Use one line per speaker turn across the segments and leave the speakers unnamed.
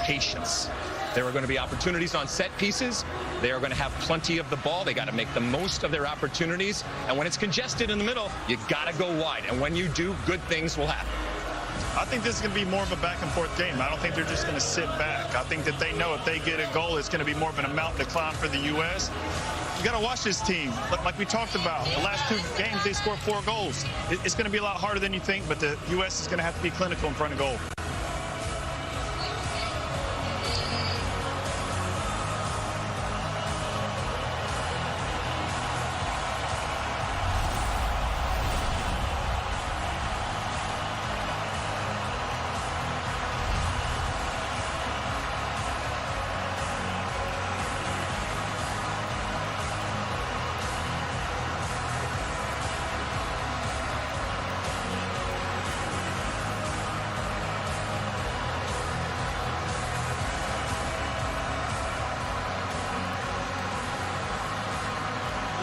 patience. There are going to be opportunities on set pieces. They are going to have plenty of the ball. They got to make the most of their opportunities. And when it's congested in the middle, you got to go wide. And when you do, good things will happen.
I think this is going to be more of a back-and-forth game. I don't think they're just going to sit back. I think that they know if they get a goal, it's going to be more of an amount to climb for the U.S. You got to watch this team. Like we talked about, the last 2 games, they scored 4 goals. It's going to be a lot harder than you think, but the U.S. is going to have to be clinical in front of goal.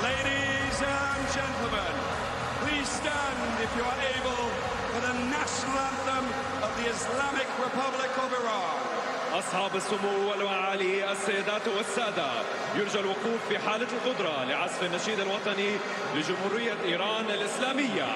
Ladies and gentlemen, please stand if you are able for the national anthem of the Islamic Republic of Iran.
أصحاب السمو والمعالي السيدات والسادة، يرجى الوقوف في حالة القدرة لعزف النشيد الوطني لجمهورية إيران الإسلامية.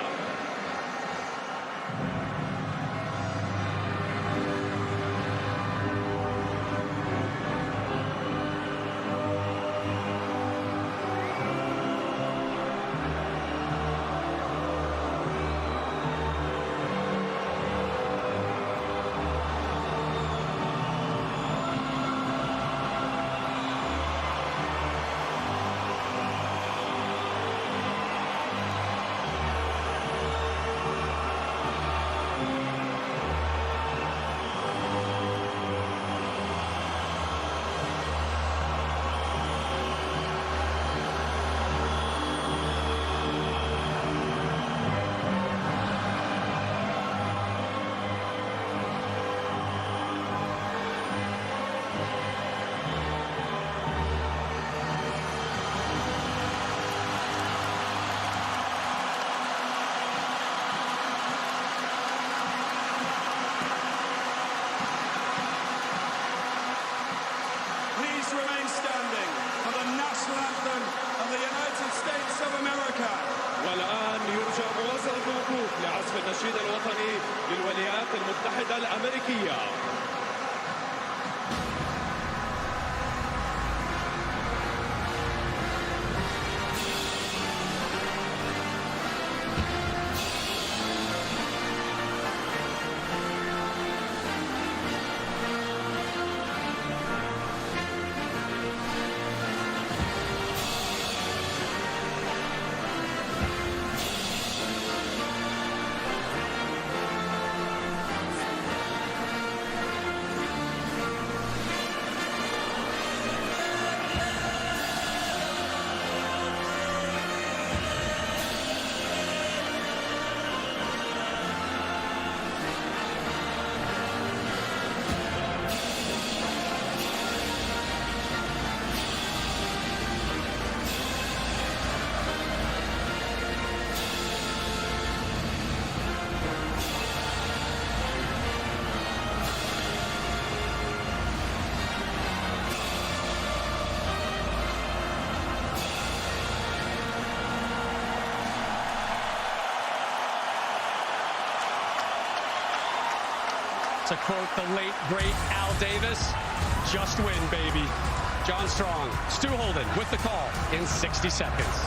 Remain standing for the national anthem of the United States of America.
والآن يرجى مواصلة الوقوف لعزف النشيد الوطني للولايات المتحدة الأمريكية.
To quote the late, great Al Davis, just win, baby. John Strong, Stu Holden with the call in 60 seconds.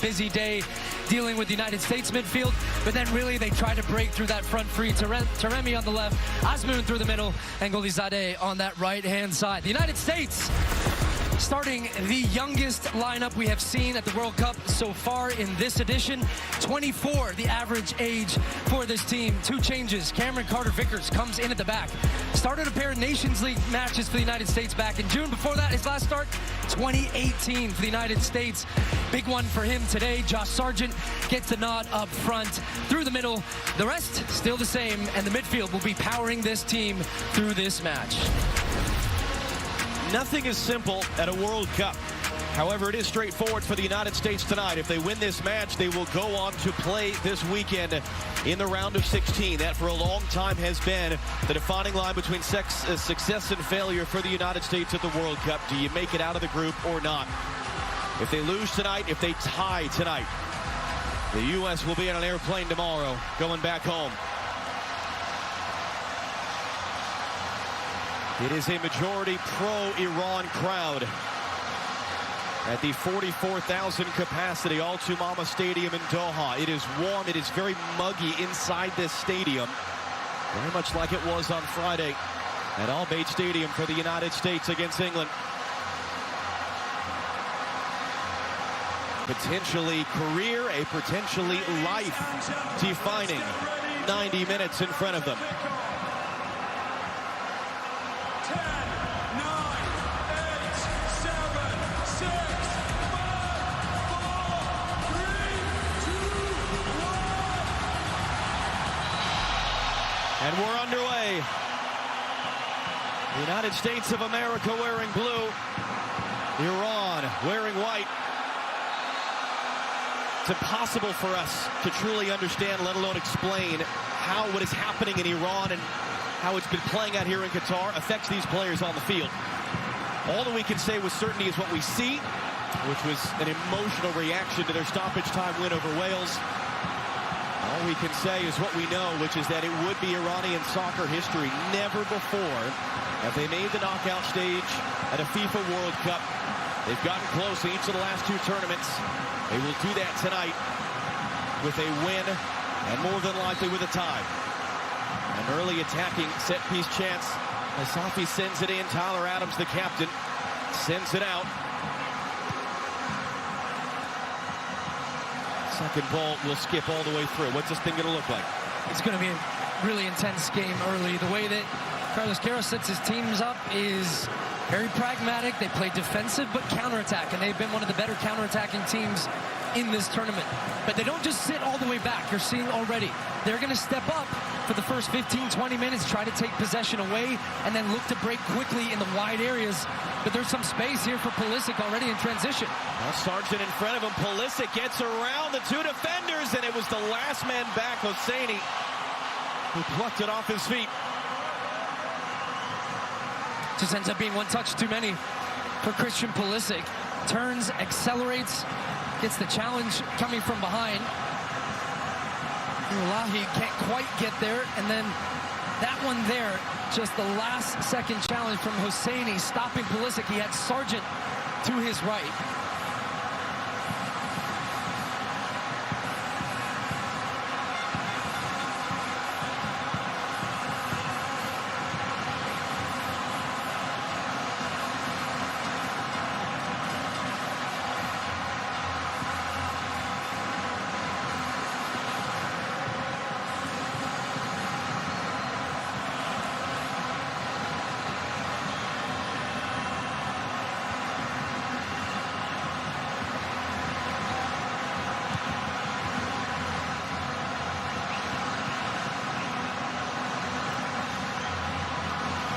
busy day dealing with the United States midfield, but then really they tried to break through that front three. Taremi on the left, Azmoun through the middle, and Golizadeh on that right-hand side. The United States starting the youngest lineup we have seen at the World Cup so far in this edition. 24, the average age for this team. 2 changes. Cameron Carter-Vickers comes in at the back. Started a pair of Nations League matches for the United States back in June. Before that, his last start, 2018 for the United States. Big one for him today. Josh Sargent gets the nod up front through the middle. The rest still the same, and the midfield will be powering this team through this match.
Nothing is simple at a World Cup. However, it is straightforward for the United States tonight. If they win this match, they will go on to play this weekend in the round of 16. That for a long time has been the defining line between success and failure for the United States at the World Cup. Do you make it out of the group or not? If they lose tonight, if they tie tonight, the U.S. will be on an airplane tomorrow going back home. It is a majority pro-Iran crowd at the 44,000 capacity Al Tumama Stadium in Doha. It is warm. It is very muggy inside this stadium, very much like it was on Friday at Al Bayt Stadium for the United States against England. Potentially career, a potentially life-defining 90 minutes in front of them.
10, 9, 8, 7, 6, 5, 4, 3, 2, 1.
And we're underway. The United States of America wearing blue. Iran wearing white. It's impossible for us to truly understand, let alone explain, how what is happening in Iran and how it's been playing out here in Qatar affects these players on the field. All that we can say with certainty is what we see, which was an emotional reaction to their stoppage time win over Wales. All we can say is what we know, which is that it would be Iranian soccer history. Never before have they made the knockout stage at a FIFA World Cup. They've gotten close in each of the last 2 tournaments. They will do that tonight with a win and more than likely with a tie. An early attacking set-piece chance. Asafi sends it in. Tyler Adams, the captain, sends it out. Second ball will skip all the way through. What's this thing going to look like?
It's going to be a really intense game early. The way that Carlos Queiroz sets his teams up is very pragmatic. They play defensive but counterattack, and they've been one of the better counterattacking teams in this tournament. But they don't just sit all the way back. You're seeing already they're going to step up for the first 15-20 minutes, try to take possession away, and then look to break quickly in the wide areas. But there's some space here for Pulisic already in transition.
Well, Sargent in front of him. Pulisic gets around the 2 defenders, and it was the last man back, Hosseini, who plucked it off his feet.
Just ends up being one touch too many for Christian Pulisic. Turns, accelerates, gets the challenge coming from behind. Ulahi can't quite get there, and then that one there, just the last second challenge from Hosseini, stopping Pulisic. He had Sargent to his right.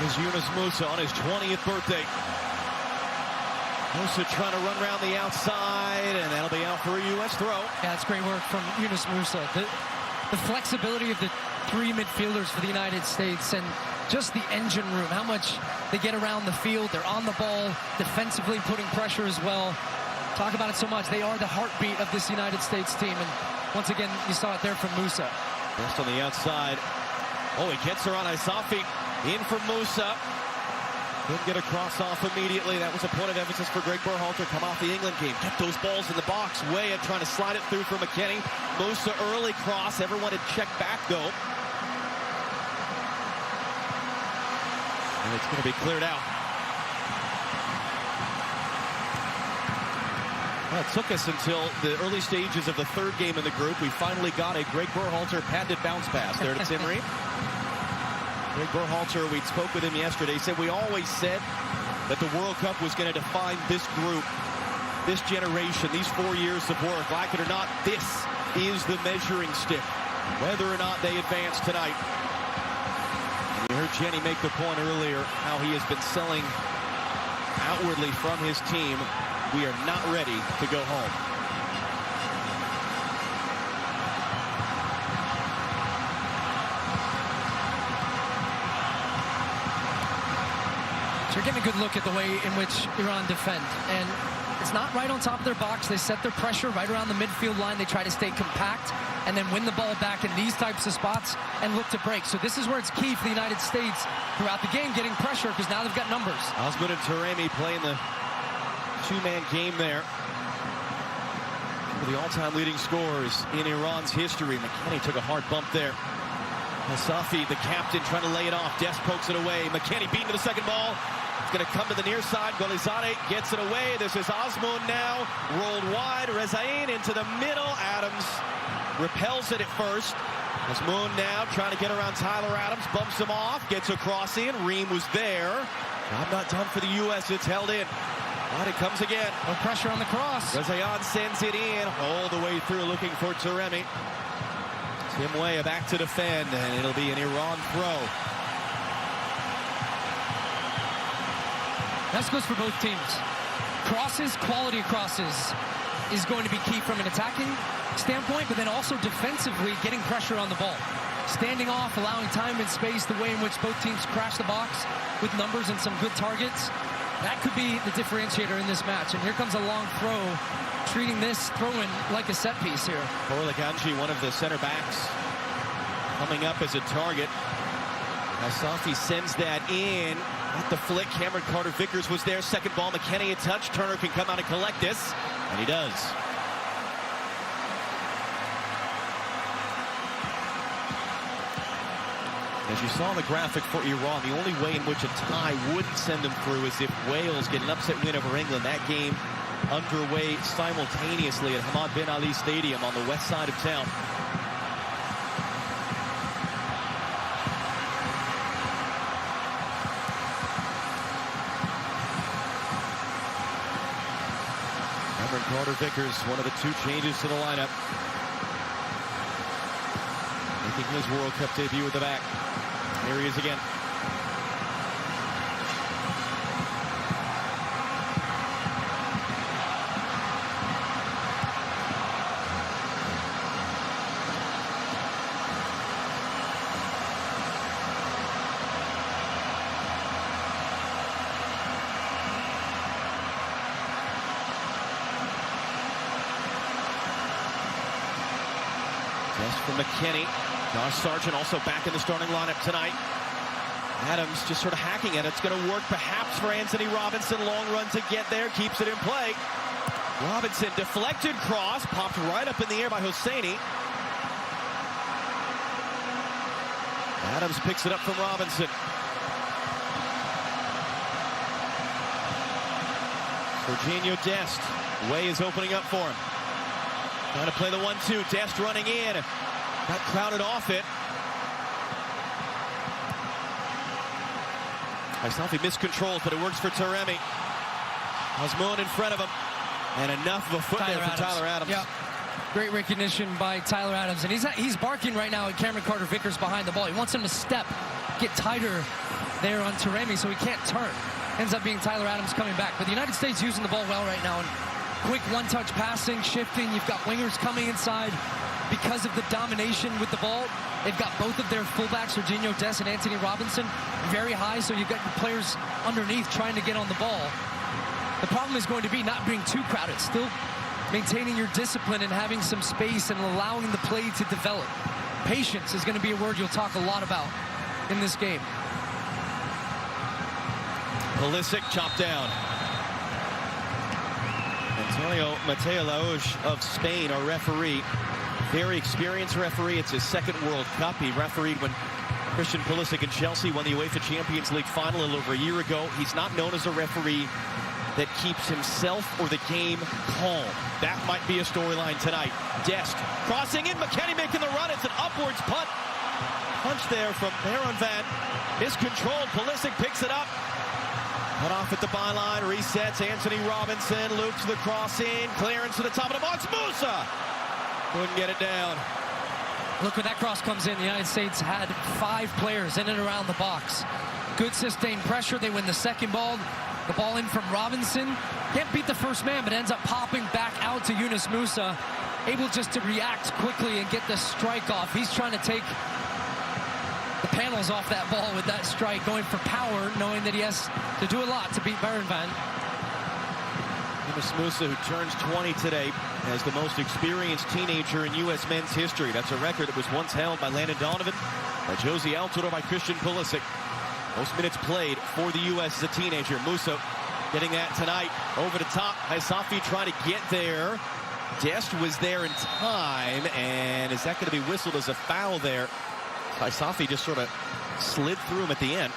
Is Yunus Musa on his 20th birthday. Musa trying to run around the outside, and that'll be out for a U.S. throw.
Yeah, that's great work from Yunus Musa. The flexibility of the 3 midfielders for the United States, and just the engine room, how much they get around the field. They're on the ball, defensively putting pressure as well. Talk about it so much. They are the heartbeat of this United States team, and once again, you saw it there from Musa.
Just on the outside. Oh, he gets her on Isafi. In for Musa. Couldn't get a cross off immediately. That was a point of emphasis for Greg Berhalter. Come off the England game. Get those balls in the box. Weah trying to slide it through for McKennie. Mosa early cross. Everyone had checked back, though. And it's going to be cleared out. Well, it took us until the early stages of the third game in the group. We finally got a Greg Berhalter patented bounce pass there to Timmery. Greg Berhalter, we spoke with him yesterday. He said, we always said that the World Cup was going to define this group, this generation, these 4 years of work. Like it or not, this is the measuring stick, whether or not they advance tonight. And you heard Jenny make the point earlier how he has been selling outwardly from his team. We are not ready to go home.
So you're getting a good look at the way in which Iran defend. And it's not right on top of their box. They set their pressure right around the midfield line. They try to stay compact and then win the ball back in these types of spots and look to break. So this is where it's key for the United States throughout the game, getting pressure, because now they've got numbers.
Osman and Taremi playing the two-man game there. One of the all-time leading scorers in Iran's history. McKennie took a hard bump there. Safi, the captain, trying to lay it off. Dest pokes it away. McKennie beaten to the second ball. It's going to come to the near side. Golizadeh gets it away. This is Osman now. Rolled wide. Rezain into the middle. Adams repels it at first. Osman now trying to get around Tyler Adams. Bumps him off. Gets a cross in. Reem was there. Job not done for the U.S. It's held in. But it comes again.
No pressure on the cross.
Rezain sends it in. All the way through looking for Taremi. Tim Weah back to defend. And it'll be an Iran throw.
That goes for both teams. Crosses, quality crosses is going to be key from an attacking standpoint, but then also defensively getting pressure on the ball. Standing off, allowing time and space, the way in which both teams crash the box with numbers and some good targets. That could be the differentiator in this match. And here comes a long throw, treating this throw-in like a set piece here.
Orlaganji, one of the center backs, coming up as a target. Safi sends that in. At the flick, Cameron Carter-Vickers was there. Second ball, McKennie a touch. Turner can come out and collect this, and he does. As you saw in the graphic for Iran, the only way in which a tie wouldn't send them through is if Wales get an upset win over England. That game underway simultaneously at Hamad bin Ali Stadium on the west side of town. Carter-Vickers, one of the two changes to the lineup. Making his World Cup debut with the back. Here he is again. For McKennie. Josh Sargent also back in the starting lineup tonight. Adams just sort of hacking it. It's going to work perhaps for Anthony Robinson. Long run to get there. Keeps it in play. Robinson deflected cross. Popped right up in the air by Hosseini. Adams picks it up from Robinson. Serginho Dest. Weah is opening up for him. Trying to play the 1-2. Dest running in. Got crowded off it. Safi miscontrols, but it works for Taremi. Osman in front of him. And enough of a foot there for Tyler Adams.
Yeah. Great recognition by Tyler Adams. And he's barking right now at Cameron Carter-Vickers behind the ball. He wants him to step, get tighter there on Taremi so he can't turn. Ends up being Tyler Adams coming back. But the United States using the ball well right now. And quick one-touch passing, shifting. You've got wingers coming inside because of the domination with the ball. They've got both of their fullbacks, Serginho Dest and Anthony Robinson, very high, so you've got your players underneath trying to get on the ball. The problem is going to be not being too crowded, still maintaining your discipline and having some space and allowing the play to develop. Patience is going to be a word you'll talk a lot about in this game.
Pulisic chopped down. Antonio Mateo Laoz of Spain, our referee. Very experienced referee. It's his second World Cup. He refereed when Christian Pulisic and Chelsea won the UEFA Champions League final a little over a year ago. He's not known as a referee that keeps himself or the game calm. That might be a storyline tonight. Dest crossing in, McKennie making the run. It's an upwards punt. Punch there from Baron Van. Miscontrolled. Pulisic picks it up. Put off at the byline. Resets. Anthony Robinson loops the cross in. Clearance to the top of the box. Musa couldn't get it down.
Look, when that cross comes in, the United States had 5 players in and around the box. Good sustained pressure. They win the second ball. The ball in from Robinson. Can't beat the first man, but ends up popping back out to Yunus Musa. Able just to react quickly and get the strike off. He's trying to take the panels off that ball with that strike, going for power, knowing that he has to do a lot to beat Baron Van.
Yunus Musa, who turns 20 today, as the most experienced teenager in U.S. men's history. That's a record that was once held by Landon Donovan, by Josie Altidore, by Christian Pulisic. Most minutes played for the U.S. as a teenager. Musa getting that tonight. Over the top. Haisafi trying to get there. Dest was there in time. And is that going to be whistled as a foul there? Haisafi just sort of slid through him at the end.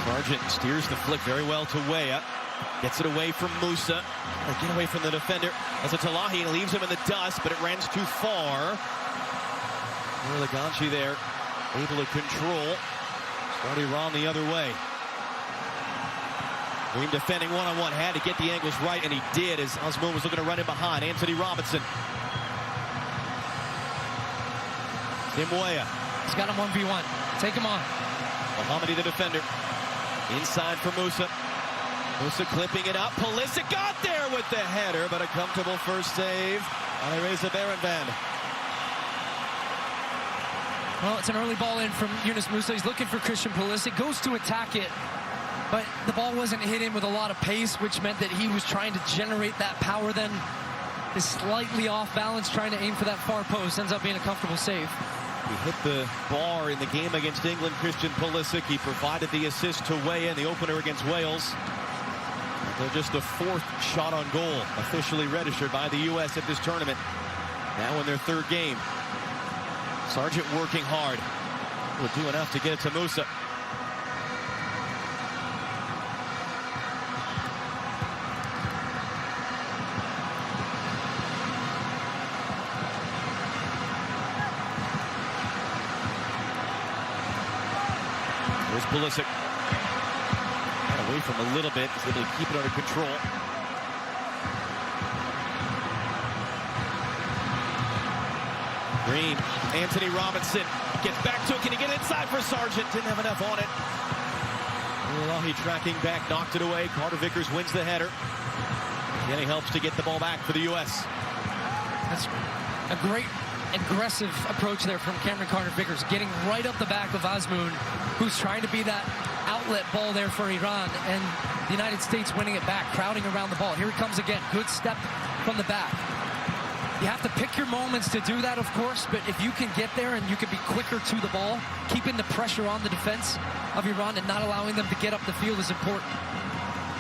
Sargent steers the flick very well to Weah. Gets it away from Musa. Get away from the defender. As a Talahi and leaves him in the dust, but it runs too far. Laganci there, able to control. Start Iran the other way. Green defending one-on-one. Had to get the angles right, and he did as Azmoun was looking to run in behind. Anthony Robinson. Tim Weah.
He's got him 1v1. Take him on.
Mohammadi the defender. Inside for Musa. Musa clipping it up. Pulisic got there with the header, but a comfortable first save on Reza Baron Van.
Well, it's an early ball in from Yunus Musa. He's looking for Christian Pulisic. Goes to attack it, but the ball wasn't hitting with a lot of pace, which meant that he was trying to generate that power then. Is slightly off balance, trying to aim for that far post. Ends up being a comfortable save.
He hit the bar in the game against England. Christian Pulisic, he provided the assist to Weah in the opener against Wales. They're just the 4th shot on goal officially registered by the U.S. at this tournament. Now in their 3rd game. Sargent working hard. Will do enough to get it to Musa. There's Pulisic. Got away from a little bit. He's able to keep it under control. Green. Anthony Robinson gets back to it. Can he get inside for Sargent? Didn't have enough on it. He tracking back, knocked it away. Carter Vickers wins the header. And he helps to get the ball back for the U.S.
That's a great aggressive approach there from Cameron Carter Vickers, getting right up the back of Azmoun, who's trying to be that outlet ball there for Iran, and the United States winning it back, crowding around the ball. Here he comes again. Good step from the back. You have to pick your moments to do that, of course, but if you can get there and you can be quicker to the ball, keeping the pressure on the defense of Iran and not allowing them to get up the field is important.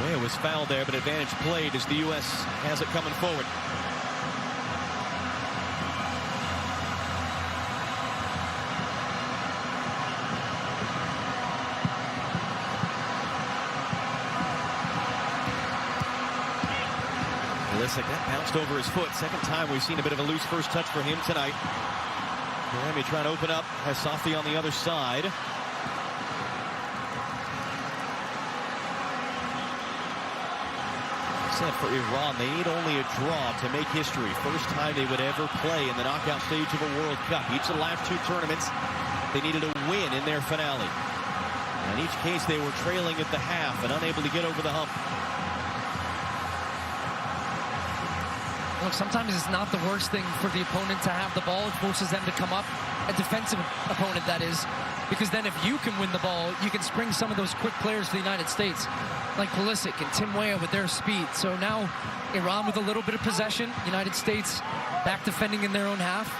Well, it was fouled there, but advantage played as the U.S. has it coming forward. Pulisic, that bounced over his foot. Second time we've seen a bit of a loose first touch for him tonight. Miami trying to open up. Has Safi on the other side. Said for Iran, they need only a draw to make history. First time they would ever play in the knockout stage of a World Cup. Each of the last 2 tournaments, they needed a win in their finale. In each case, they were trailing at the half and unable to get over the hump.
Look, sometimes it's not the worst thing for the opponent to have the ball. It forces them to come up, a defensive opponent that is, because then if you can win the ball, you can spring some of those quick players for the United States, like Pulisic and Tim Weah with their speed. So now Iran with a little bit of possession, United States back defending in their own half.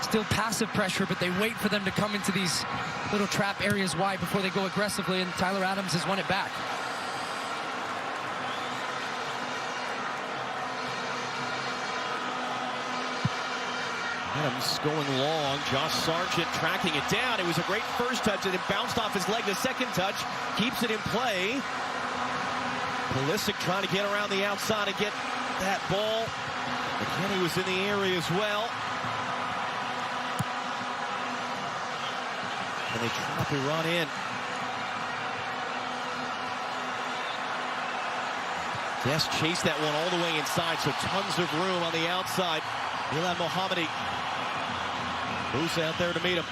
Still passive pressure, but they wait for them to come into these little trap areas wide before they go aggressively, and Tyler Adams has won it back.
Adams going long. Josh Sargent tracking it down. It was a great first touch, and it bounced off his leg. The second touch keeps it in play. Pulisic trying to get around the outside and get that ball. McKennie was in the area as well. And they trap Iran in. Dest chased that one all the way inside, so tons of room on the outside. Ilan Mohammadi. Who's out there to meet him?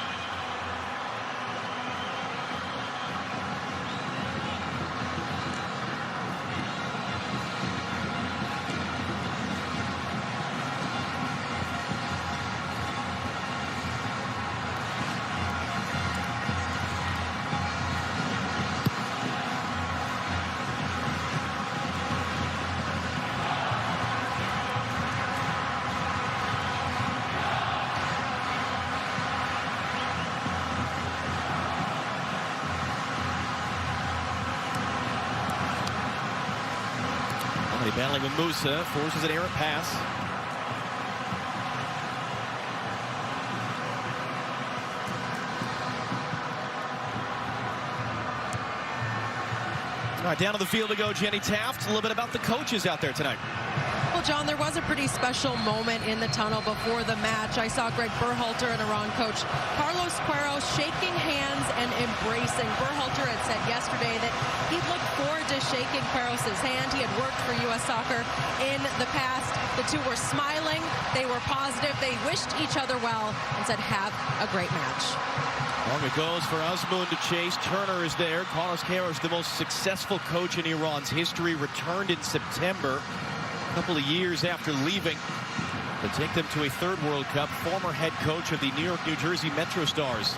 Battling with Musa, forces an errant pass. All right, down to the field to go, Jenny Taft. A little bit about the coaches out there tonight.
Well, John, there was a pretty special moment in the tunnel before the match. I saw Greg Berhalter and Iran coach Carlos Queiroz shaking hands and embracing. Berhalter had said yesterday that he'd looked forward to shaking Queiroz's hand. He had worked for U.S. Soccer in the past. The two were smiling. They were positive. They wished each other well and said, have a great match.
Long it goes for Azmoun to chase. Turner is there. Carlos Queiroz, the most successful coach in Iran's history, returned in September. A couple of years after leaving to take them to a third World Cup. Former head coach of the New York, New Jersey Metro Stars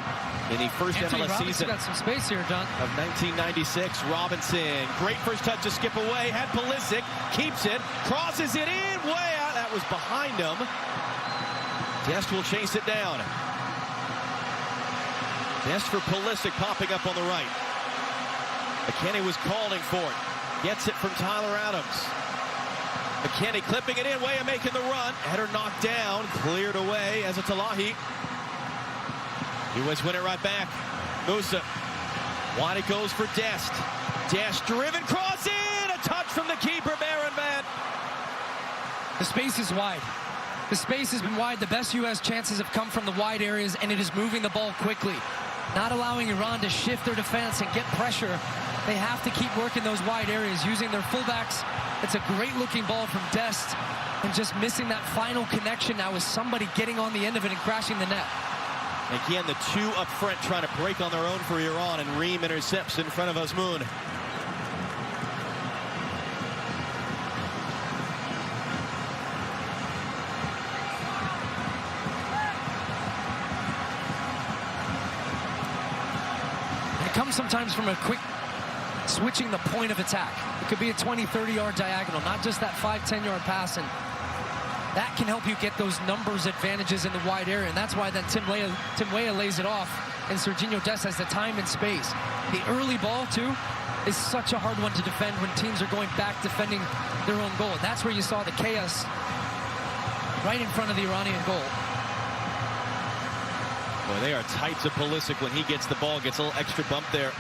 in the first MLS season
got some space here, John.
of 1996. Robinson, great first touch to skip away. Had Pulisic, keeps it, crosses it in, way out. That was behind him. Dest will chase it down. Dest for Pulisic popping up on the right. McKennie was calling for it. Gets it from Tyler Adams. McKennie clipping it in, Weah making the run. Header knocked down, cleared away as a Talahi. US win it right back. Musa. Wide it goes for Dest. Dest driven, cross in! A touch from the keeper, Baron Van.
The space is wide. The space has been wide. The best U.S. chances have come from the wide areas, and it is moving the ball quickly. Not allowing Iran to shift their defense and get pressure. They have to keep working those wide areas, using their fullbacks. It's a great-looking ball from Dest, and just missing that final connection now with somebody getting on the end of it and crashing the net.
Again, the two up front trying to break on their own for Iran, and Reem intercepts in front of Azmoun.
It comes sometimes from a quick switching the point of attack. It could be a 20, 30-yard diagonal, not just that 5, 10-yard pass, and that can help you get those numbers advantages in the wide area, and that's why then Tim Weah lays it off, and Serginho Dest has the time and space. The early ball, too, is such a hard one to defend when teams are going back defending their own goal. That's where you saw the chaos right in front of the Iranian goal.
Boy, they are tight to Pulisic when he gets the ball, gets a little extra bump there.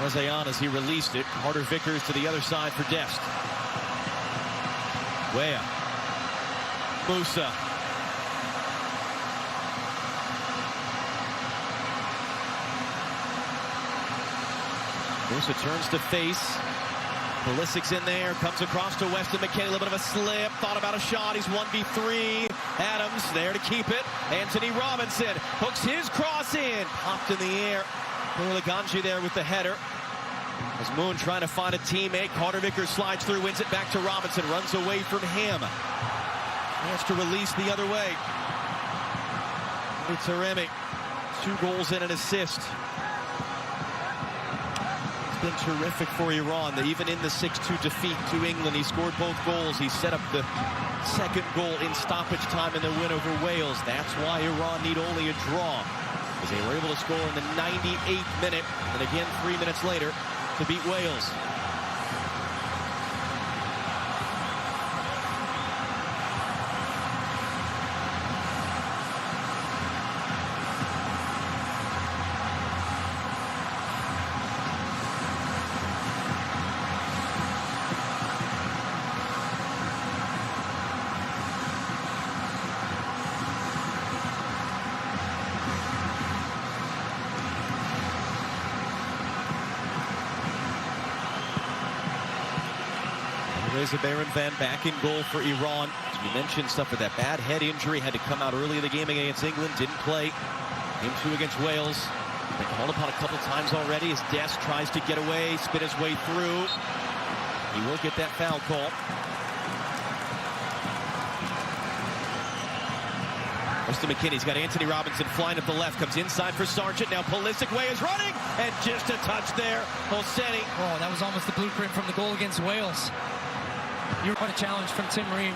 Rezayan as he released it. Carter Vickers to the other side for Dest. Weah. Musa. Musa turns to face. Pulisic's in there. Comes across to Weston McKennie. A little bit of a slip. Thought about a shot. He's 1v3. Adams there to keep it. Anthony Robinson hooks his cross in. Popped in the air. Laganji there with the header. As Moon trying to find a teammate. Carter Vickers slides through, wins it back to Robinson, runs away from him. Chance to release the other way. It's Taremi. 2 goals and an assist. It's been terrific for Iran. Even in the 6-2 defeat to England, he scored both goals. He set up the second goal in stoppage time in their win over Wales. That's why Iran need only a draw, as they were able to score in the 98th minute, and again 3 minutes later to beat Wales. Reza Van back in goal for Iran. As we mentioned, suffered that bad head injury, had to come out early in the game against England, didn't play. Game 2 against Wales. Been called upon a couple times already as Dest tries to get away, spin his way through. He will get that foul call. Weston McKinney's got Anthony Robinson flying up the left, comes inside for Sargent. Now Pulisic way is running, and just a touch there. Hosseini.
Oh, that was almost the blueprint from the goal against Wales. You're quite a challenge from Tim Ream.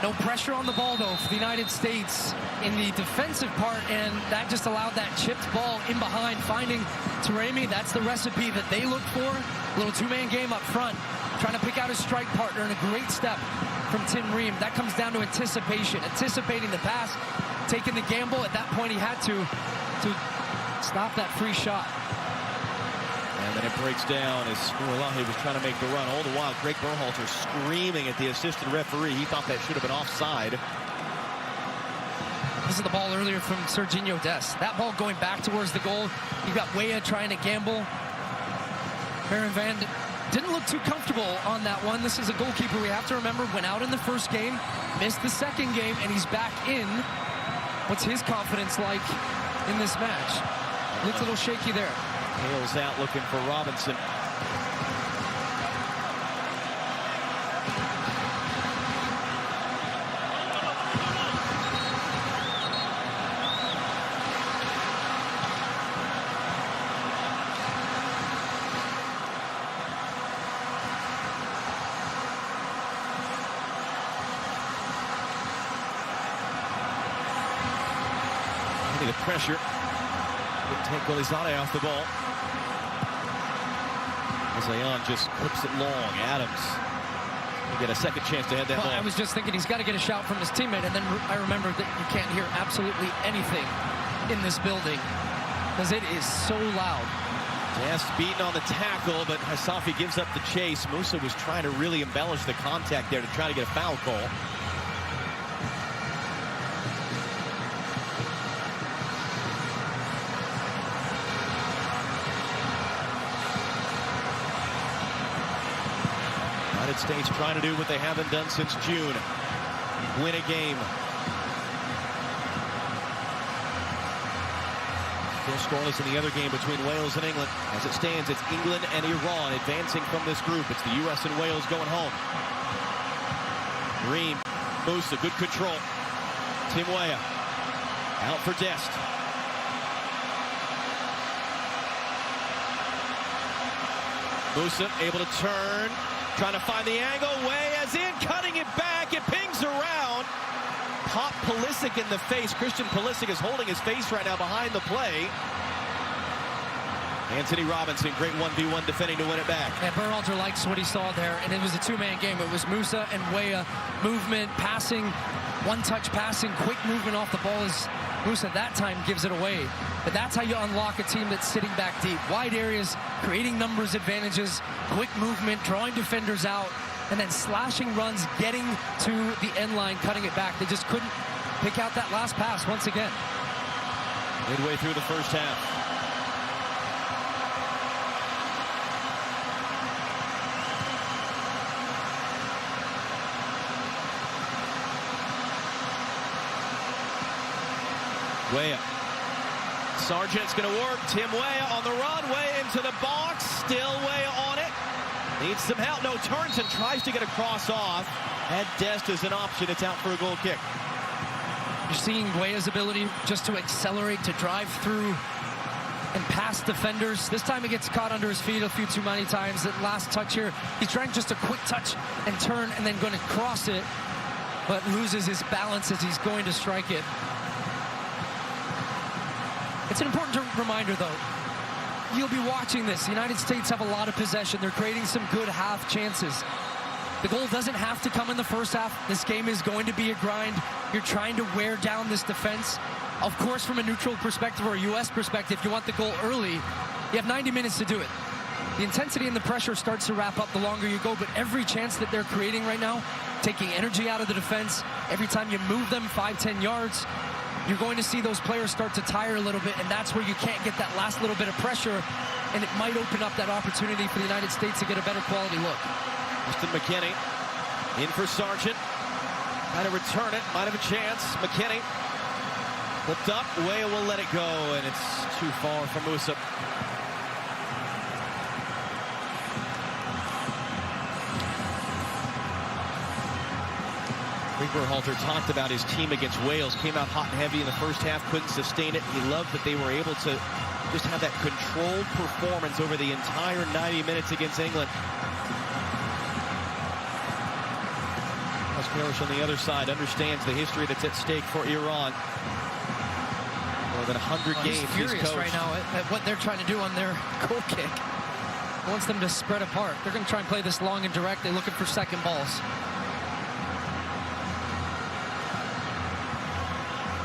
No pressure on the ball, though, for the United States in the defensive part, and that just allowed that chipped ball in behind, finding Taremi. That's the recipe that they look for. A little two-man game up front, trying to pick out his strike partner, and a great step from Tim Ream. That comes down to anticipation, anticipating the pass, taking the gamble. At that point, he had to stop that free shot.
And then it breaks down as Skurlahi was trying to make the run. All the while, Greg Berhalter screaming at the assistant referee. He thought that should have been offside.
This is the ball earlier from Serginho Dest. That ball going back towards the goal. You've got Weah trying to gamble. Baron Van didn't look too comfortable on that one. This is a goalkeeper we have to remember went out in the first game, missed the second game, and he's back in. What's his confidence like in this match? Looks a little shaky there.
Hale's out looking for Robinson. I think the pressure would take Golizade off the ball. Zayan just clips it long. Adams will get a second chance to head that ball.
I was just thinking he's got to get a shout from his teammate, and then I remembered that you can't hear absolutely anything in this building because it is so loud.
Dest beaten on the tackle, but Hasafi gives up the chase. Musa was trying to really embellish the contact there to try to get a foul call. United States trying to do what they haven't done since June. Win a game. Still scoreless in the other game between Wales and England. As it stands, it's England and Iran advancing from this group. It's the U.S. and Wales going home. Ream, Musa, good control. Tim Weah out for Dest. Musa able to turn, trying to find the angle. Weah's in, cutting it back. It pings around. Pop Pulisic in the face. Christian Pulisic is holding his face right now behind the play. Anthony Robinson, great 1v1 defending to win it back.
Yeah, Berhalter likes what he saw there, and it was a two-man game. It was Musa and Weah, movement, passing, one-touch passing, quick movement off the ball as Musa that time gives it away. But that's how you unlock a team that's sitting back deep. Wide areas, creating numbers advantages, quick movement, drawing defenders out, and then slashing runs, getting to the end line, cutting it back. They just couldn't pick out that last pass once again.
Midway through the first half. Weah. Sargent's going to work. Tim Weah on the run, way into the box. still way on it. Needs some help. No, turns and tries to get a cross off. Had Dest as an option. It's out for a goal kick.
You're seeing Weah's ability just to accelerate, to drive through and past defenders. This time he gets caught under his feet a few too many times. That last touch here, he's trying just a quick touch and turn and then going to cross it, but loses his balance as he's going to strike it. It's an important reminder, though. You'll be watching this. The United States have a lot of possession. They're creating some good half chances. The goal doesn't have to come in the first half. This game is going to be a grind. You're trying to wear down this defense. Of course, from a neutral perspective or a U.S. perspective, you want the goal early. You have 90 minutes to do it. The intensity and the pressure starts to wrap up the longer you go, but every chance that they're creating right now, taking energy out of the defense, every time you move them 5-10 yards, you're going to see those players start to tire a little bit, and that's where you can't get that last little bit of pressure, and it might open up that opportunity for the United States to get a better quality look.
Justin McKinney in for Sargent. Trying to return it. Might have a chance. McKinney flipped up. Weah will let it go, and it's too far from Musa. Berhalter talked about his team against Wales. Came out hot and heavy in the first half, couldn't sustain it. He loved that they were able to just have that controlled performance over the entire 90 minutes against England. Parrish on the other side understands the history that's at stake for Iran. More than 100 games.
He's furious right now at what they're trying to do on their goal kick. He wants them to spread apart. They're going to try and play this long and direct. They're looking for second balls.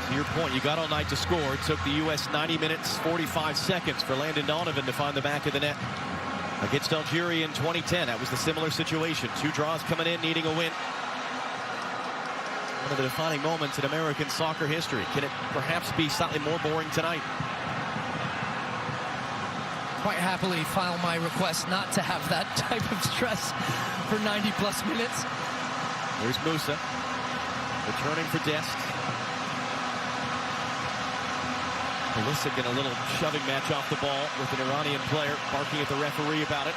To your point, you got all night to score. It took the U.S. 90 minutes, 45 seconds for Landon Donovan to find the back of the net. Against Algeria in 2010, that was the similar situation. 2 draws coming in, needing a win. One of the defining moments in American soccer history. Can it perhaps be slightly more boring tonight?
Quite happily file my request not to have that type of stress for 90-plus minutes.
Here's Musa, returning for Dest. Pulisic in a little shoving match off the ball with an Iranian player, barking at the referee about it.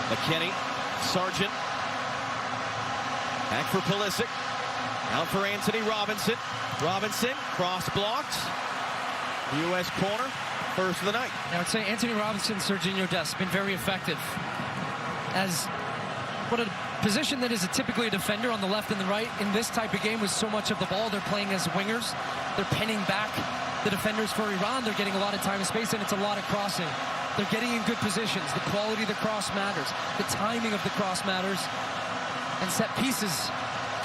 McKinney, Sargent, back for Pulisic, out for Anthony Robinson. Robinson, cross blocked, U.S. corner, first of the night.
I would say Anthony Robinson, Serginho Dest, been very effective. As what a position that is typically a defender on the left and the right. In this type of game with so much of the ball, they're playing as wingers. They're pinning back the defenders for Iran. They're getting a lot of time and space, and it's a lot of crossing. They're getting in good positions. The quality of the cross matters. The timing of the cross matters. And set pieces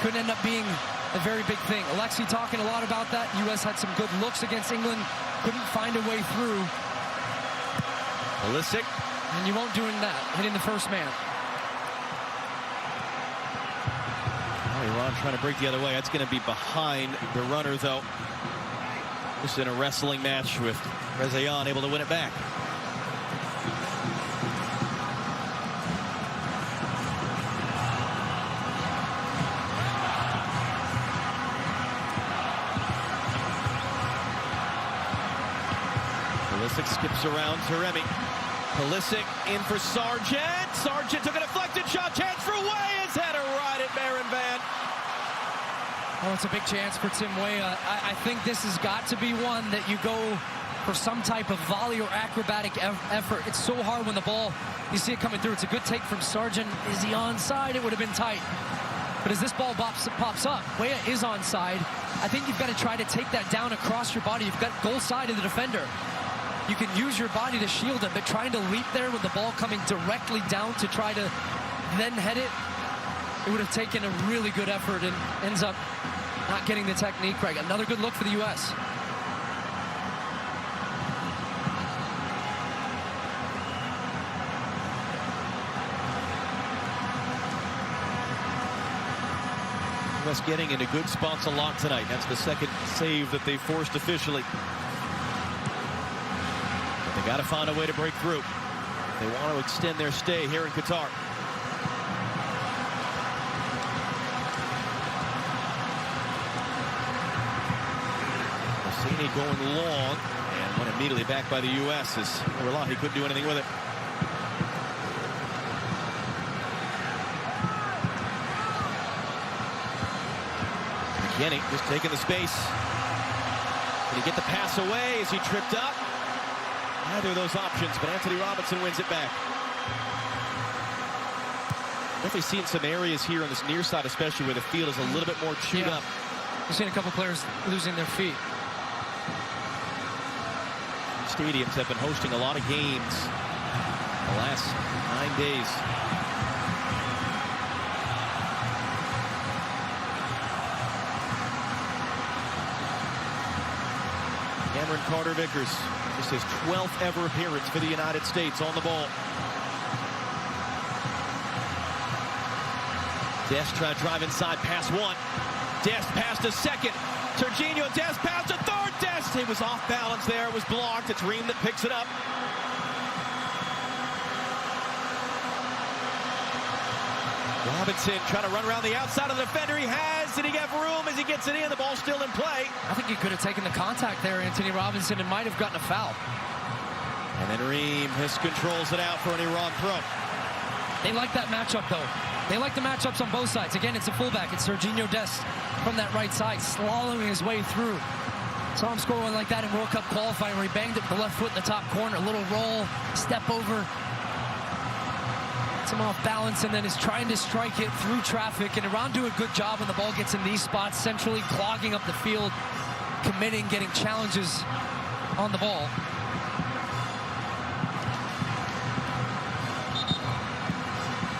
could end up being a very big thing. Alexi talking a lot about that. U.S. had some good looks against England. Couldn't find a way through.
Pulisic.
And you won't do that, hitting the first man.
Oh, Iran trying to break the other way. That's going to be behind the runner, though. Just in a wrestling match with Rezayan able to win it back. Pulisic skips around Taremi. Pulisic in for Sargent. Sargent took a deflected shot. Chance for Weah. His header right at Baron Van.
Oh, it's a big chance for Tim Weah. I think this has got to be one that you go for some type of volley or acrobatic effort. It's so hard when the ball, you see it coming through. It's a good take from Sargent. Is he onside? It would have been tight. But as this ball pops up, Weah is onside. I think you've got to try to take that down across your body. You've got goal side of the defender. You can use your body to shield him, but trying to leap there with the ball coming directly down to try to then head it, it would have taken a really good effort and ends up not getting the technique right. Another good look for the U.S.
U.S. getting into good spots a lot tonight. That's the second save that they forced officially. They got to find a way to break through. They want to extend their stay here in Qatar. Sini going long, and went immediately back by the U.S. as Wallahi couldn't do anything with it. McKinney just taking the space. Did he get the pass away? Is he tripped up? Neither of those options, but Anthony Robinson wins it back. Definitely seeing some areas here on this near side, especially where the field is a little bit more chewed up.
We've seen a couple players losing their feet.
Stadiums have been hosting a lot of games the last 9 days. Cameron Carter-Vickers, just his 12th ever appearance for the United States on the ball. Dest tried to drive inside, pass one. Dest passed a second. Serginho Dest passed a third. Dest, he was off balance there. It was blocked. It's Ream that picks it up. Robinson trying to run around the outside of the defender. He has. Did he have room as he gets it in? The ball's still in play.
I think he could have taken the contact there, Anthony Robinson, and might have gotten a foul.
And then Ream controls it out for an Iran throw.
They like that matchup, though. They like the matchups on both sides. Again, it's a fullback. It's Serginho Dest from that right side, slaloming his way through. Saw him score one like that in World Cup qualifying where he banged it with the left foot in the top corner. A little roll, step over. Gets him off balance and then is trying to strike it through traffic. And Iran do a good job when the ball gets in these spots, centrally clogging up the field, committing, getting challenges on the ball.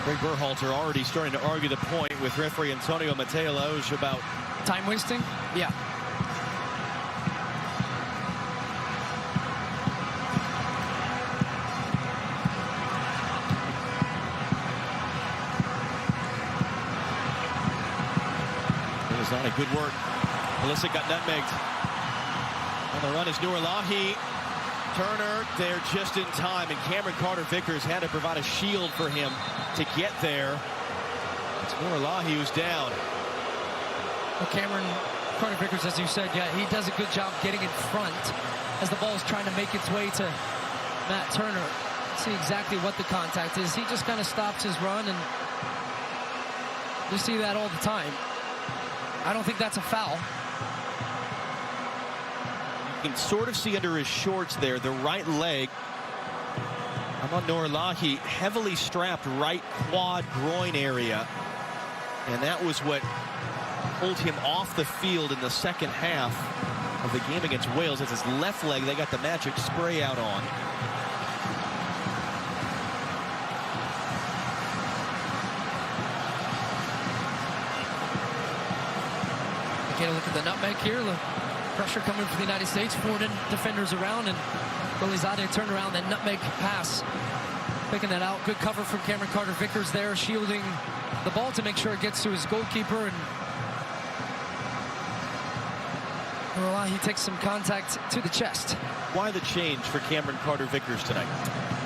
Greg Berhalter already starting to argue the point with referee Antonio Mateo Laoge about
time wasting. Yeah.
It was not a good work. Pulisic got nutmegged. On the run is Nourlahi. Turner there just in time, and Cameron Carter-Vickers had to provide a shield for him to get there. It's Nourlahi who's down.
Well, Cameron Carter-Vickers, as you said, yeah, he does a good job getting in front as the ball is trying to make its way to Matt Turner. See exactly what the contact is. He just kind of stops his run, and you see that all the time. I don't think that's a foul.
You can sort of see under his shorts there, the right leg. Ahmad Nourlahi, heavily strapped right quad groin area. And that was what pulled him off the field in the second half of the game against Wales. It's his left leg they got the magic spray out on.
Get a look at the nutmeg here. The pressure coming from the United States. 4 defenders around, and Golizade turned around, then nutmeg pass. Picking that out. Good cover from Cameron Carter-Vickers there, shielding the ball to make sure it gets to his goalkeeper. And he takes some contact to the chest.
Why the change for Cameron Carter-Vickers tonight?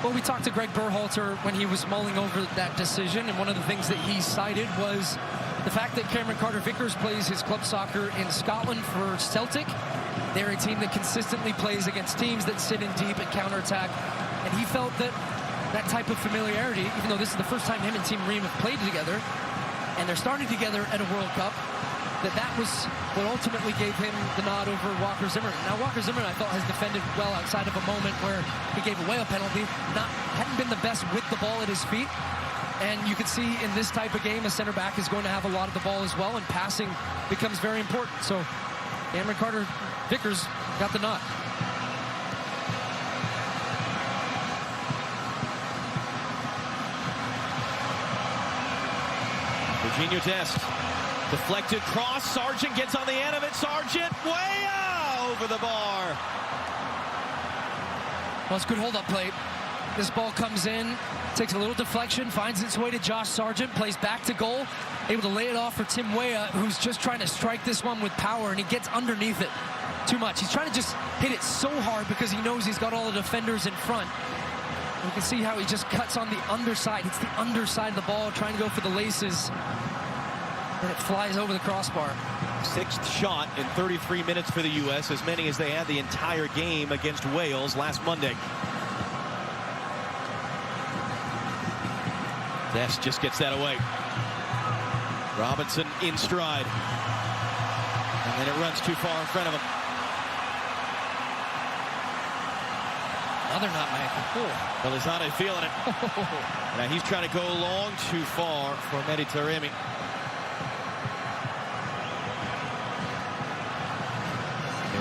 Well, we talked to Greg Berhalter when he was mulling over that decision, and one of the things that he cited was the fact that Cameron Carter-Vickers plays his club soccer in Scotland for Celtic. They're a team that consistently plays against teams that sit in deep and counterattack. And he felt that that type of familiarity, even though this is the first time him and Team Ream have played together, and they're starting together at a World Cup, that was what ultimately gave him the nod over Walker Zimmerman. Now, Walker Zimmerman, I thought, has defended well outside of a moment where he gave away a penalty. Hadn't been the best with the ball at his feet. And you can see in this type of game, a center back is going to have a lot of the ball as well, and passing becomes very important. So Cameron Carter-Vickers got the nod.
Serginho Dest, deflected cross. Sargent gets on the end of it. Sargent way over the bar.
Well, it's good hold-up play. This ball comes in, takes a little deflection, finds its way to Josh Sargent, plays back to goal, able to lay it off for Tim Weah, who's just trying to strike this one with power, and he gets underneath it too much. He's trying to just hit it so hard because he knows he's got all the defenders in front. You can see how he just cuts on the underside. It's the underside of the ball, trying to go for the laces, and it flies over the crossbar.
6th shot in 33 minutes for the U.S., as many as they had the entire game against Wales last Monday. Dest just gets that away. Robinson in stride. And then it runs too far in front of him.
Another nutmeg.
Pulisic feeling it. Now he's trying to go long, too far for Mehdi Taremi.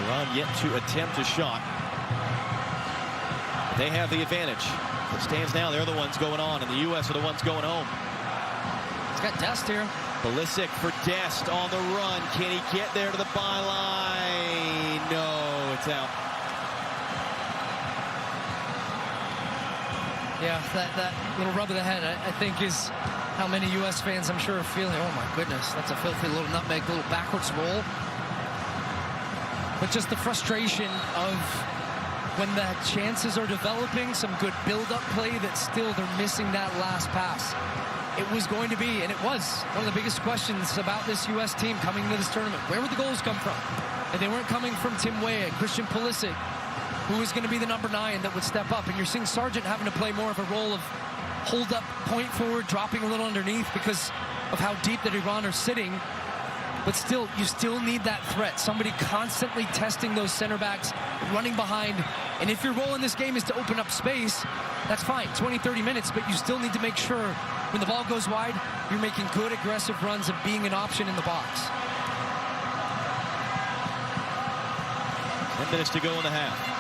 Iran yet to attempt a shot. They have the advantage. It stands now, they're the ones going on, and the U.S. are the ones going home.
It's got Dest here.
Pulisic for Dest on the run. Can he get there to the byline? No, it's out.
Yeah, that little rub of the head, I think, is how many U.S. fans, I'm sure, are feeling. Oh, my goodness, that's a filthy little nutmeg, little backwards roll. But just the frustration of when the chances are developing, some good build-up play, that still they're missing that last pass. It was going to be, and it was, one of the biggest questions about this U.S. team coming into this tournament. Where would the goals come from? And they weren't coming from Tim Weah, Christian Pulisic, who was going to be the number 9 that would step up. And you're seeing Sargent having to play more of a role of hold-up, point forward, dropping a little underneath because of how deep that Iran are sitting. But still, you still need that threat. Somebody constantly testing those center backs, running behind. And if your role in this game is to open up space, that's fine, 20, 30 minutes, but you still need to make sure when the ball goes wide, you're making good, aggressive runs and being an option in the box.
10 minutes to go in the half.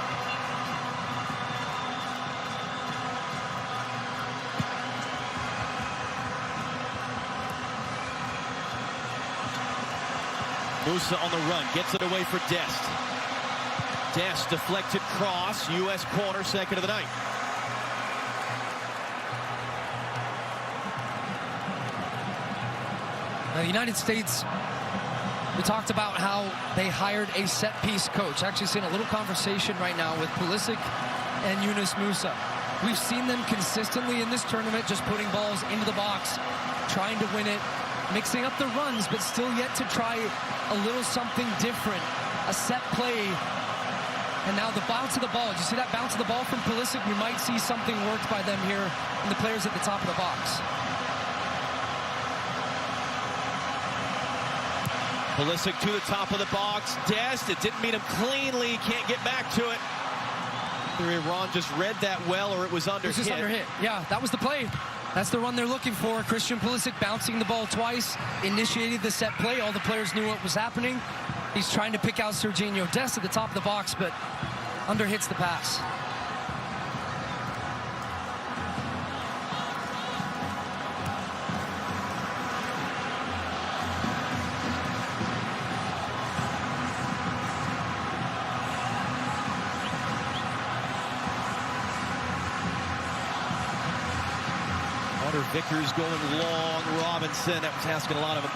Musa on the run, gets it away for Dest. Dest deflected cross, U.S. corner, second of the night.
Now, the United States, we talked about how they hired a set-piece coach. Actually seeing a little conversation right now with Pulisic and Yunus Musa. We've seen them consistently in this tournament just putting balls into the box, trying to win it, mixing up the runs, but still yet to try a little something different, a set play. And now the bounce of the ball. Did you see that bounce of the ball from Pulisic? We might see something worked by them here and the players at the top of the box.
Pulisic to the top of the box. Dest, it didn't meet him cleanly. Can't get back to it. Either Iran just read that well or it was under hit.
It was just under hit. Yeah, that was the play. That's the run they're looking for. Christian Pulisic bouncing the ball twice, initiated the set play. All the players knew what was happening. He's trying to pick out Serginho Dest at the top of the box, but under hits the pass.
Vickers going long. Robinson, that was asking a lot of him.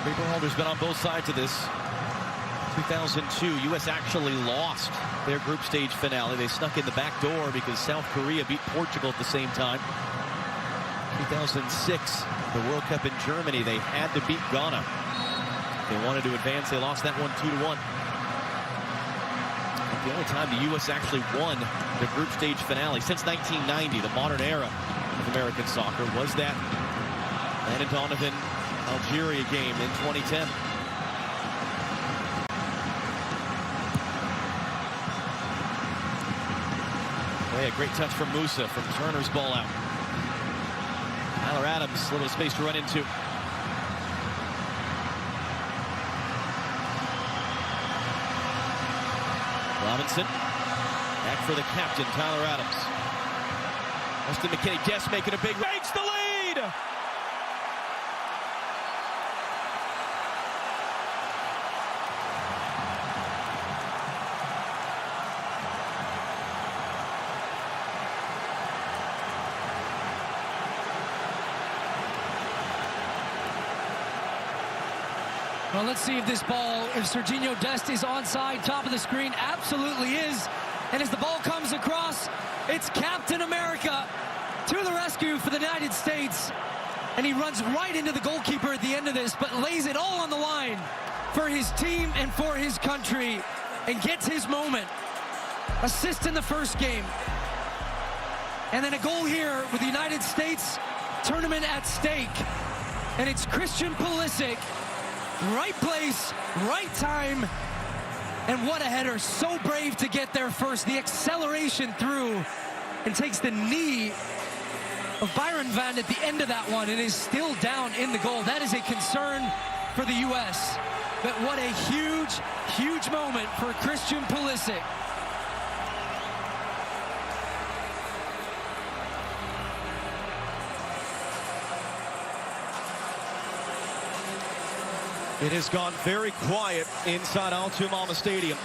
Berhalter's been on both sides of this. 2002, U.S. actually lost their group stage finale. They snuck in the back door because South Korea beat Portugal at the same time. 2006, the World Cup in Germany, they had to beat Ghana. They wanted to advance. They lost that one 2-1. The only time the U.S. actually won the group stage finale since 1990, the modern era of American soccer, was that Landon Donovan Algeria game in 2010. Hey, a great touch from Musa from Turner's ball out. Tyler Adams, a little space to run into. Robinson, back for the captain, Tyler Adams. Weston McKennie, Dest making a big, makes the lead!
Well, let's see if this ball, if Serginho Dest is onside, top of the screen, absolutely is. And as the ball comes across, it's Captain America to the rescue for the United States. And he runs right into the goalkeeper at the end of this, but lays it all on the line for his team and for his country, and gets his moment. Assist in the first game. And then a goal here with the United States tournament at stake. And it's Christian Pulisic. Right place, right time. And what a header. So brave to get there first. The acceleration through, and takes the knee of Byron Van at the end of that one, and is still down in the goal. That is a concern for the U.S. But what a huge, huge moment for Christian Pulisic.
It has gone very quiet inside Al Tumama Stadium.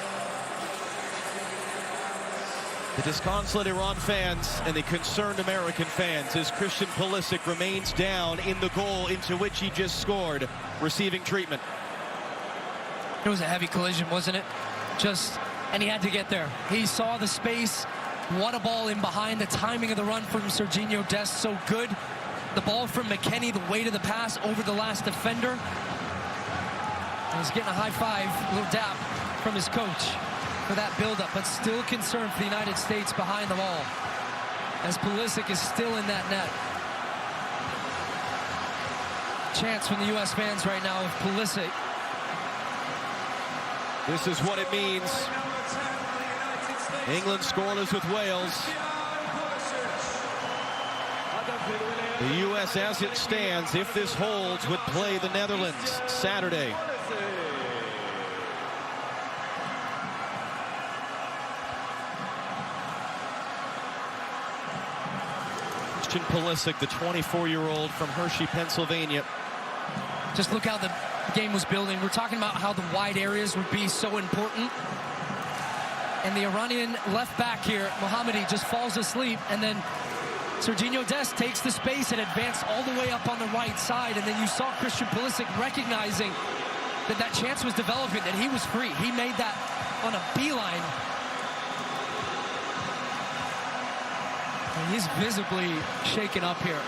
The disconsolate Iran fans and the concerned American fans as Christian Pulisic remains down in the goal into which he just scored, receiving treatment.
It was a heavy collision, wasn't it? And he had to get there. He saw the space. What a ball in behind. The timing of the run from Serginho Dest, so good. The ball from McKennie, the weight of the pass over the last defender. He's getting a high five, a little dap from his coach for that buildup, but still concerned for the United States behind the ball, as Pulisic is still in that net. Chance from the U.S. fans right now of Pulisic.
This is what it means. England scoreless with Wales. The U.S., as it stands, if this holds, would play the Netherlands Saturday. Christian Pulisic, the 24-year-old from Hershey, Pennsylvania.
Just look how the game was building. We're talking about how the wide areas would be so important. And the Iranian left back here, Mohammadi, just falls asleep. And then Serginho Dest takes the space and advanced all the way up on the right side. And then you saw Christian Pulisic recognizing that that chance was developing, that he was free. He made that on a beeline. And he's visibly shaken up here.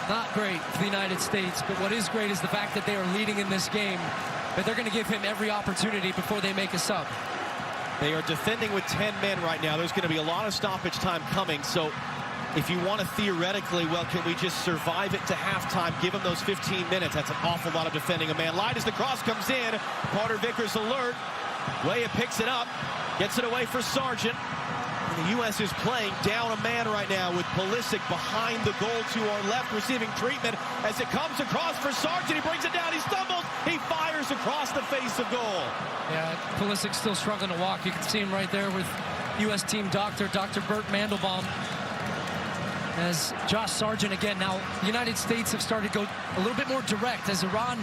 Not great for the United States, but what is great is the fact that they are leading in this game, but they're going to give him every opportunity before they make a sub.
They are defending with 10 men right now. There's going to be a lot of stoppage time coming, so if you want to theoretically, well, can we just survive it to halftime, give them those 15 minutes? That's an awful lot of defending a man. Light as the cross comes in. Carter Vickers alert. Weah picks it up, gets it away for Sargent. And the U.S. is playing down a man right now with Pulisic behind the goal to our left, receiving treatment as it comes across for Sargent. He brings it down, he stumbles, he fires across the face of goal.
Yeah, Pulisic still struggling to walk. You can see him right there with U.S. team doctor, Dr. Bert Mandelbaum. As Josh Sargent again. Now, the United States have started to go a little bit more direct, as Iran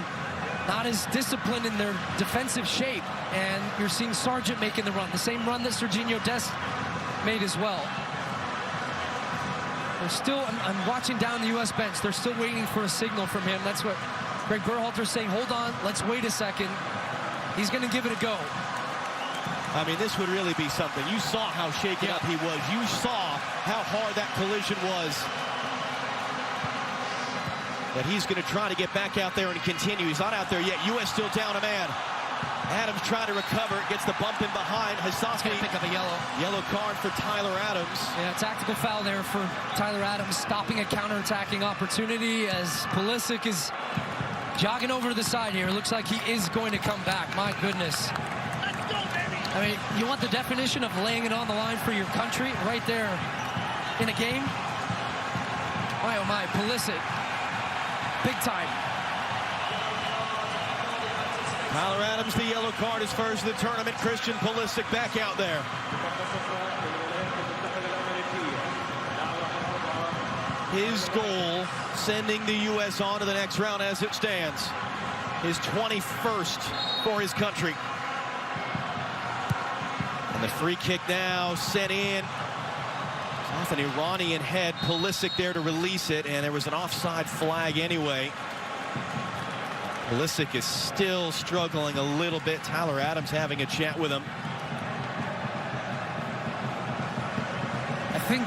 not as disciplined in their defensive shape. And you're seeing Sargent making the run, the same run that Serginho Dest made as well. They're still, I'm watching down the U.S. bench. They're still waiting for a signal from him. That's what Greg Berhalter's saying. Hold on, let's wait a second. He's going to give it a go.
I mean, this would really be something. You saw how shaken up he was. You saw how hard that collision was. That he's going to try to get back out there and continue. He's not out there yet. U.S. still down a man. Adams trying to recover, gets the bump in behind. Hassansky
pick up a
yellow card for Tyler Adams.
Yeah, tactical foul there for Tyler Adams, stopping a counterattacking opportunity as Pulisic is jogging over to the side here. Looks like he is going to come back. My goodness. I mean, you want the definition of laying it on the line for your country right there in a game? My, oh my, Pulisic. Big time.
Tyler Adams, the yellow card, his first of the tournament. Christian Pulisic back out there. His goal sending the U.S. on to the next round as it stands. His 21st for his country. And the free kick now sent in. Off an Iranian head. Pulisic there to release it, and there was an offside flag anyway. Pulisic is still struggling a little bit. Tyler Adams having a chat with him.
think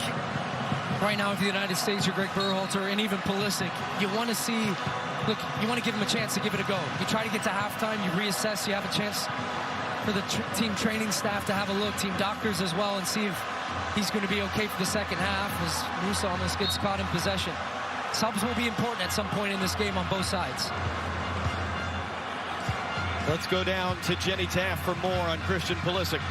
right now, if the United States, you're Greg Berhalter, and even Pulisic, you want to see, look, you want to give him a chance to give it a go. You try to get to halftime, you reassess, you have a chance for the team training staff to have a look, team doctors as well, and see if he's going to be okay for the second half, as Musa almost gets caught in possession. Subs will be important at some point in this game on both sides.
Let's go down to Jenny Taft for more on Christian Pulisic.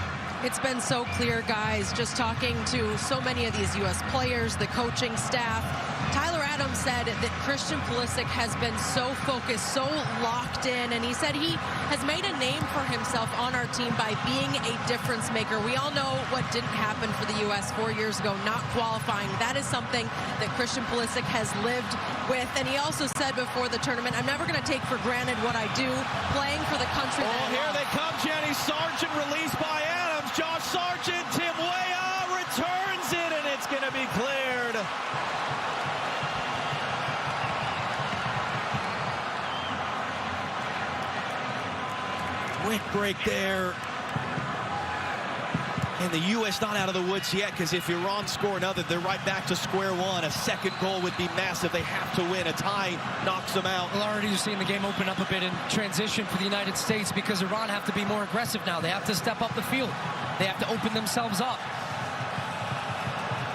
It's been so clear, guys, just talking to so many of these U.S. players, the coaching staff. Tyler Adams said that Christian Pulisic has been so focused, so locked in, and he said he has made a name for himself on our team by being a difference maker. We all know what didn't happen for the U.S. 4 years ago, not qualifying. That is something that Christian Pulisic has lived with, and he also said before the tournament, I'm never going to take for granted what I do, playing for the country.
Oh, here they come, Jenny. Sargent released by Adams. Josh Sargent, Tim Weah returns it, and it's going to be cleared. Quick break there. And the U.S. not out of the woods yet, because if Iran score another, they're right back to square one. A second goal would be massive. They have to win. A tie knocks them out.
Well, already you're seeing the game open up a bit in transition for the United States, because Iran have to be more aggressive now. They have to step up the field. They have to open themselves up.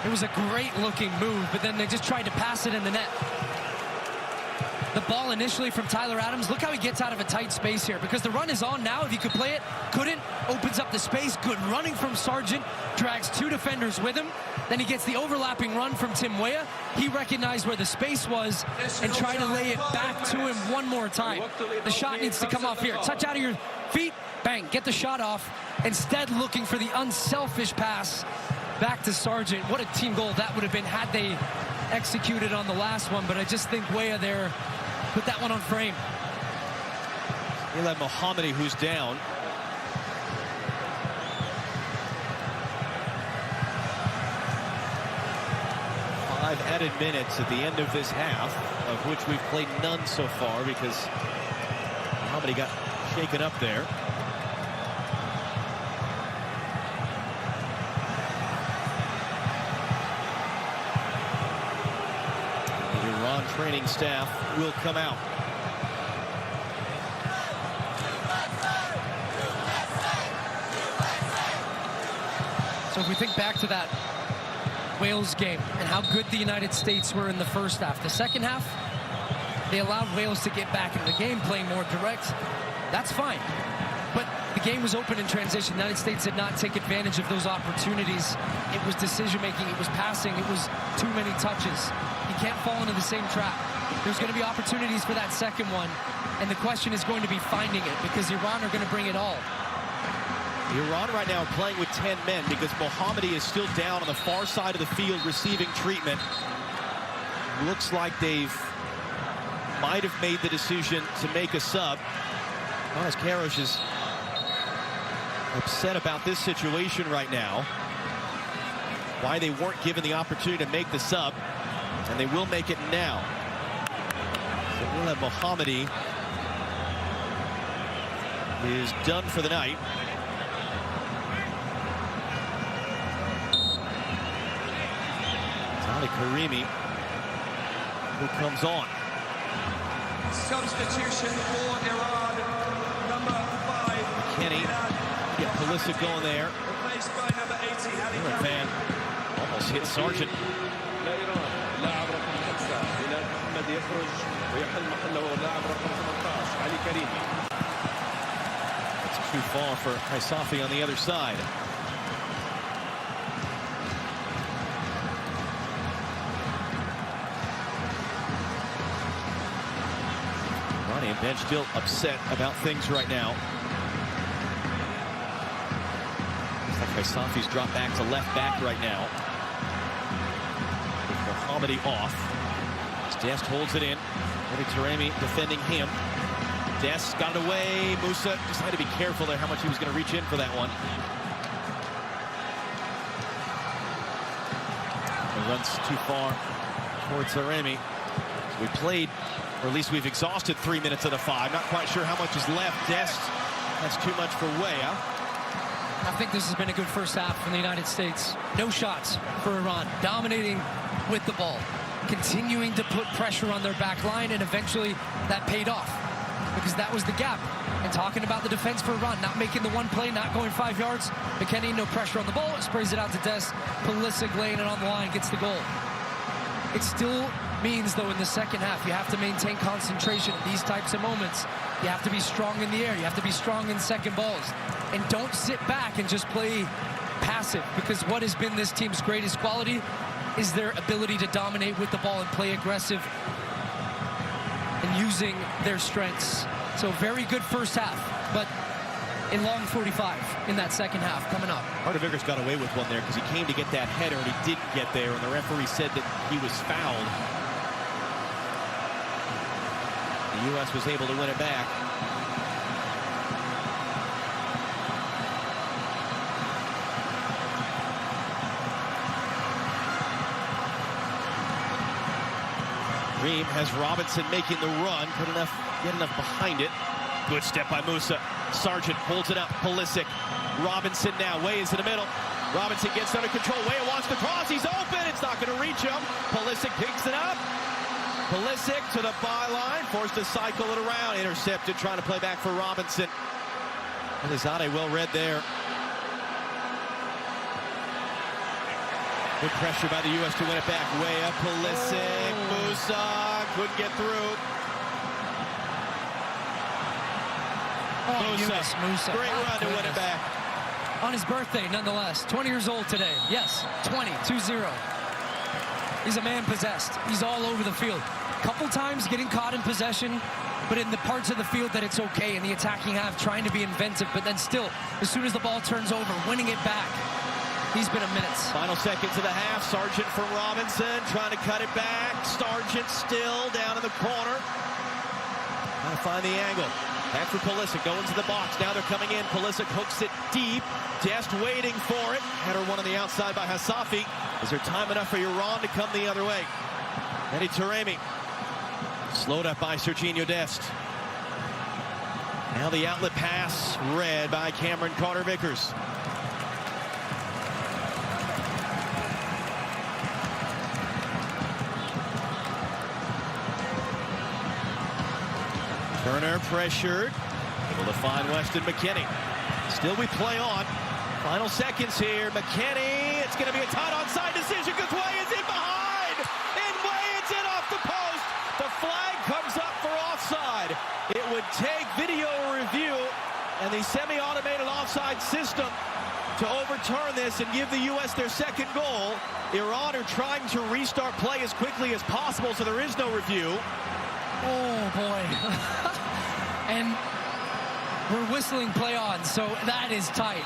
It was a great-looking move, but then they just tried to pass it in the net. The ball initially from Tyler Adams. Look how he gets out of a tight space here, because the run is on now. If he could play it, couldn't. Opens up the space. Good running from Sargent. Drags two defenders with him. Then he gets the overlapping run from Tim Weah. He recognized where the space was and tried to lay it back to him one more time. The shot needs to come off here. Touch out of your feet. Bang. Get the shot off. Instead, looking for the unselfish pass back to Sargent. What a team goal that would have been had they executed on the last one. But I just think Weah there put that one on frame.
He'll have Mohammadi, who's down. Five added minutes at the end of this half, of which we've played none so far, because Mohammadi got shaken up there. Training staff will come out.
So if we think back to that Wales game and how good the United States were in the first half, the second half, they allowed Wales to get back into the game, playing more direct. That's fine. But the game was open in transition. The United States did not take advantage of those opportunities. It was decision-making. It was passing. It was too many touches. You can't fall into the same trap. There's going to be opportunities for that second one, and the question is going to be finding it, because Iran are going to bring it all.
Iran right now are playing with 10 men, because Mohammadi is still down on the far side of the field receiving treatment. Looks like they've might have made the decision to make a sub. As Karosh is upset about this situation right now, why they weren't given the opportunity to make the sub, and they will make it now. So we'll have Mohammadi is done for the night. Tali Karimi, who comes on.
Substitution for Iran, number 5.
Kenny, get Pulisic going there.
Replaced by number 80.
Van almost hit Sargent. It's too far for Haisafi on the other side. Ronnie and bench still upset about things right now. Looks like Haisafi's dropped back to left back right now. With Mohammadi off. Dest holds it in. Taremi defending him. Dest got it away. Musa just had to be careful there how much he was going to reach in for that one. It runs too far towards Taremi. We played, or at least we've exhausted 3 minutes of the 5. Not quite sure how much is left. Dest, that's too much for Weah.
I think this has been a good first half from the United States. No shots for Iran, dominating with the ball, continuing to put pressure on their back line, and eventually that paid off because that was the gap. And talking about the defense for Iran, not making the one play, not going 5 yards. McKennie, no pressure on the ball, sprays it out to Dest. Pulisic laying it on the line, gets the goal. It still means, though, in the second half, you have to maintain concentration in these types of moments. You have to be strong in the air. You have to be strong in second balls. And don't sit back and just play passive, because what has been this team's greatest quality is their ability to dominate with the ball and play aggressive and using their strengths. So very good first half, but a long 45 in that second half coming up.
Hardeviger's got away with one there because he came to get that header and he didn't get there, and the referee said that he was fouled. The U.S. was able to win it back. Reem has Robinson making the run, get enough behind it. Good step by Musa. Sargent holds it up. Pulisic. Robinson now. Way is in the middle. Robinson gets under control. Way wants to cross. He's open. It's not going to reach him. Pulisic picks it up. Pulisic to the byline. Forced to cycle it around. Intercepted. Trying to play back for Robinson. Elizade well read there. Good pressure by the U.S. to win it back. Way up. Pulisic. Musa couldn't get through. Musa. Great run to win it back.
On his birthday, nonetheless. 20 years old today. Yes, 20, 2-0. He's a man possessed. He's all over the field. Couple times getting caught in possession, but in the parts of the field that it's okay. In the attacking half, trying to be inventive, but then still, as soon as the ball turns over, winning it back. He's been a menace.
Final seconds of the half. Sargent from Robinson, trying to cut it back. Sargent still down in the corner. Trying to find the angle. Back for Pulisic, going to the box. Now they're coming in. Pulisic hooks it deep. Dest waiting for it. Header one on the outside by Hasafi. Is there time enough for Iran to come the other way? Eddie Taremi. Slowed up by Serginho Dest. Now the outlet pass, read by Cameron Carter-Vickers. Turner pressured, able to find Weston McKennie. Still we play on. Final seconds here. McKennie, it's going to be a tight onside decision because Way is in behind. And Way is in off the post. The flag comes up for offside. It would take video review and the semi-automated offside system to overturn this and give the U.S. their second goal. Iran are trying to restart play as quickly as possible, so there is no review.
Oh, boy. And we're whistling play on, so that is tight.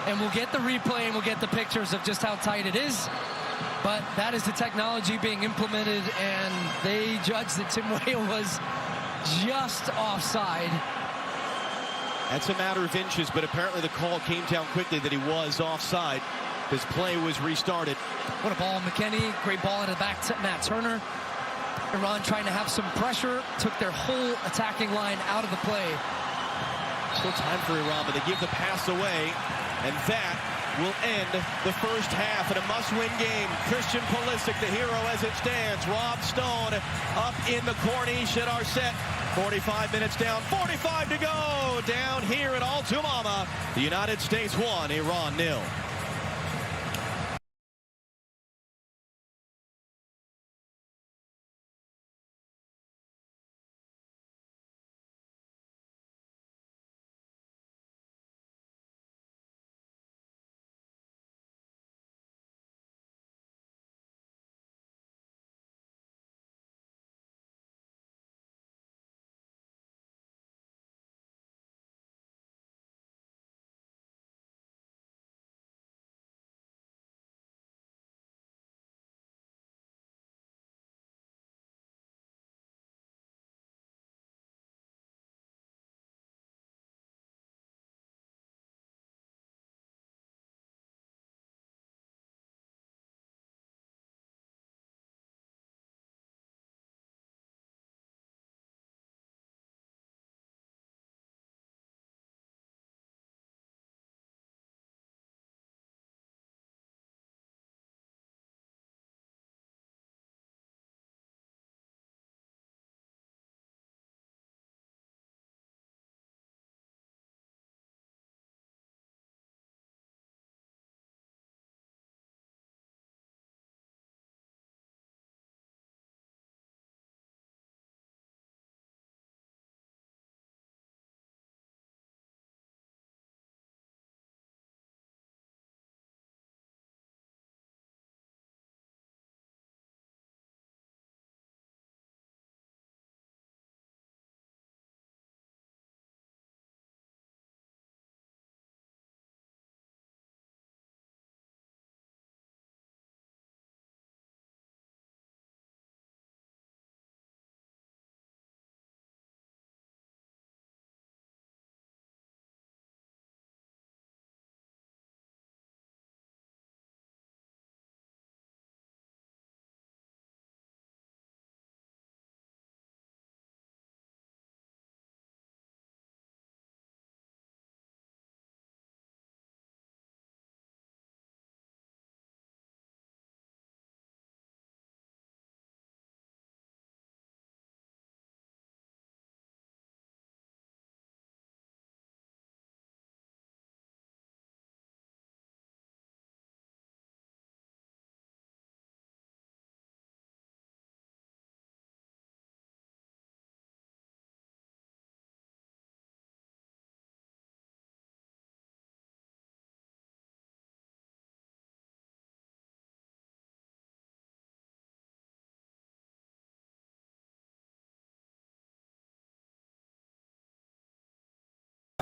And we'll get the replay and we'll get the pictures of just how tight it is. But that is the technology being implemented, and they judged that Tim Weah was just offside.
That's a matter of inches, but apparently the call came down quickly that he was offside because play was restarted.
What a ball, McKennie. Great ball into the back to Matt Turner. Iran trying to have some pressure, took their whole attacking line out of the play.
Still time for Iran, but they give the pass away, and that will end the first half in a must-win game. Christian Pulisic, the hero as it stands. Rob Stone up in the Corniche at our set. 45 minutes down, 45 to go. Down here at Altamama, the United States 1, Iran 0.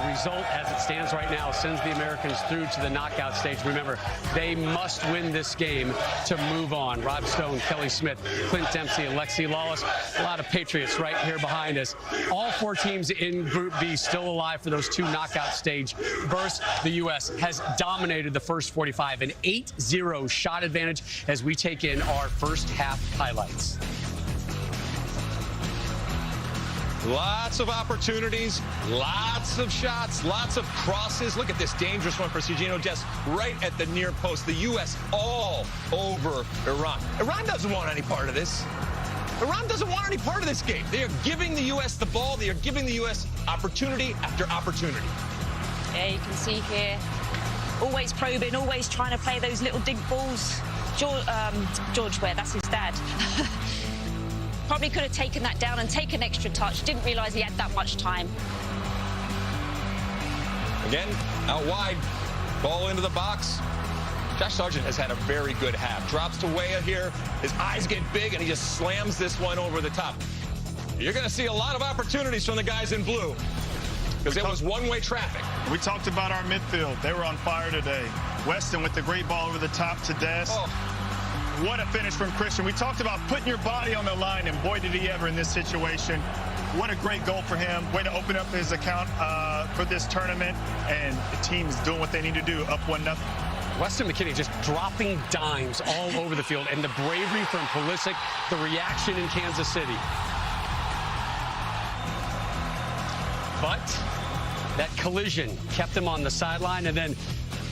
The result, as it stands right now, sends the Americans through to the knockout stage. Remember, they must win this game to move on. Rob Stone, Kelly Smith, Clint Dempsey, Alexi Lawless, a lot of Patriots right here behind us. All 4 teams in Group B still alive for those 2 knockout stage berths. The U.S. has dominated the first 45, an 8-0 shot advantage as we take in our first half highlights.
Lots of opportunities, lots of shots, lots of crosses. Look at this dangerous one for Sergiño Dest right at the near post. The U.S. all over Iran. Iran doesn't want any part of this. Iran doesn't want any part of this game. They are giving the U.S. the ball. They are giving the U.S. opportunity after opportunity.
Yeah, you can see here, always probing, always trying to play those little dig balls. George Ware, that's his dad. Probably could have taken that down and taken extra touch. Didn't realise he had that much time.
Again, out wide, ball into the box. Josh Sargent has had a very good half. Drops to Weah here. His eyes get big, and he just slams this one over the top. You're going to see a lot of opportunities from the guys in blue because it was one-way traffic.
We talked about our midfield. They were on fire today. Weston with the great ball over the top to Dest.
Oh.
What a finish from Christian. We talked about putting your body on the line, and boy, did he ever in this situation. What a great goal for him. Way to open up his account for this tournament, and the team's doing what they need to do, up 1-0.
Weston McKennie just dropping dimes all over the field, and the bravery from Pulisic, the reaction in Kansas City. But that collision kept him on the sideline, and then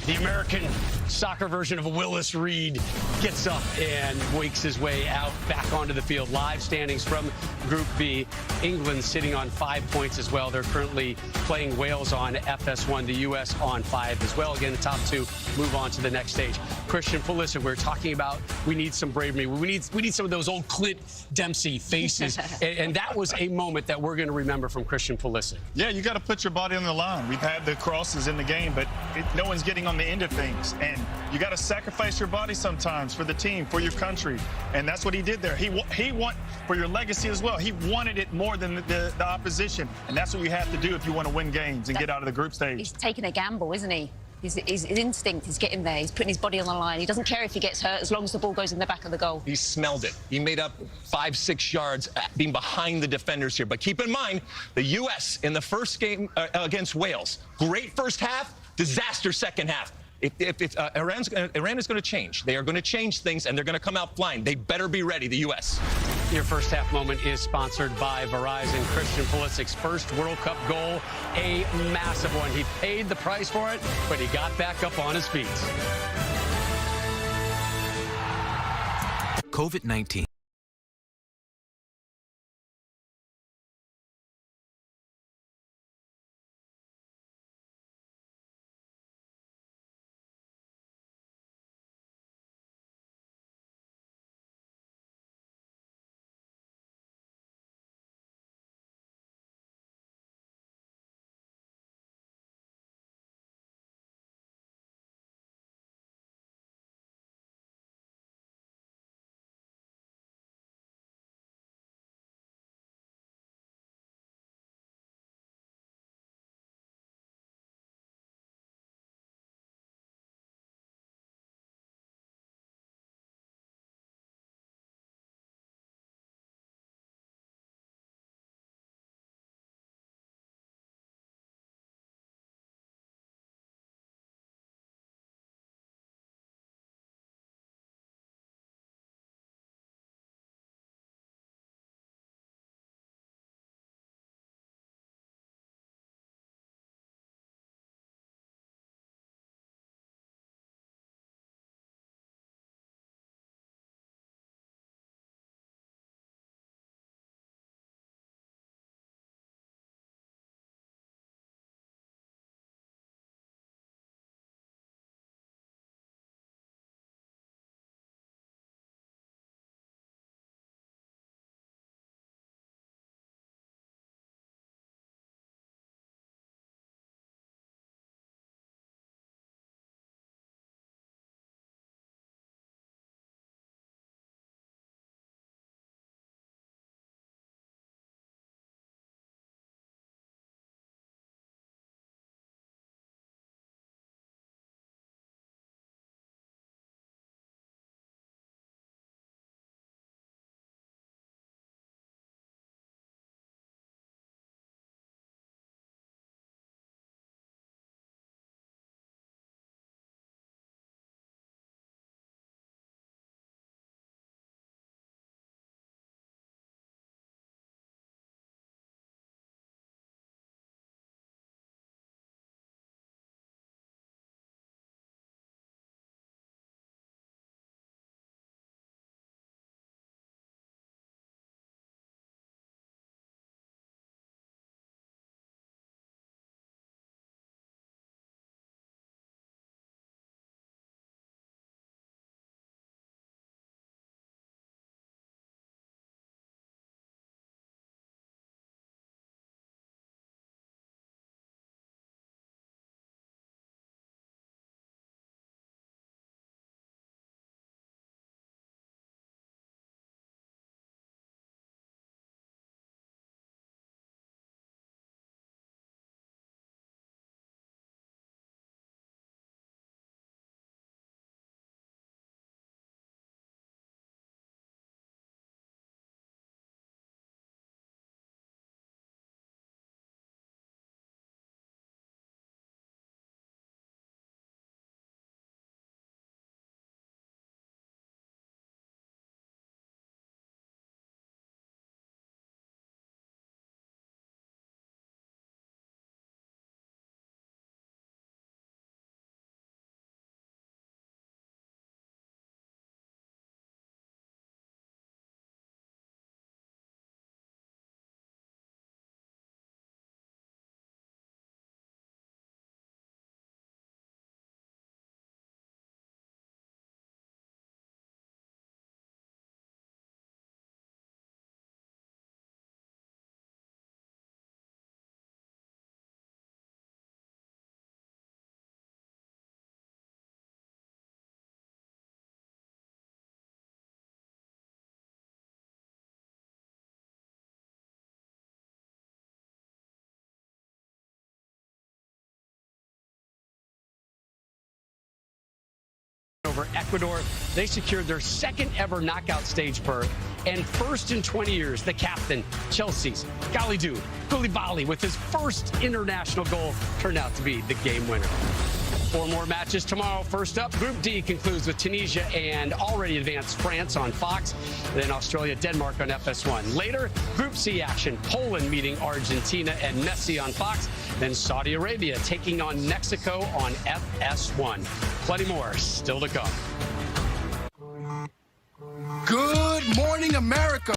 the American soccer version of Willis Reed gets up and wakes his way out back onto the field. Live standings from Group B. England sitting on 5 points as well. They're currently playing Wales on FS1, the U.S. on 5 as well. Again, the top 2 move on to the next stage. Christian Pulisic, we're talking about we need some bravery. We need some of those old Clint Dempsey faces. and that was a moment that we're going to remember from Christian Pulisic.
Yeah, you got to put your body on the line. We've had the crosses in the game, but no one's getting on the end of things. And you got to sacrifice your body sometimes for the team, for your country. And that's what he did there. He want for your legacy as well. He wanted it more than the opposition. And that's what you have to do if you want to win games and get out of the group stage.
He's taking a gamble, isn't he? His instinct is getting there. He's putting his body on the line. He doesn't care if he gets hurt as long as the ball goes in the back of the goal.
He smelled it. He made up 5-6 yards being behind the defenders here. But keep in mind, the U.S. in the first game against Wales, great first half, disaster second half. Iran is going to change. They are going to change things, and they're going to come out flying. They better be ready, the U.S.
Your first half moment is sponsored by Verizon. Christian Pulisic's first World Cup goal, a massive one. He paid the price for it, but he got back up on his feet.
COVID-19.
over Ecuador. They secured their second ever knockout stage berth. And first in 20 years, the captain, Chelsea's Kalidou Koulibaly, with his first international goal, turned out to be the game winner. 4 more matches tomorrow. First up, Group D concludes with Tunisia and already advanced France on Fox. Then Australia, Denmark on FS1. Later, Group C action. Poland meeting Argentina and Messi on Fox. Then Saudi Arabia taking on Mexico on FS1. Plenty more still to come.
Good morning, America.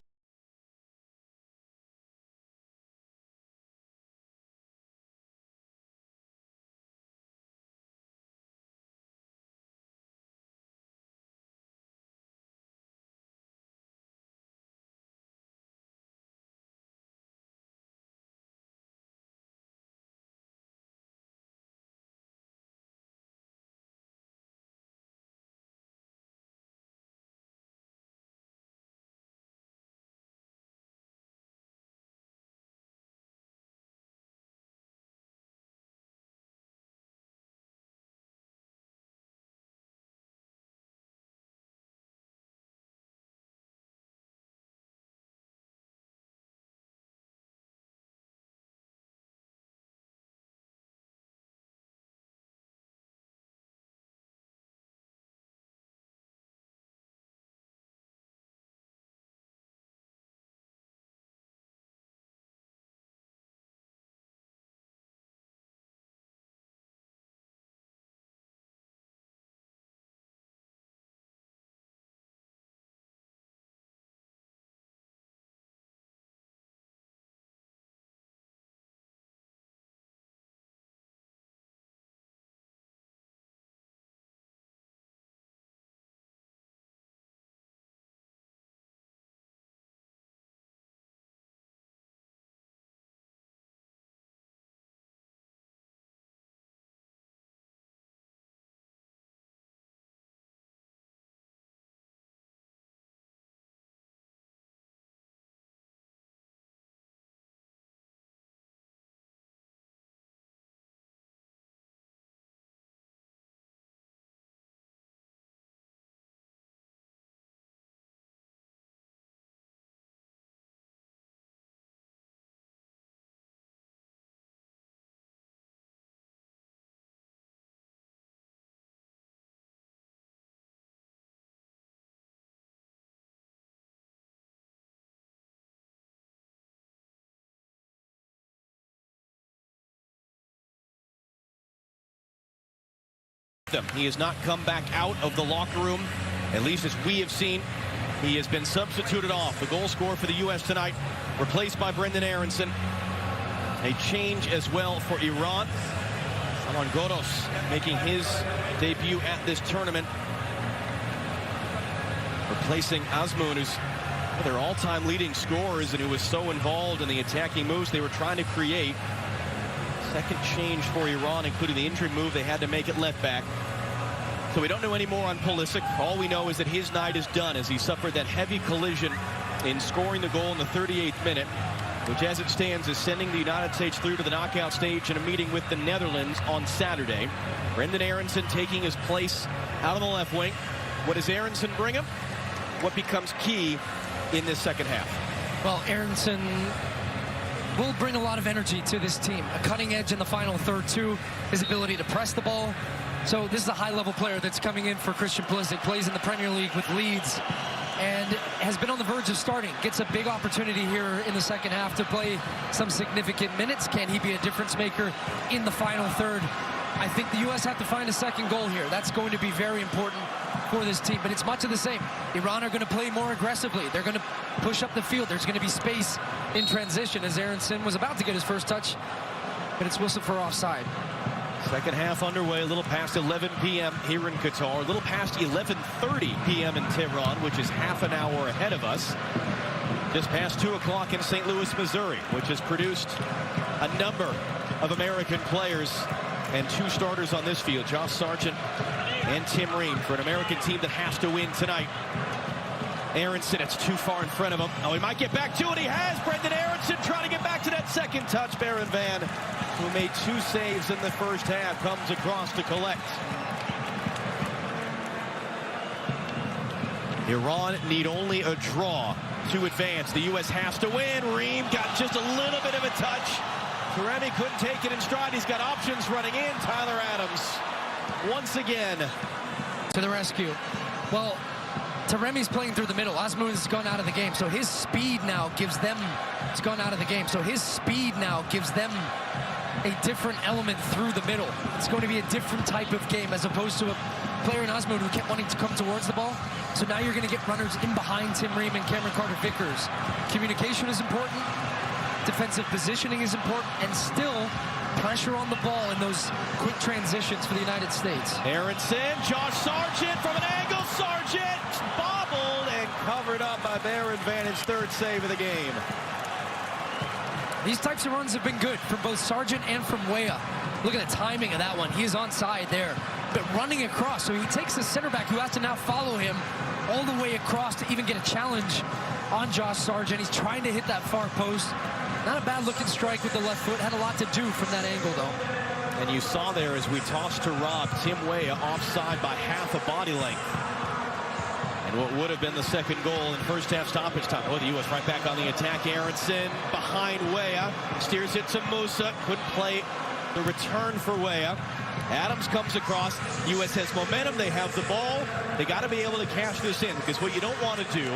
He has not come back out of the locker room, at least as we have seen. He has been substituted off. The goal scorer for the U.S. tonight, replaced by Brenden Aaronson. A change as well for Iran. Ramon Pablano making his debut at this tournament, replacing Azmoun, who's their all-time leading scorers and who was so involved in the attacking moves they were trying to create. Second change for Iran, including the injury move they had to make at left back. So we don't know any more on Pulisic. All we know is that his night is done as he suffered that heavy collision in scoring the goal in the 38th minute, which as it stands is sending the United States through to the knockout stage in a meeting with the Netherlands on Saturday. Brenden Aaronson taking his place out on the left wing. What does Aaronson bring him? What becomes key in this second half?
Well, Aaronson will bring a lot of energy to this team. A cutting edge in the final third, too. His ability to press the ball. So this is a high-level player that's coming in for Christian Pulisic, plays in the Premier League with Leeds, and has been on the verge of starting. Gets a big opportunity here in the second half to play some significant minutes. Can he be a difference maker in the final third? I think the U.S. have to find a second goal here. That's going to be very important for this team, but it's much of the same. Iran are going to play more aggressively. They're going to push up the field. There's going to be space in transition as Aaronson was about to get his first touch, but it's whistled for offside.
Second half underway, a little past 11 p.m. here in Qatar, a little past 11:30 p.m. in Tehran, which is half an hour ahead of us. Just past 2 o'clock in St. Louis, Missouri, which has produced a number of American players and 2 starters on this field, Josh Sargent and Tim Ream, for an American team that has to win tonight. Aaronson, it's too far in front of him. Oh, he might get back to it. He has. Brenden Aaronson trying to get back to that second touch. Baron Van, who made 2 saves in the first half, comes across to collect. Iran need only a draw to advance. The U.S. has to win. Reem got just a little bit of a touch. Taremi couldn't take it in stride. He's got options running in. Tyler Adams once again
to the rescue. Well, Taremi's playing through the middle. Azmoun's gone out of the game, so his speed now gives them. It's gone out of the game, so his speed now gives them a different element through the middle. It's going to be a different type of game as opposed to a player in Azmoun who kept wanting to come towards the ball. So now you're going to get runners in behind Tim Ream and Cameron Carter-Vickers. Communication is important. Defensive positioning is important, and still pressure on the ball in those quick transitions for the United States.
Aronson, Josh Sargent from an angle. Sargent bobbled and covered up by Baron Vantage, third save of the game.
These types of runs have been good from both Sargent and from Weah. Look at the timing of that one. He is onside there, but running across. So he takes the center back who has to now follow him all the way across to even get a challenge on Josh Sargent. He's trying to hit that far post. Not a bad looking strike with the left foot. Had a lot to do from that angle though.
And you saw there as we tossed to Rob, Tim Weah offside by half a body length. And what would have been the second goal in first half stoppage time. Oh, the U.S. right back on the attack. Aronson behind Weah. Steers it to Musa. Couldn't play the return for Weah. Adams comes across. U.S. has momentum. They have the ball. They got to be able to cash this in, because what you don't want to do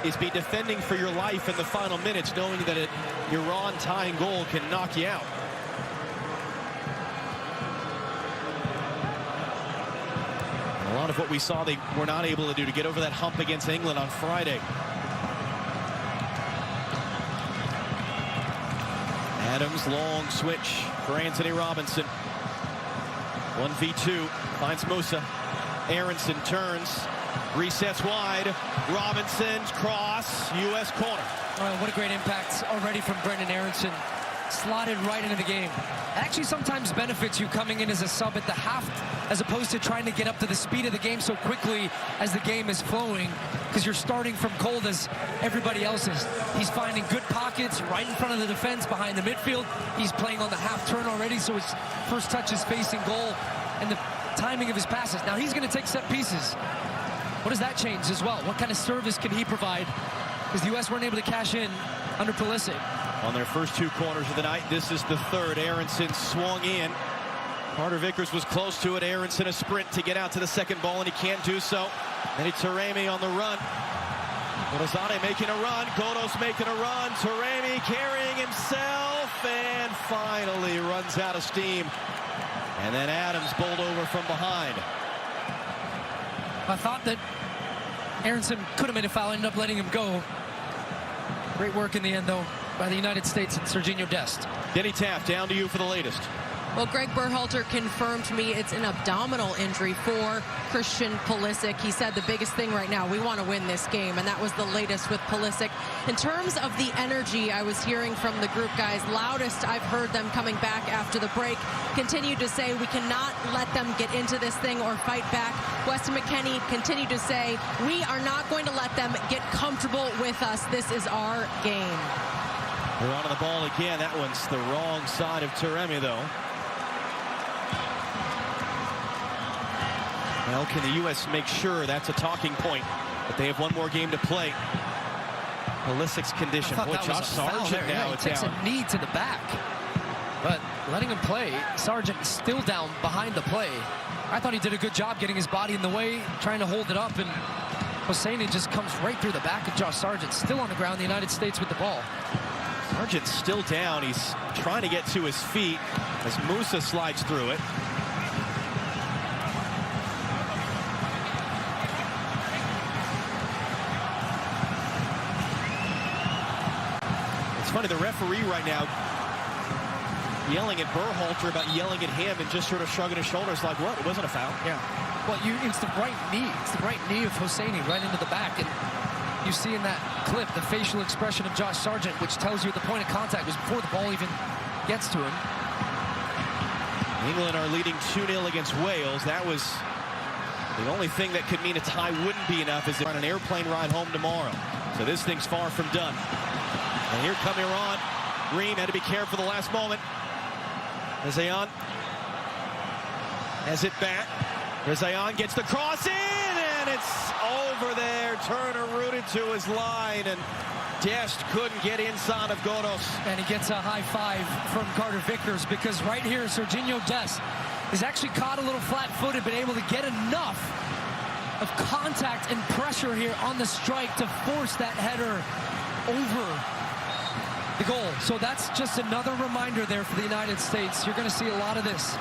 is be defending for your life in the final minutes, knowing that an Iran tying goal can knock you out. A lot of what we saw they were not able to do to get over that hump against England on Friday. Adams, long switch for Anthony Robinson. 1v2, finds Musa. Aronson turns, resets wide. Robinson's cross, U.S. corner.
Oh, what a great impact already from Brendan Aronson. Slotted right into the game. Actually sometimes benefits you coming in as a sub at the half, as opposed to trying to get up to the speed of the game so quickly as the game is flowing, because you're starting from cold as everybody else is. He's finding good pockets right in front of the defense behind the midfield. He's playing on the half turn already, so his first touch is facing goal, and the timing of his passes. Now he's going to take set pieces. What does that change as well? What kind of service can he provide? Because the U.S. weren't able to cash in under Pulisic.
On their first two corners of the night, this is the third. Aronson swung in. Carter-Vickers was close to it. Aronson a sprint to get out to the second ball, and he can't do so. Then it's Taremi on the run. Godozade making a run. Godos making a run. Taremi carrying himself, and finally runs out of steam. And then Adams bowled over from behind.
I thought that Aronson could have made a foul, ended up letting him go. Great work in the end, though, by the United States and Serginho Dest.
Denny Taft, down to you for the latest.
Well, Greg Berhalter confirmed to me it's an abdominal injury for Christian Pulisic. He said the biggest thing right now, we want to win this game, and that was the latest with Pulisic. In terms of the energy I was hearing from the group guys, loudest I've heard them coming back after the break, continued to say we cannot let them get into this thing or fight back. Weston McKennie continued to say we are not going to let them get comfortable with us. This is our game.
They're on the ball again. That one's the wrong side of Taremi, though. Well, can the U.S. make sure that's a talking point, that they have one more game to play? Pulisic's condition. Boy, Josh Sargent now is
takes
down.
a knee to the back, but letting him play. Sargent still down behind the play. I thought he did a good job getting his body in the way, trying to hold it up, and Hosseini just comes right through the back of Josh Sargent. Still on the ground, the United States with the ball.
Sargent's still down. He's trying to get to his feet as Musa slides through it. It's funny, the referee right now yelling at Berhalter about yelling at him and just sort of shrugging his shoulders like, what? It wasn't a foul.
Yeah. Well, it's the right knee. It's the right knee of Hosseini right into the back. And you see in that clip the facial expression of Josh Sargent, which tells you the point of contact was before the ball even gets to him.
England are leading 2-0 against Wales. That was the only thing that could mean a tie wouldn't be enough, is on an airplane ride home tomorrow. So this thing's far from done. And here come Iran. Reem had to be careful the last moment. Rezayan has it back. Rezayan gets the cross in, and it's over there Turner rooted to his line, and Dest couldn't get inside of Godos.
And he gets a high five from Carter Vickers, because right here, Serginho Dest is actually caught a little flat-footed, but able to get enough of contact and pressure here on the strike to force that header over the goal. So that's just another reminder there for the United States. You're going to see a lot of this.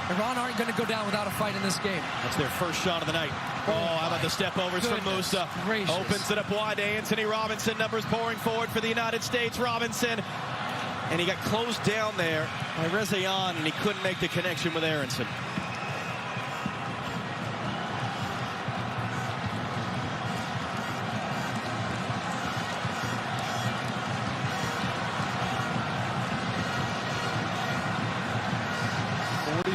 Iran aren't going to go down without a fight in this game.
That's their first shot of the night. Oh, how about the step overs from Musa?
Gracious.
Opens it up wide to Anthony Robinson. Numbers pouring forward for the United States. Robinson. And he got closed down there by Rezayan, and he couldn't make the connection with Aronson.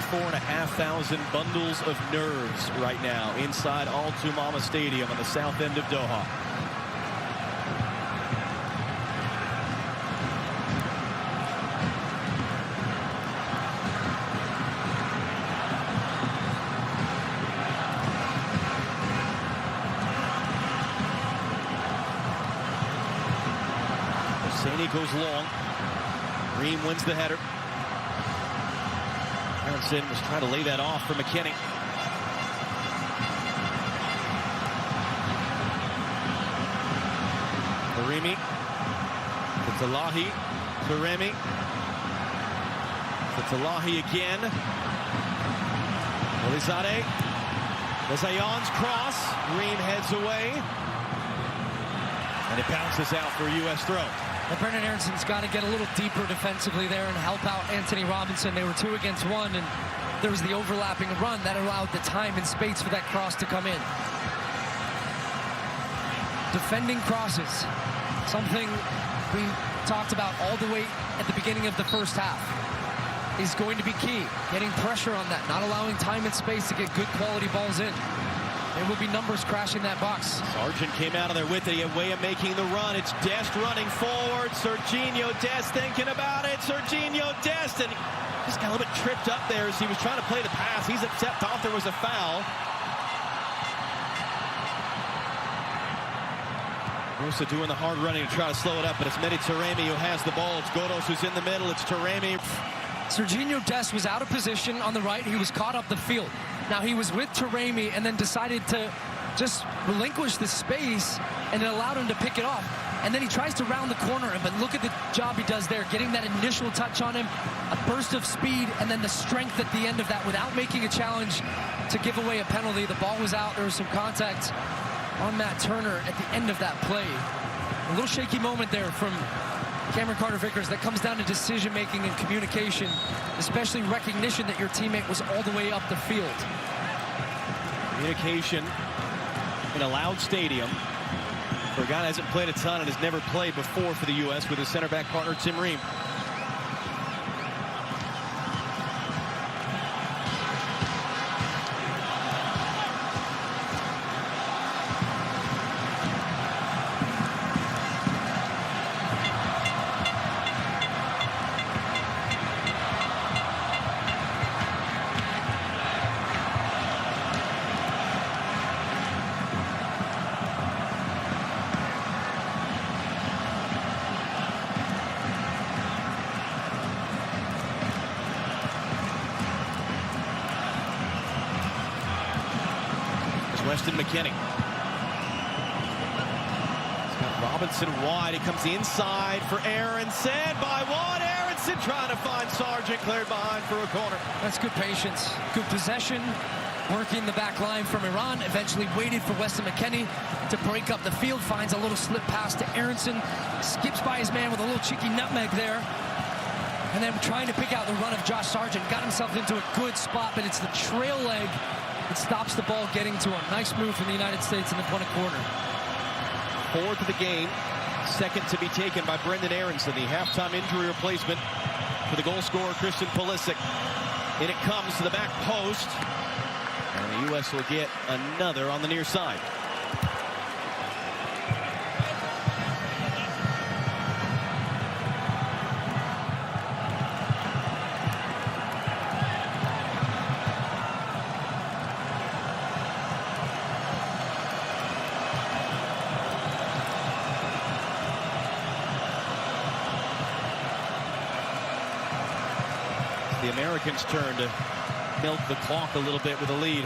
$44,500 bundles of nerves right now inside Al Tumama Stadium on the south end of Doha. Hosseini goes long. Ream wins the header. Aronson was trying to lay that off for McKinney. Taremi. Fetalahi. Taremi. Fetalahi again. Olizade. Rezayan's cross. Ream heads away. And it bounces out for a U.S. throw.
Well, Brendan Aronson's got to get a little deeper defensively there and help out Anthony Robinson. They were 2 against 1, and there was the overlapping run that allowed the time and space for that cross to come in. Defending crosses, something we talked about all the way at the beginning of the first half, is going to be key. Getting pressure on that, not allowing time and space to get good quality balls in. There will be numbers crashing that box.
Sargent came out of there with it. He had a way of making the run. It's Dest running forward. Serginho Dest thinking about it. Serginho Dest, and just got a little bit tripped up there as he was trying to play the pass. He's upset, thought there was a foul. Musa doing the hard running to try to slow it up, but it's Mehdi Taremi who has the ball. It's Godos who's in the middle. It's Taremi.
Serginho Dest was out of position on the right. He was caught up the field. Now, he was with Taremi and then decided to just relinquish the space, and it allowed him to pick it off. And then he tries to round the corner, but look at the job he does there, getting that initial touch on him, a burst of speed, and then the strength at the end of that without making a challenge to give away a penalty. The ball was out. There was some contact on Matt Turner at the end of that play. A little shaky moment there from Cameron Carter-Vickers that comes down to decision-making and communication, especially recognition that your teammate was all the way up the field.
Communication in a loud stadium for a guy that hasn't played a ton and has never played before for the U.S. with his center back partner, Tim Ream. Weston McKinney. He's got Robinson wide. He comes inside for Aronson by one. Aronson trying to find Sargent, cleared behind for a corner.
That's good patience, good possession, working the back line from Iran. Eventually waited for Weston McKinney to break up the field. Finds a little slip pass to Aronson. Skips by his man with a little cheeky nutmeg there. And then trying to pick out the run of Josh Sargent. Got himself into a good spot, but it's the trail leg that stops the ball getting to him. Nice move from the United States in the corner.
Fourth of the game. Second to be taken by Brendan Aronson, the halftime injury replacement for the goal scorer, Christian Pulisic. In it comes to the back post. And the U.S. will get another on the near side. The Americans turn to milk the clock a little bit with a lead.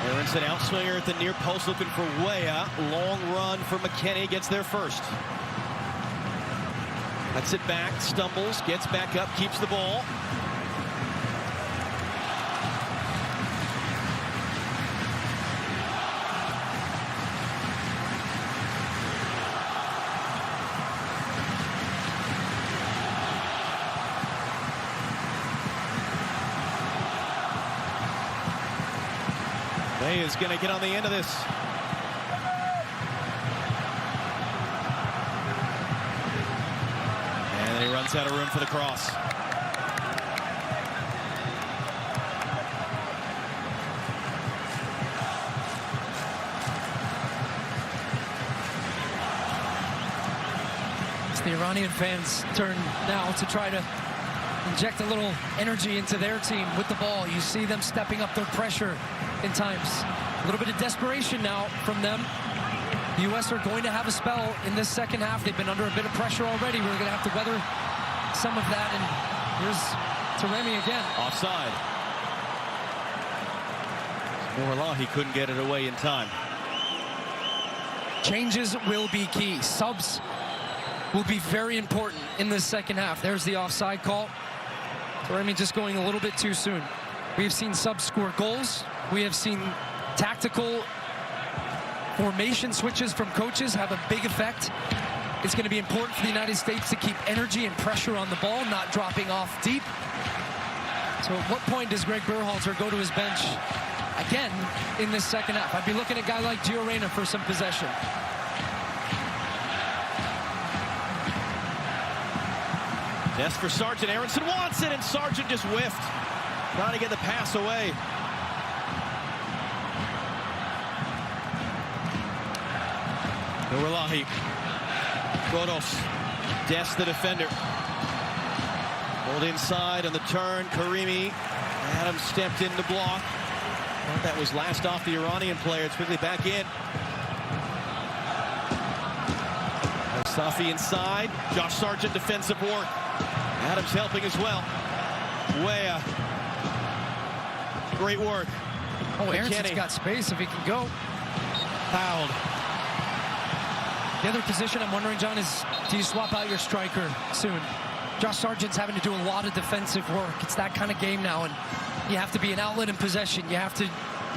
Aronson outswinger at the near post looking for Weah. Long run for McKennie, gets there first. Cuts it back, stumbles, gets back up, keeps the ball. Weah is going to get on the end of this. And he runs out of room for the cross.
It's the Iranian fans' turn now to try to inject a little energy into their team with the ball. You see them stepping up their pressure in times. A little bit of desperation now from them. The U.S. are going to have a spell in this second half. They've been under a bit of pressure already. We're going to have to weather some of that. And here's Taremi again.
Offside. Morla, he couldn't get it away in time.
Changes will be key. Subs will be very important in this second half. There's the offside call. Taremi just going a little bit too soon. We've seen subs score goals. We have seen tactical formation switches from coaches have a big effect. It's going to be important for the United States to keep energy and pressure on the ball, not dropping off deep. So at what point does Greg Berhalter go to his bench again in this second half? I'd be looking at a guy like Gio Reyna for some possession.
Yes, for Sargent. Aronson wants it, and Sargent just whiffed. Trying to get the pass away. Nurulahi. Godos. Des, the defender. Pulled inside on the turn. Karimi. Adams stepped in to block. Thought that was last off the Iranian player. It's quickly back in. Safi inside. Josh Sargent defensive work. Adams helping as well. Weah. Great work.
Oh, Aronson's got space if he can go.
Fouled.
The other position I'm wondering, John, is do you swap out your striker soon? Josh Sargent's having to do a lot of defensive work. It's that kind of game now, and you have to be an outlet in possession. You have to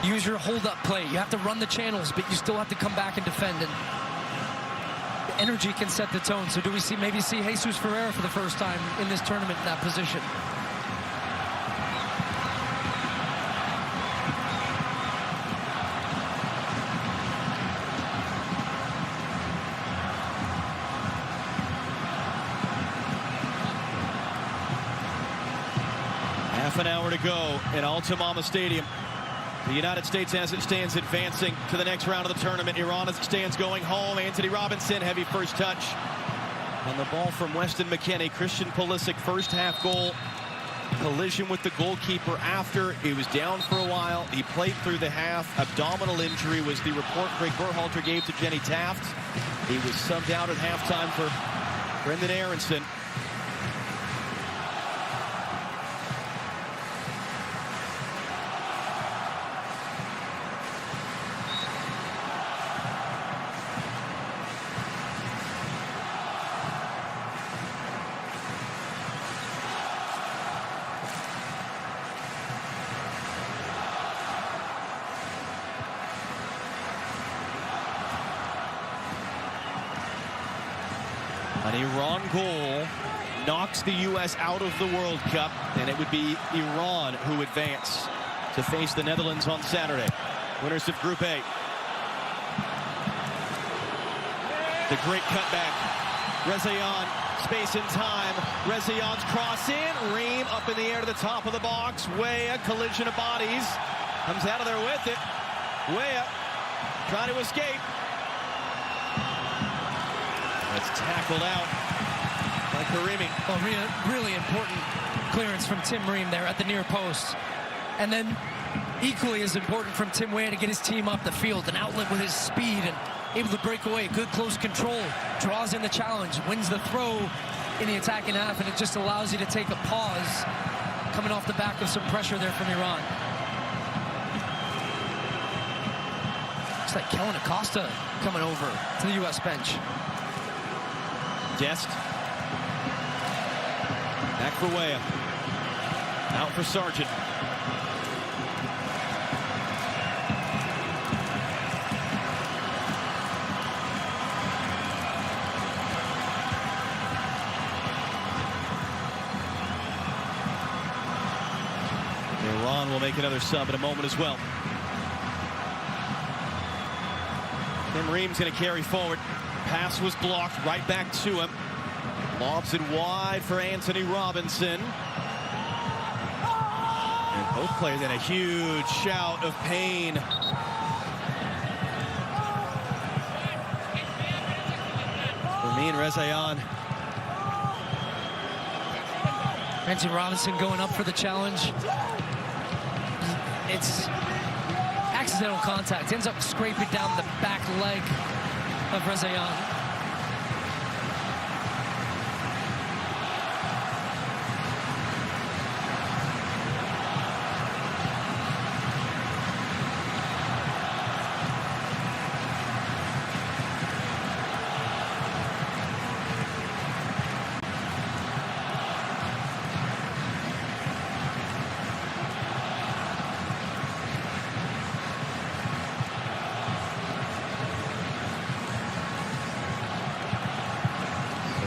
use your hold-up play. You have to run the channels, but you still have to come back and defend. And the energy can set the tone. So do we maybe see Jesus Ferreira for the first time in this tournament in that position?
Half an hour to go in Altamama Stadium. The United States, as it stands, advancing to the next round of the tournament. Iran, as it stands, going home. Anthony Robinson, heavy first touch. On the ball from Weston McKennie. Christian Pulisic, first half goal. Collision with the goalkeeper after. He was down for a while. He played through the half. Abdominal injury was the report Greg Berhalter gave to Jenny Taft. He was subbed out at halftime for Brendan Aronson. An Iran goal knocks the U.S. out of the World Cup, and it would be Iran who advance to face the Netherlands on Saturday. Winners of Group A. The great cutback. Rezayan, space and time. Rezayan's cross in. Ream up in the air to the top of the box. Weah, collision of bodies. Comes out of there with it. Weah trying to escape. It's tackled out by Karimi.
Oh, really important clearance from Tim Ream there at the near post. And then equally as important from Tim Weah to get his team up the field, an outlet with his speed and able to break away, good close control, draws in the challenge, wins the throw in the attacking half, and it just allows you to take a pause coming off the back of some pressure there from Iran. Looks like Kellen Acosta coming over to the U.S. bench.
Dest. Back for Weah. Out for Sargent. Iran will make another sub in a moment as well. Tim Ream's going to carry forward. Pass was blocked, right back to him. Lobs it wide for Anthony Robinson. And both players in a huge shout of pain. Ramin Rezayan.
Anthony Robinson going up for the challenge. It's accidental contact. Ends up scraping down the back leg of Rezayan.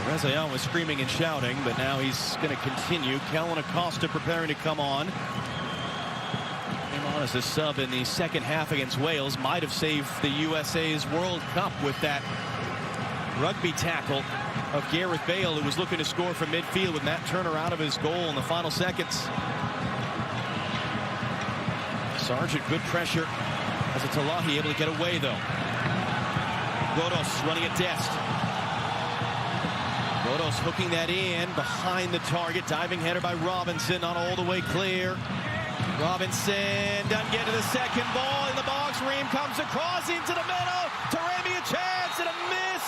Rezayan was screaming and shouting, but now he's going to continue. Kellen Acosta preparing to come on. Came on as a sub in the second half against Wales. Might have saved the USA's World Cup with that rugby tackle of Gareth Bale, who was looking to score from midfield with Matt Turner out of his goal in the final seconds. Sargent, good pressure as a Talahi able to get away though. Godos running at Dest. Godos hooking that in behind the target. Diving header by Robinson, not all the way clear. Robinson doesn't get to the second ball in the box. Ream comes across into the middle. Taremi a chance and a miss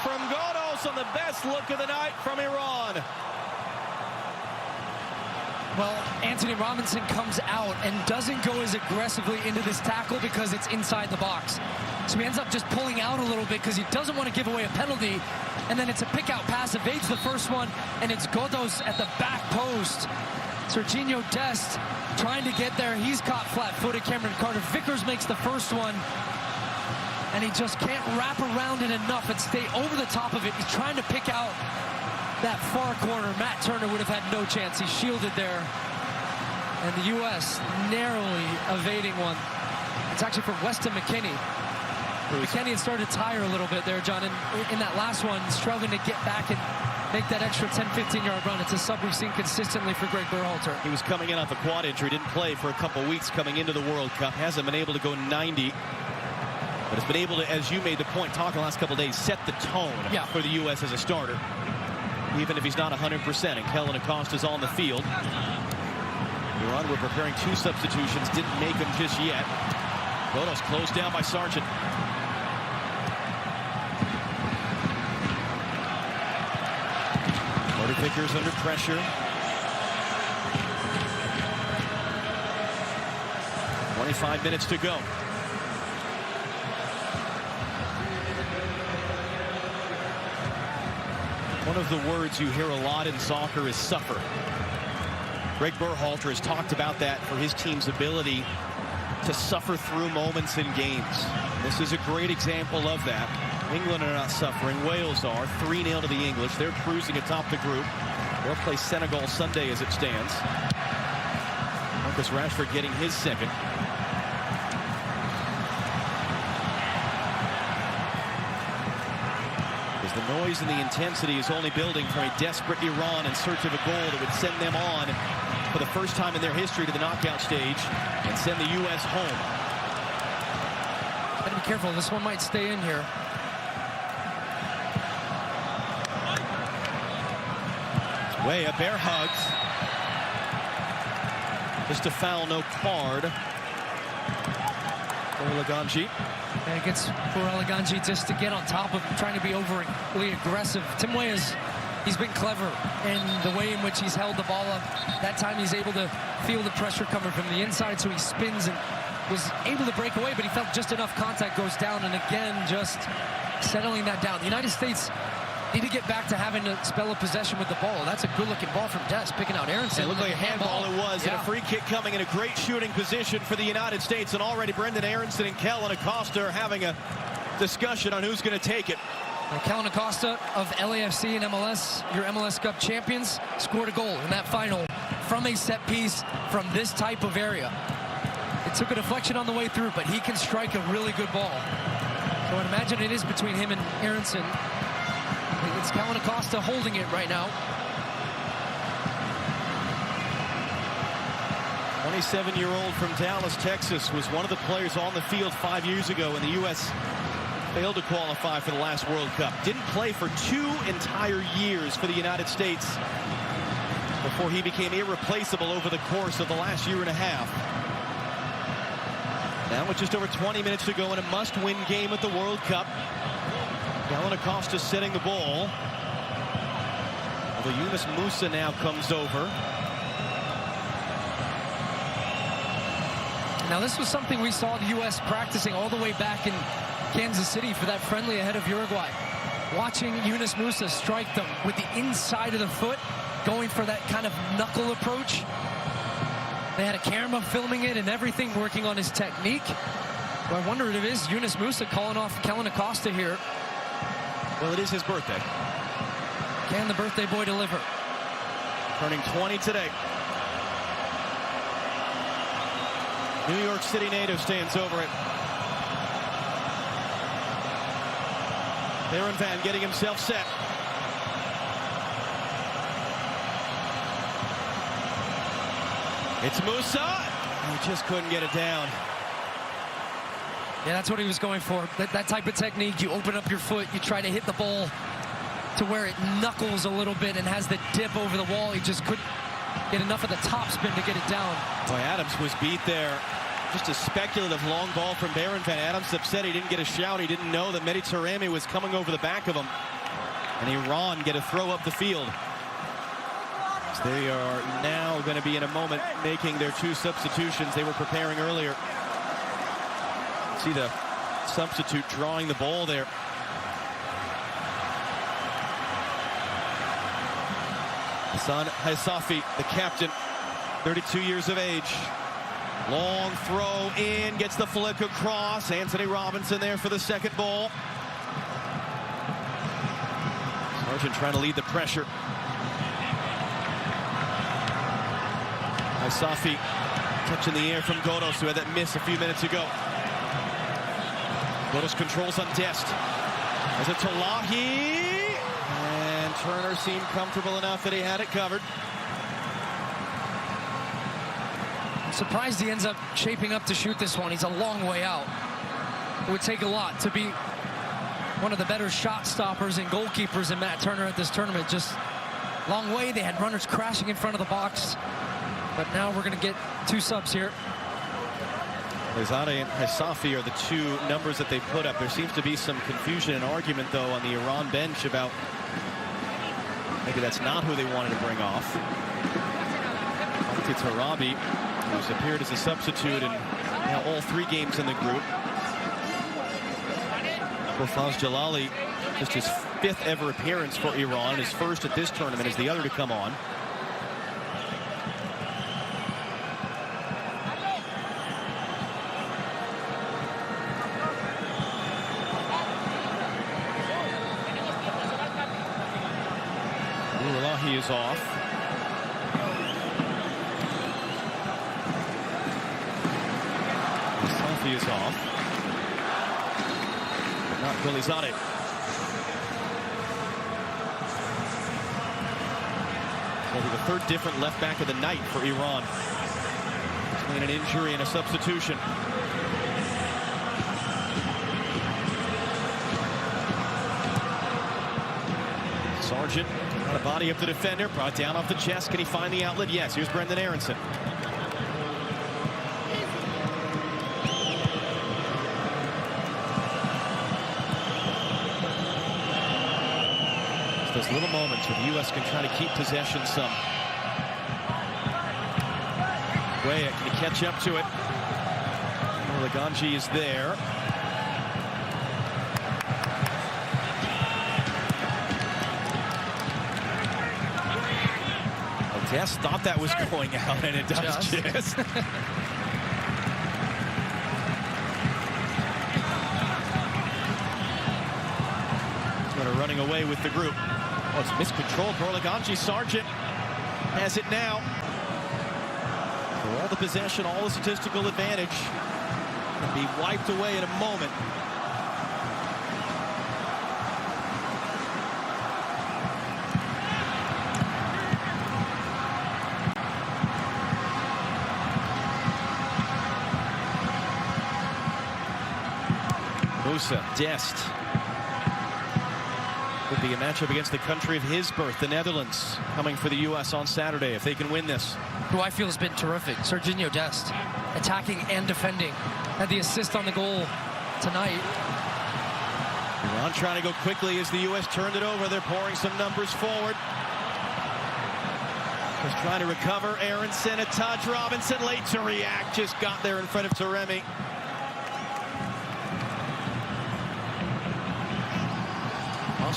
from Godos on the best look of the night from Iran.
Well, Anthony Robinson comes out and doesn't go as aggressively into this tackle because it's inside the box. So he ends up just pulling out a little bit because he doesn't want to give away a penalty. And then it's a pick-out pass, evades the first one, and it's Godos at the back post. Serginho Dest trying to get there. He's caught flat-footed. Cameron Carter-Vickers makes the first one. And he just can't wrap around it enough and stay over the top of it. He's trying to pick out that far corner. Matt Turner would have had no chance. He's shielded there. And the U.S. narrowly evading one. It's actually for Weston McKennie. McKennie had started to tire a little bit there, John, and in that last one, struggling to get back and make that extra 10, 15-yard run. It's a sub we've seen consistently for Greg Berhalter.
He was coming in off a quad injury, didn't play for a couple weeks coming into the World Cup, hasn't been able to go 90, but has been able to, as you made the point, talking the last couple of days, set the tone for the U.S. as a starter, even if he's not 100%, and Kellen Acosta's on the field. Iran were preparing two substitutions, didn't make them just yet. Godos closed down by Sargent. Vickers under pressure. 25 minutes to go. One of the words you hear a lot in soccer is suffer. Greg Berhalter has talked about that for his team's ability to suffer through moments in games. This is a great example of that. England are not suffering. Wales are. 3-0 to the English. They're cruising atop the group. They'll play Senegal Sunday as it stands. Marcus Rashford getting his second. As the noise and the intensity is only building from a desperate Iran in search of a goal that would send them on for the first time in their history to the knockout stage and send the U.S. home.
Gotta be careful. This one might stay in here.
Weah, bear hugs. Just a foul, no card. Olaganji.
And it gets poor Olaganji just to get on top of him, trying to be overly aggressive. Tim Weah's, he's been clever in the way in which he's held the ball up. That time he's able to feel the pressure coming from the inside, so he spins and was able to break away, but he felt just enough contact, goes down, and again, just settling that down. The United States need to get back to having a spell of possession with the ball. That's a good-looking ball from Des, picking out Aronson.
It looked like a handball it was, and a free kick coming in a great shooting position for the United States, and already Brendan Aronson and Kellen Acosta are having a discussion on who's going to take it.
Kellen Acosta of LAFC and MLS, your MLS Cup champions, scored a goal in that final from a set piece from this type of area. It took a deflection on the way through, but he can strike a really good ball. So I'd imagine it is between him and Aronson. It's Kellen Acosta holding it right now.
27-year-old from Dallas, Texas, was one of the players on the field 5 years ago when the U.S. failed to qualify for the last World Cup. Didn't play for 2 entire years for the United States before he became irreplaceable over the course of the last year and a half. Now with just over 20 minutes to go in a must-win game at the World Cup. Kellen Acosta setting the ball. Although Yunus Musa now comes over.
Now this was something we saw the U.S. practicing all the way back in Kansas City for that friendly ahead of Uruguay. Watching Yunus Musa strike them with the inside of the foot, going for that kind of knuckle approach. They had a camera filming it and everything, working on his technique. Well, I wonder if it is Yunus Musa calling off Kellen Acosta here.
Well, it is his birthday.
Can the birthday boy deliver?
Turning 20 today. New York City native stands over it. Darren Van getting himself set. It's Musa. He just couldn't get it down.
Yeah, that's what he was going for. That type of technique, you open up your foot, you try to hit the ball to where it knuckles a little bit and has the dip over the wall. He just couldn't get enough of the top spin to get it down.
Boy, Adams was beat there. Just a speculative long ball from Darren Van. Adams upset he didn't get a shout. He didn't know that Mehdi Taremi was coming over the back of him. And Iran get a throw up the field. They are now going to be in a moment making their 2 substitutions they were preparing earlier. See the substitute drawing the ball there. Hassan Haisafi, the captain, 32 years of age. Long throw in, gets the flick across. Anthony Robinson there for the second ball. Sargent trying to lead the pressure. Haisafi touching the air from Godos, who had that miss a few minutes ago. Godos controls on Dest. As it to Lahi. And Turner seemed comfortable enough that he had it covered.
I'm surprised he ends up shaping up to shoot this one. He's a long way out. It would take a lot to be one of the better shot stoppers and goalkeepers in Matt Turner at this tournament. Just long way. They had runners crashing in front of the box. But now we're going to get 2 subs here.
Lezade and Haisafi are the 2 numbers that they put up. There seems to be some confusion and argument, though, on the Iran bench about maybe that's not who they wanted to bring off. Tarabi, who's appeared as a substitute in now all 3 games in the group. Bofaz Jalali, just his 5th ever appearance for Iran, his first at this tournament, is the other to come on. He is off. Safi is off. But not Gulizade. Will be the 3rd different left back of the night for Iran. Between an injury and a substitution. Sargent. A body of the defender, brought down off the chest. Can he find the outlet? Yes. Here's Brendan Aronson. those little moments where the U.S. can try to keep possession some. Weah, can he catch up to it? Laganji is there. Odess thought that was going out, and it does just. Running away with the group. Oh, it's miscontrolled. Laganji. Sargent has it now. For all the possession, all the statistical advantage, can be wiped away in a moment. Musa, Dest. Would be a matchup against the country of his birth, the Netherlands, coming for the U.S. on Saturday if they can win this.
Who I feel has been terrific, Serginho Dest, attacking and defending. Had the assist on the goal tonight.
Iran trying to go quickly as the U.S. turned it over. They're pouring some numbers forward. Just trying to recover. Aronson, a touch. Robinson late to react. Just got there in front of Taremi.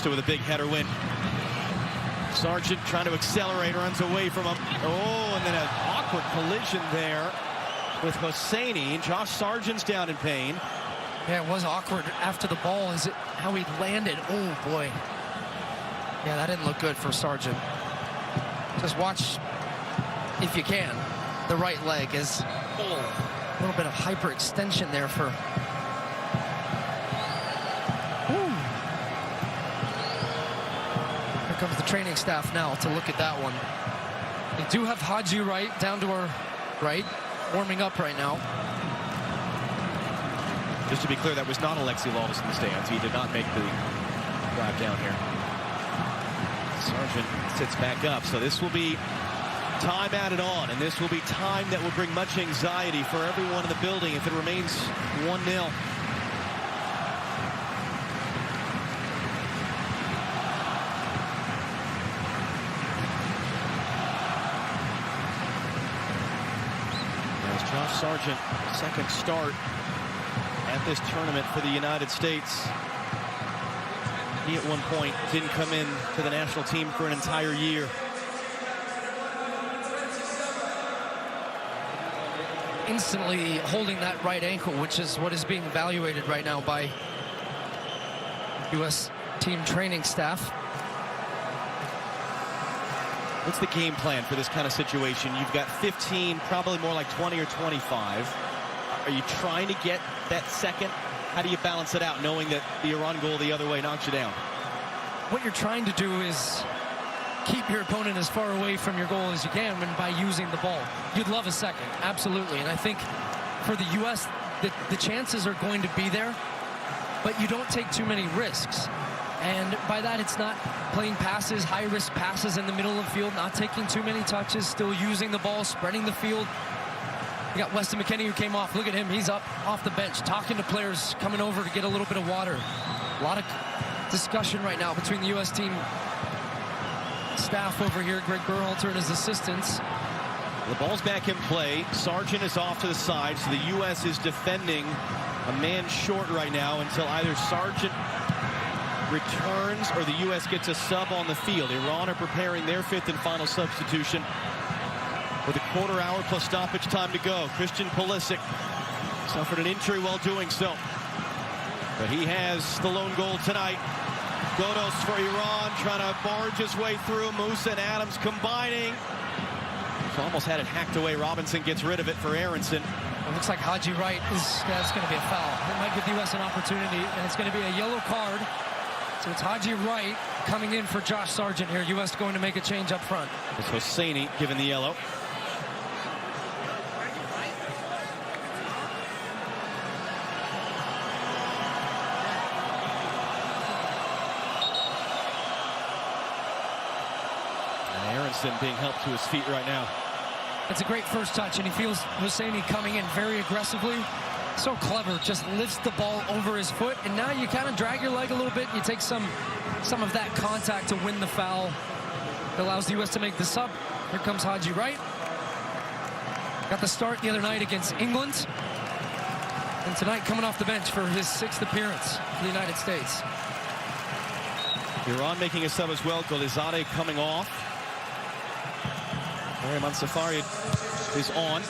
With a big header win. Sargent trying to accelerate, runs away from him. Oh, and then an awkward collision there with Hosseini. Josh Sargent's down in pain.
Yeah, it was awkward after the ball. Is it how he landed? Oh, boy. Yeah, that didn't look good for Sargent. Just watch, if you can, the right leg is a little bit of hyperextension there for... Comes the training staff now to look at that one. They do have Haji Wright down to our right, warming up right now.
Just to be clear, that was not Alexi Lawless in the stands. He did not make the drive down here. Sargent sits back up, so this will be time added on, and this will be time that will bring much anxiety for everyone in the building if it remains 1-0. Sargent, second start at this tournament for the United States. He at one point didn't come in to the national team for an entire year.
Instantly holding that right ankle, which is what is being evaluated right now by U.S. team training staff.
What's the game plan for this kind of situation? You've got 15, probably more like 20 or 25. Are you trying to get that second? How do you balance it out, knowing that the Iran goal the other way knocks you down?
What you're trying to do is keep your opponent as far away from your goal as you can by using the ball. You'd love a second, absolutely. And I think for the U.S., the chances are going to be there, but you don't take too many risks. And by that, it's not playing passes, high-risk passes in the middle of the field, not taking too many touches, still using the ball, spreading the field. You got Weston McKennie who came off. Look at him. He's up off the bench, talking to players coming over to get a little bit of water. A lot of discussion right now between the U.S. team staff over here, Greg Berhalter and his assistants.
The ball's back in play. Sargent is off to the side, so the U.S. is defending a man short right now until either Sargent returns or the U.S. gets a sub on the field. Iran are preparing their fifth and final substitution with a quarter hour plus stoppage time to go. Christian Pulisic suffered an injury while doing so, but he has the lone goal tonight. Godos for Iran, trying to barge his way through. Musa and Adams combining. He's almost had it hacked away. Robinson gets rid of it for Aronson.
It looks like Haji Wright that's going to be a foul. It might give the U.S. an opportunity, and it's going to be a yellow card. So it's Haji Wright coming in for Josh Sargent here. U.S. going to make a change up front.
It's Hosseini given the yellow. And Aronson being helped to his feet right now.
It's a great first touch, and he feels Hosseini coming in very aggressively. So clever, just lifts the ball over his foot, and now you kind of drag your leg a little bit, and you take some of that contact to win the foul. It allows the U.S. to make the sub. Here comes Haji Wright. Got the start the other night against England, and tonight coming off the bench for his 6th appearance for the United States.
Iran making a sub as well. Golizadeh coming off. Ramon Safari is on.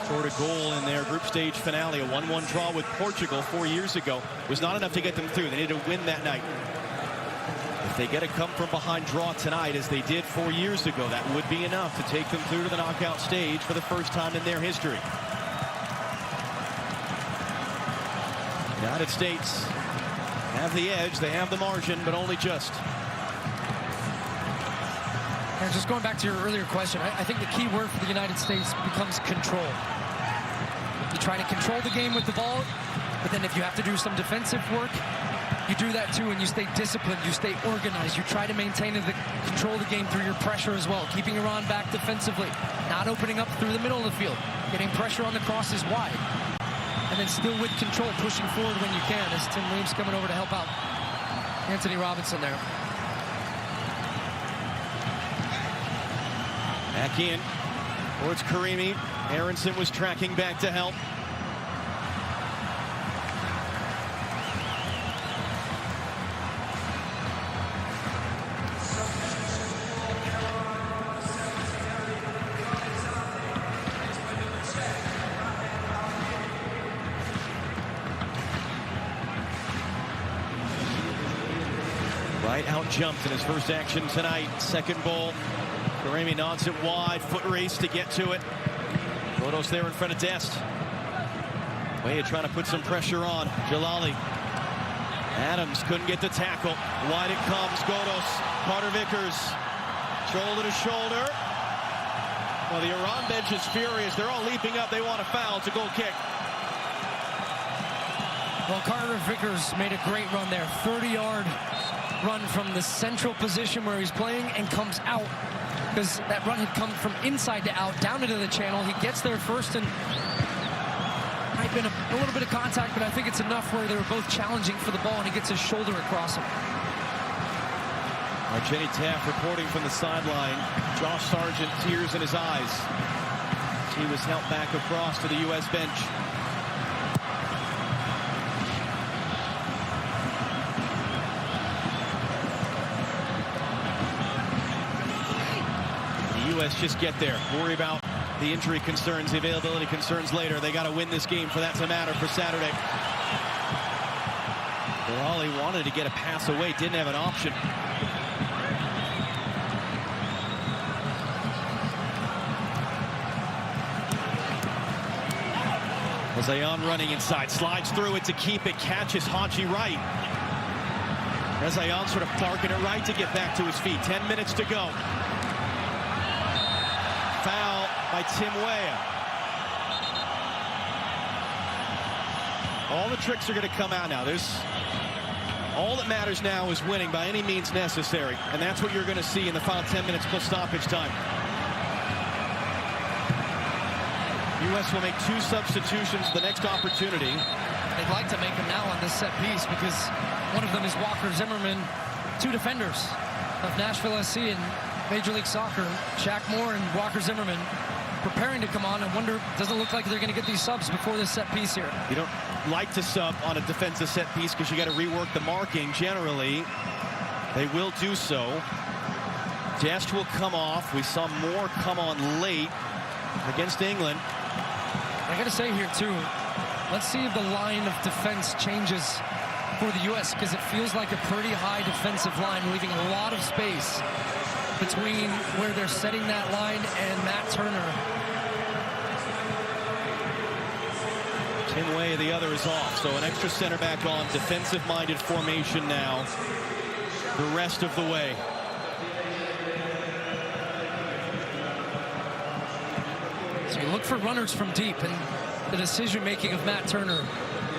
Scored a goal in their group stage finale, a 1-1 draw with Portugal 4 years ago. Was not enough to get them through. They needed to win that night. If they get a come-from-behind draw tonight, as they did 4 years ago, that would be enough to take them through to the knockout stage for the first time in their history. United States have the edge, they have the margin, but only just.
And just going back to your earlier question, I think the key word for the United States becomes control. You try to control the game with the ball, but then if you have to do some defensive work, you do that too, and you stay disciplined, you stay organized, you try to maintain the control of the game through your pressure as well, keeping Iran back defensively, not opening up through the middle of the field, getting pressure on the crosses wide, and then still with control, pushing forward when you can, as Tim Williams coming over to help out Anthony Robinson there.
Back in towards Karimi. Aronson was tracking back to help. Right out jumped in his first action tonight. Second ball. Karimi nods it wide. Foot race to get to it. Godos there in front of Dest. Way trying to put some pressure on. Jalali. Adams couldn't get the tackle. Wide it comes. Godos. Carter Vickers. Shoulder to shoulder. Well, the Iran bench is furious. They're all leaping up. They want a foul. It's a goal kick.
Well, Carter Vickers made a great run there. 30-yard run from the central position where he's playing and comes out, because that run had come from inside to out, down into the channel. He gets there first, and might have been a little bit of contact, but I think it's enough where they were both challenging for the ball, and he gets his shoulder across him.
Jenny Taft reporting from the sideline. Josh Sargent, tears in his eyes. He was helped back across to the U.S. bench. U.S. just get there. Worry about the injury concerns, the availability concerns later. They got to win this game for that to matter for Saturday. Raleigh wanted to get a pass away, didn't have an option. Rezayan running inside, slides through it to keep it, catches Haji Wright. Rezayan sort of parking it right to get back to his feet. 10 minutes to go. Foul by Tim Weah. All the tricks are going to come out now. All that matters now is winning by any means necessary, and that's what you're going to see in the final 10 minutes plus stoppage time. U.S. will make 2 substitutions the next opportunity.
They'd like to make them now on this set piece, because one of them is Walker Zimmerman. 2 defenders of Nashville SC and Major League Soccer, Shaq Moore and Walker Zimmerman, preparing to come on. I wonder, doesn't look like they're going to get these subs before this set piece here.
You don't like to sub on a defensive set piece because you got to rework the marking. Generally, they will do so. Dest will come off. We saw Moore come on late against England.
I got to say here, too, let's see if the line of defense changes for the U.S., because it feels like a pretty high defensive line, leaving a lot of space between where they're setting that line and Matt Turner.
Tim Weah, the other, is off, so an extra center back on. Defensive-minded formation now the rest of the way.
So you look for runners from deep, and the decision-making of Matt Turner.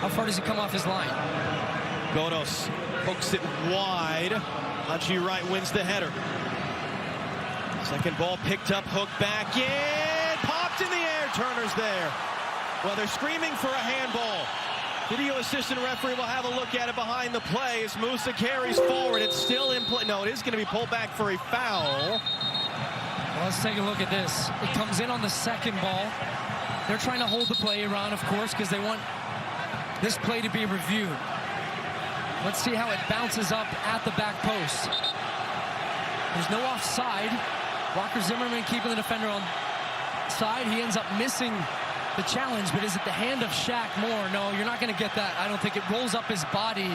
How far does he come off his line?
Godos hooks it wide. Haji Wright wins the header. Second ball picked up, hooked back in, popped in the air. Turner's there. Well, they're screaming for a handball. Video assistant referee will have a look at it behind the play as Musa carries forward. It's still in play. No, it is going to be pulled back for a foul.
Well, let's take a look at this. It comes in on the second ball. They're trying to hold the play around, of course, because they want this play to be reviewed. Let's see how it bounces up at the back post. There's no offside. Walker Zimmerman keeping the defender on side. He ends up missing the challenge, but is it the hand of Shaq Moore? No, you're not going to get that. I don't think it rolls up his body.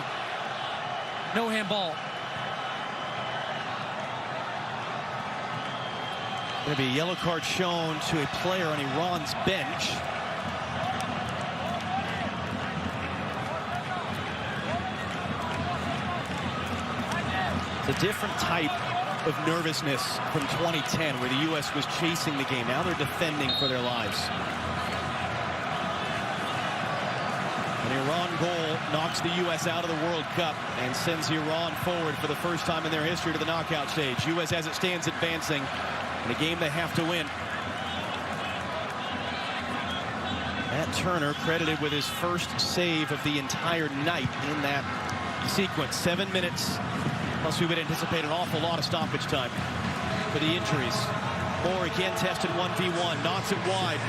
No handball.
Going to be a yellow card shown to a player on Iran's bench. It's a different type of nervousness from 2010 where the U.S. was chasing the game. Now they're defending for their lives. An Iran goal knocks the U.S. out of the World Cup and sends Iran forward for the first time in their history to the knockout stage. U.S. as it stands advancing in a game they have to win. Matt Turner credited with his first save of the entire night in that sequence. 7 minutes. Plus, we would anticipate an awful lot of stoppage time for the injuries. Moore again tested 1v1, knocks it wide.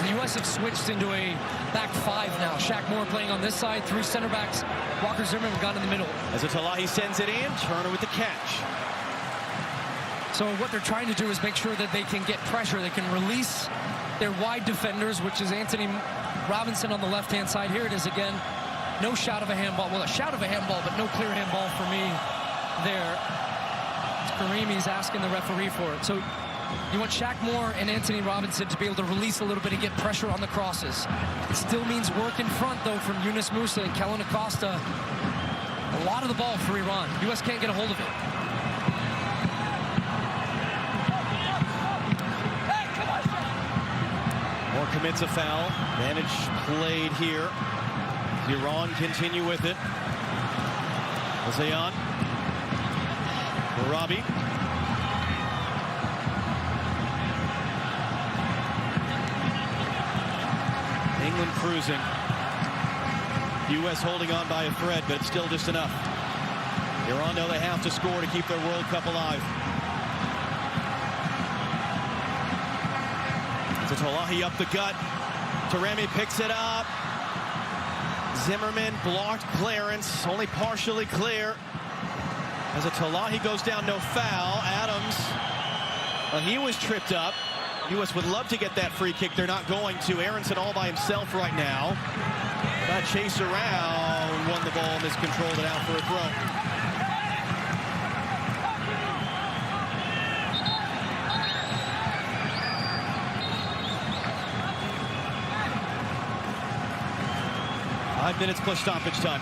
The U.S. have switched into a back five now. Shaq Moore playing on this side, 3 center backs. Walker Zimmerman got in the middle.
As Talahi sends it in, Turner with the catch.
So what they're trying to do is make sure that they can get pressure. They can release their wide defenders, which is Anthony Robinson on the left-hand side. Here it is again. No shout of a handball. Well, a shout of a handball, but no clear handball for me there. Karimi's asking the referee for it. So you want Shaq Moore and Anthony Robinson to be able to release a little bit and get pressure on the crosses. It still means work in front, though, from Yunus Musa and Kellen Acosta. A lot of the ball for Iran. U.S. can't get a hold of it.
Moore commits a foul. Advantage played here. Iran continue with it. Zayan. Robbie. England cruising. U.S. holding on by a thread, but it's still just enough. Iran know they have to score to keep their World Cup alive. So Talahi up the gut. Taremi picks it up. Zimmerman blocked clearance, only partially clear. As Talahi goes down, no foul. Adams, well, he was tripped up. U.S. would love to get that free kick. They're not going to. Aronson all by himself right now. Got chased around, won the ball, miscontrolled it out for a throw. Five minutes plus stoppage time.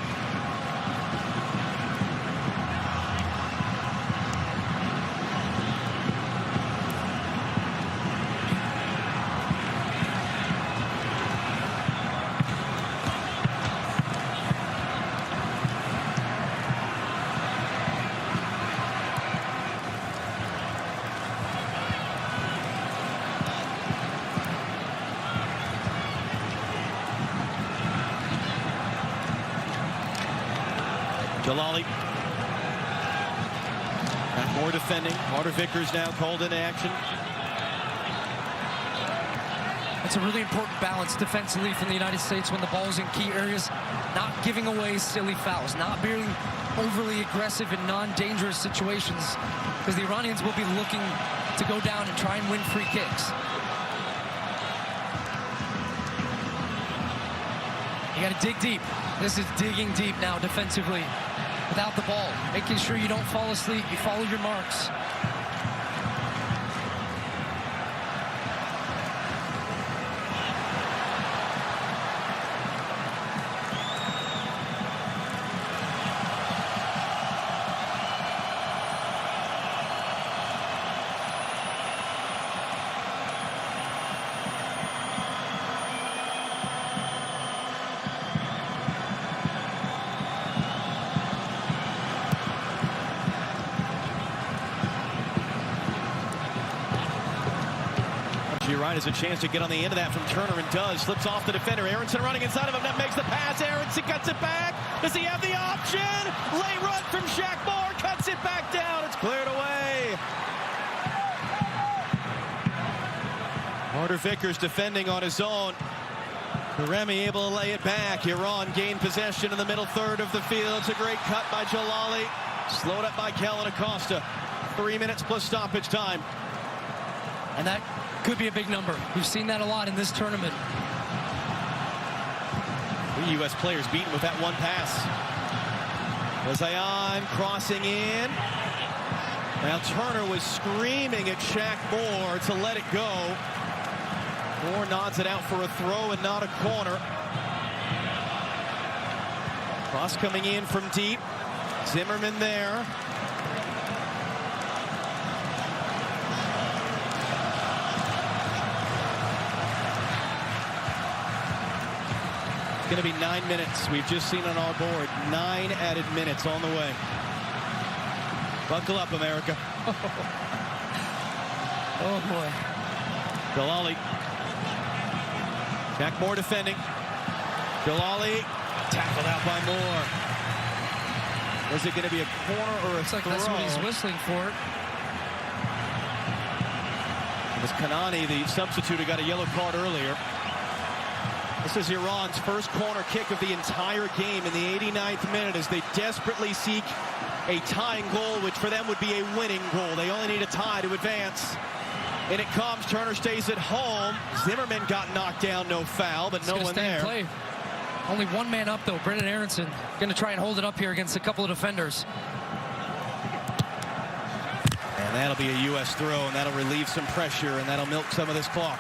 Jalali. Got more defending. Carter Vickers now called into action.
It's a really important balance defensively from the United States when the ball's in key areas, not giving away silly fouls, not being overly aggressive in non-dangerous situations, because the Iranians will be looking to go down and try and win free kicks. You got to dig deep. This is digging deep now defensively without the ball, making sure you don't fall asleep, you follow your marks.
You're right, has a chance to get on the end of that from Turner and does. Slips off the defender. Aronson running inside of him. That makes the pass. Aronson cuts it back. Does he have the option? Late run from Shaq Moore. Cuts it back down. It's cleared away. Carter Vickers defending on his own. Remy able to lay it back. Iran gained possession in the middle third of the field. It's a great cut by Jalali. Slowed up by Kellen Acosta. 3 minutes plus stoppage time.
And that could be a big number. We've seen that a lot in this tournament.
3 U.S. players beaten with that one pass. Zayan crossing in. Now Turner was screaming at Shaq Moore to let it go. Moore nods it out for a throw and not a corner. Cross coming in from deep. Zimmerman there. Going to be 9 minutes. We've just seen on our board 9 added minutes on the way. Buckle up, America.
Oh boy.
Jalali. Jack Moore defending. Jalali tackled out by Moore. Was it going to be a corner or a throw?
That's what he's whistling for.
It was Kanani, the substitute, who got a yellow card earlier. This is Iran's first corner kick of the entire game in the 89th minute as they desperately seek a tying goal, which for them would be a winning goal. They only need a tie to advance. And it comes. Turner stays at home. Zimmerman got knocked down, no foul, but no one there.
Play. Only one man up, though. Brendan Aronson going to try and hold it up here against a couple of defenders.
And that'll be a U.S. throw, and that'll relieve some pressure, and that'll milk some of this clock.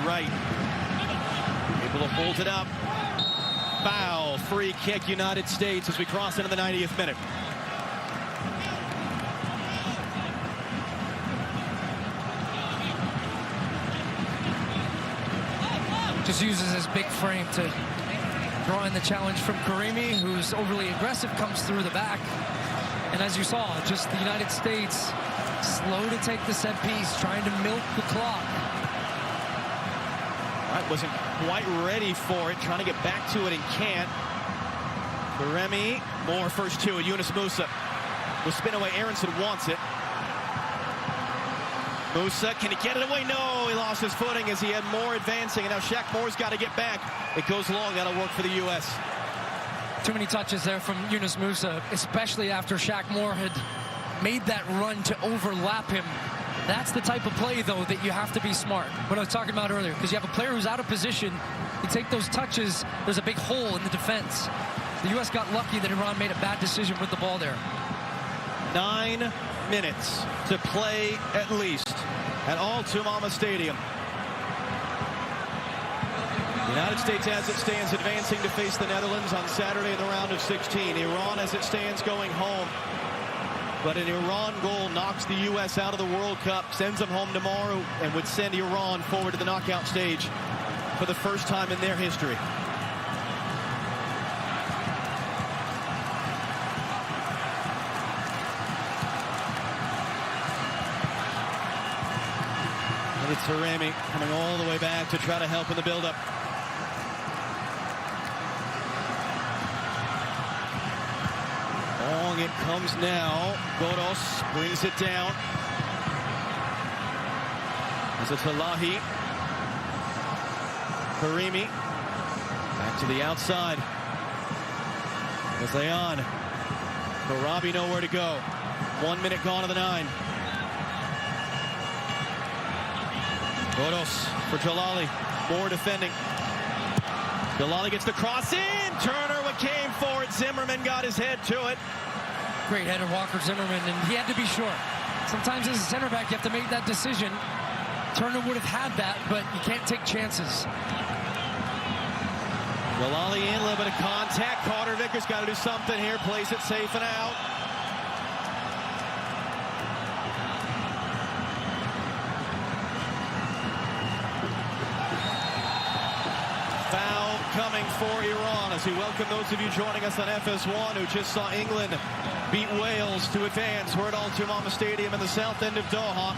Right. Able to hold it up. Foul. Free kick, United States, as we cross into the 90th minute.
Just uses his big frame to draw in the challenge from Karimi, who's overly aggressive, comes through the back. And as you saw, just the United States slow to take the set piece, trying to milk the clock.
Wasn't quite ready for it, trying to get back to it and can't. Remy, Moore first two, and Yunus Musa will spin away. Aronson wants it. Musa, can he get it away? No, he lost his footing as he had Moore advancing, and now Shaq Moore's got to get back. It goes long, that'll work for the U.S.
Too many touches there from Yunus Musa, especially after Shaq Moore had made that run to overlap him. That's the type of play, though, that you have to be smart. What I was talking about earlier, because you have a player who's out of position. You take those touches, there's a big hole in the defense. The U.S. got lucky that Iran made a bad decision with the ball there.
9 minutes to play at least at Al Tumama Stadium. The United States, as it stands, advancing to face the Netherlands on Saturday in the round of 16. Iran, as it stands, going home. But an Iran goal knocks the U.S. out of the World Cup, sends them home tomorrow, and would send Iran forward to the knockout stage for the first time in their history. And it's Remy coming all the way back to try to help in the buildup. Long it comes now. Godos brings it down. As it's Alahi. Karimi. Back to the outside. Zayan. Karabi nowhere to go. 1 minute gone of the 9. Godos for Jalali. Moore defending. Jalali gets the cross in. Turner came for it. Zimmerman got his head to it.
Great header, Walker Zimmerman, and he had to be short. Sometimes as a center back, you have to make that decision. Turner would have had that, but you can't take chances.
Jalali in, a little bit of contact. Carter Vickers got to do something here. Plays it safe and out. coming for Iran as we welcome those of you joining us on FS1 who just saw England beat Wales to advance. We're at Al Tamama Stadium in the south end of Doha.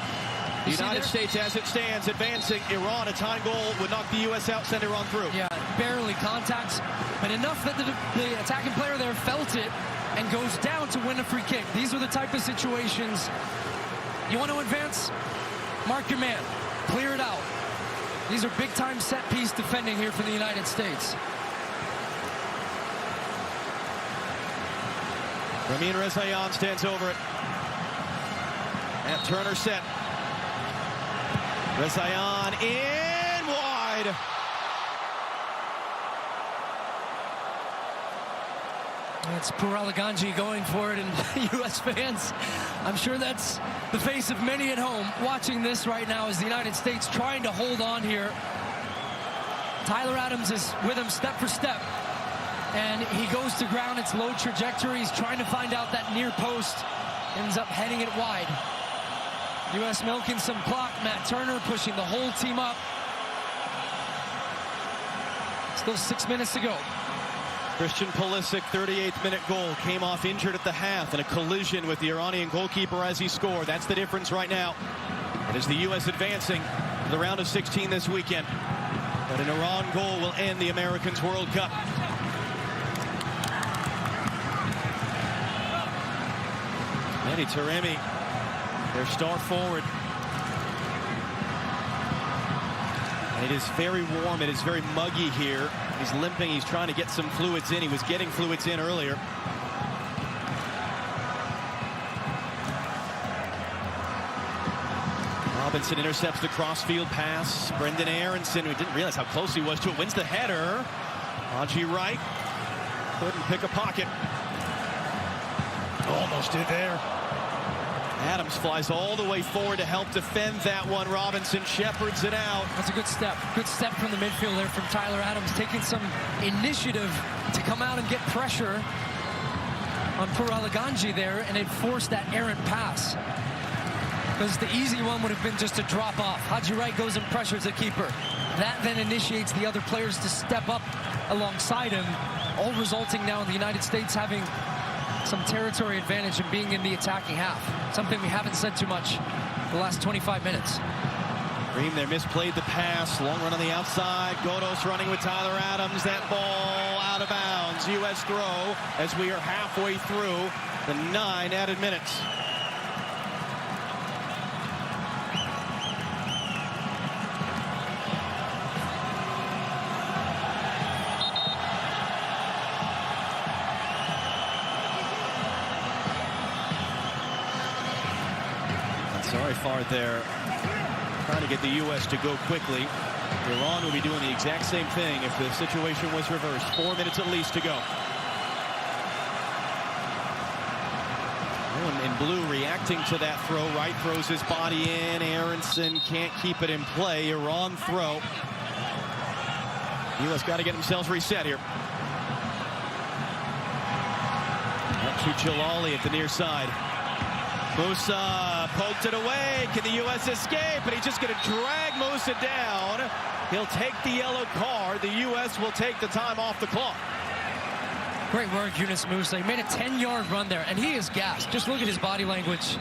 The United States, as it stands, advancing. Iran, a tying goal would knock the U.S. out, send Iran through.
Yeah, barely contacts, but enough that the attacking player there felt it and goes down to win a free kick. These are the type of situations you want to advance. Mark your man, clear it out. These are big-time set-piece defending here for the United States.
Ramin Rezayan stands over it. And Turner set. Rezayan in wide.
It's Puralaganji going for it, and U.S. fans, I'm sure that's the face of many at home watching this right now as the United States trying to hold on here. Tyler Adams is with him step for step, and he goes to ground. It's low trajectory. He's trying to find out that near post. Ends up heading it wide. U.S. milking some clock. Matt Turner pushing the whole team up. Still 6 minutes to go.
Christian Pulisic, 38th minute goal, came off injured at the half in a collision with the Iranian goalkeeper as he scored. That's the difference right now. It is the U.S. advancing to the round of 16 this weekend. But an Iran goal will end the Americans' World Cup. Mehdi Taremi, their star forward. It is very warm. It is very muggy here. He's limping. He's trying to get some fluids in. He was getting fluids in earlier. Robinson intercepts the crossfield pass. Brendan Aronson, who didn't realize how close he was to it, wins the header. Haji Wright couldn't pick a pocket. Almost did there. Adams flies all the way forward to help defend that one. Robinson shepherds it out.
That's a good step. Good step from the midfield there from Tyler Adams, taking some initiative to come out and get pressure on Puralaganji there, and it forced that errant pass. Because the easy one would have been just a drop off. Haji Wright goes and pressures the keeper. That then initiates the other players to step up alongside him, all resulting now in the United States having some territory advantage and being in the attacking half. Something we haven't said too much the last 25 minutes.
Ream there misplayed the pass. Long run on the outside. Godos running with Tyler Adams. That ball out of bounds. U.S. throw as we are halfway through the 9 added minutes. Sorry, Fard there, trying to get the U.S. to go quickly. Iran will be doing the exact same thing if the situation was reversed. 4 minutes at least to go. Everyone in blue reacting to that throw. Wright throws his body in. Aronson can't keep it in play. Iran throw. U.S. got to get themselves reset here. Up to Jalali at the near side. Musa poked it away. Can the U.S. escape? But he's just going to drag Musa down. He'll take the yellow card. The U.S. will take the time off the clock.
Great work, Yunus Musa. He made a 10-yard run there, and he is gassed. Just look at his body language.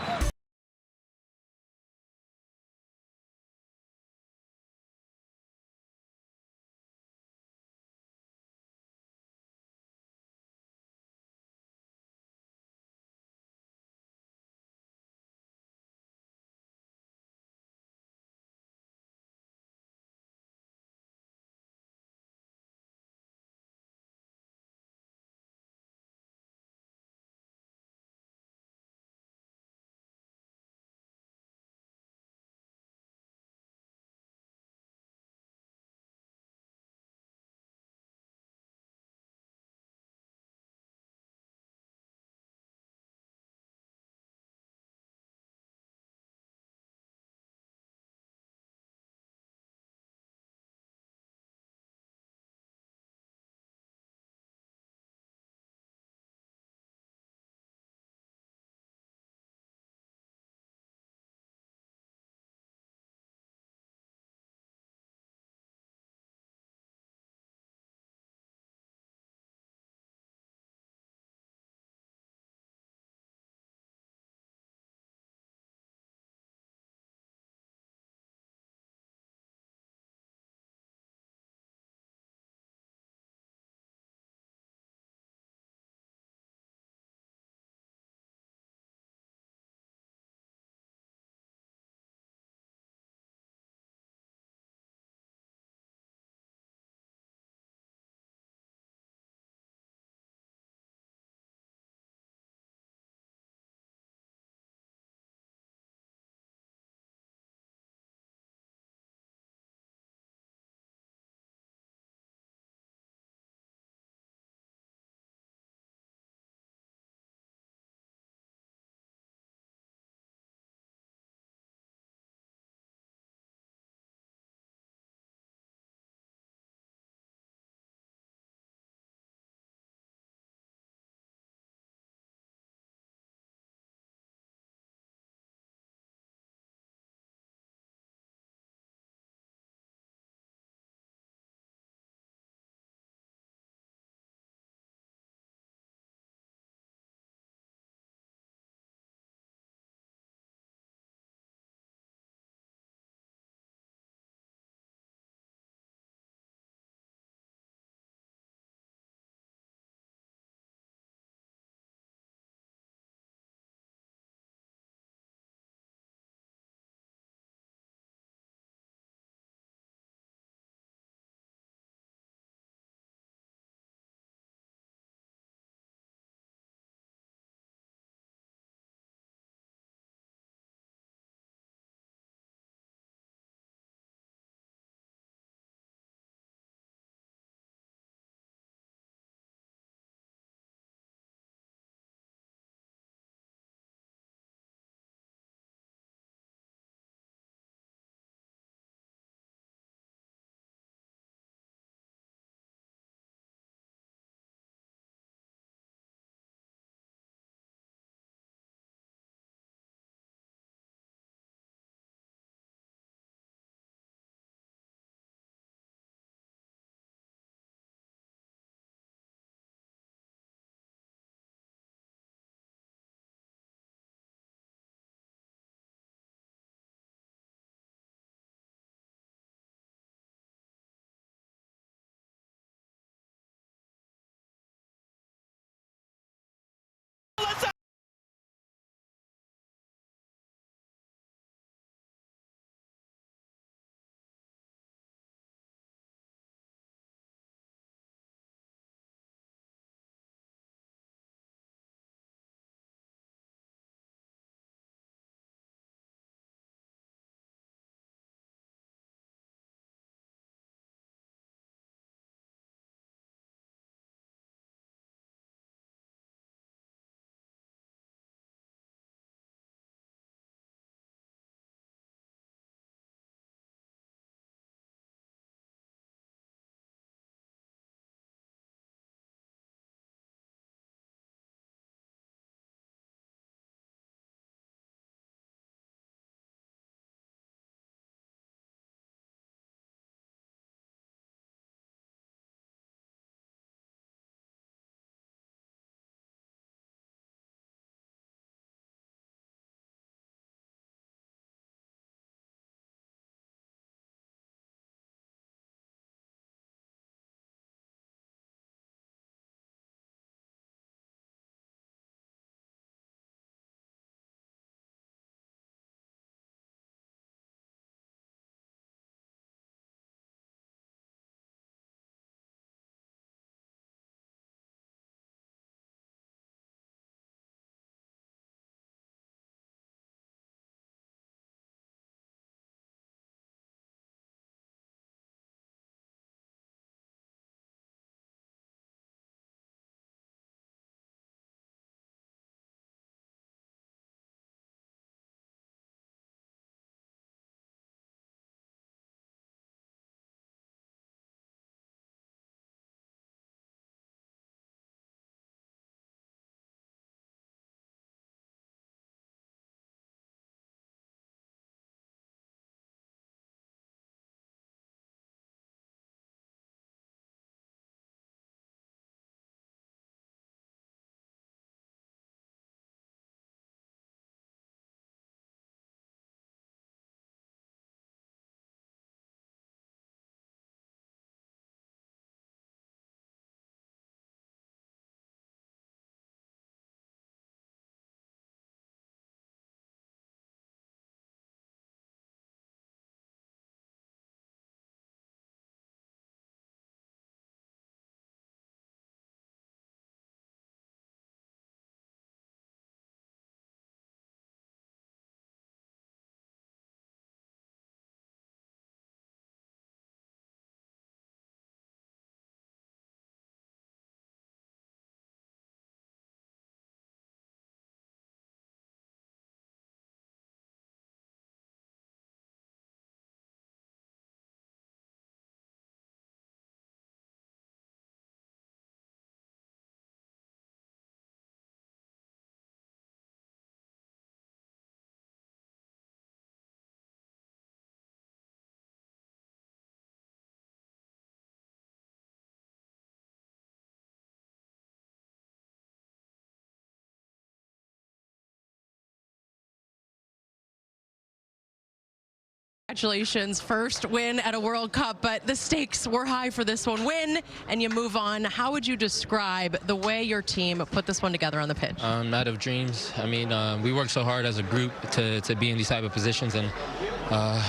Congratulations, first win at a World Cup, but the stakes were high for this one. Win, and you move on. How would you describe the way your team put this one together on the pitch?
Night of dreams. I mean, we worked so hard as a group to be in these type of positions, and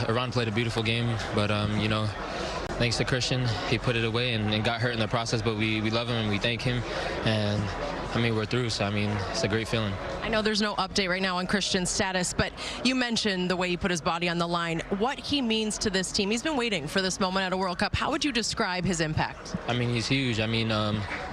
Iran played a beautiful game, but, you know, thanks to Christian, he put it away and got hurt in the process, but we love him and we thank him, and I mean, we're through, so I mean, it's a great feeling.
I know there's no update right now on Christian's status, but you mentioned the way he put his body on the line. What he means to this team. He's been waiting for this moment at a World Cup. How would you describe his impact?
I mean, he's huge. I mean,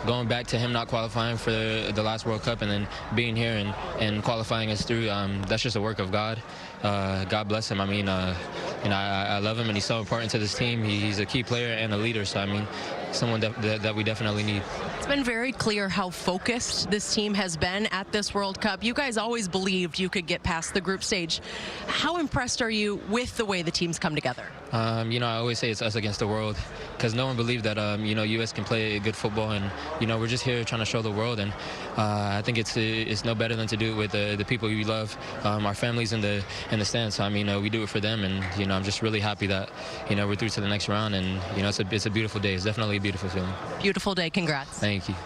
going back to him not qualifying for the last World Cup and then being here and qualifying us through, that's just a work of God. God bless him. I mean, and I love him, and he's so important to this team. He's a key player and a leader, so I mean, someone that we definitely need.
It's been very clear how focused this team has been at this World Cup. You guys always believed you could get past the group stage. How impressed are you with the way the team's come together?
You know, I always say it's us against the world, because no one believed that, you know, U.S. can play good football, and, you know, we're just here trying to show the world, and I think it's no better than to do it with the people we love, our families in the stands. So, I mean, we do it for them, and, you know, I'm just really happy that, you know, we're through to the next round, and, you know, it's a beautiful day. It's definitely a beautiful feeling.
Beautiful day. Congrats.
Thank you.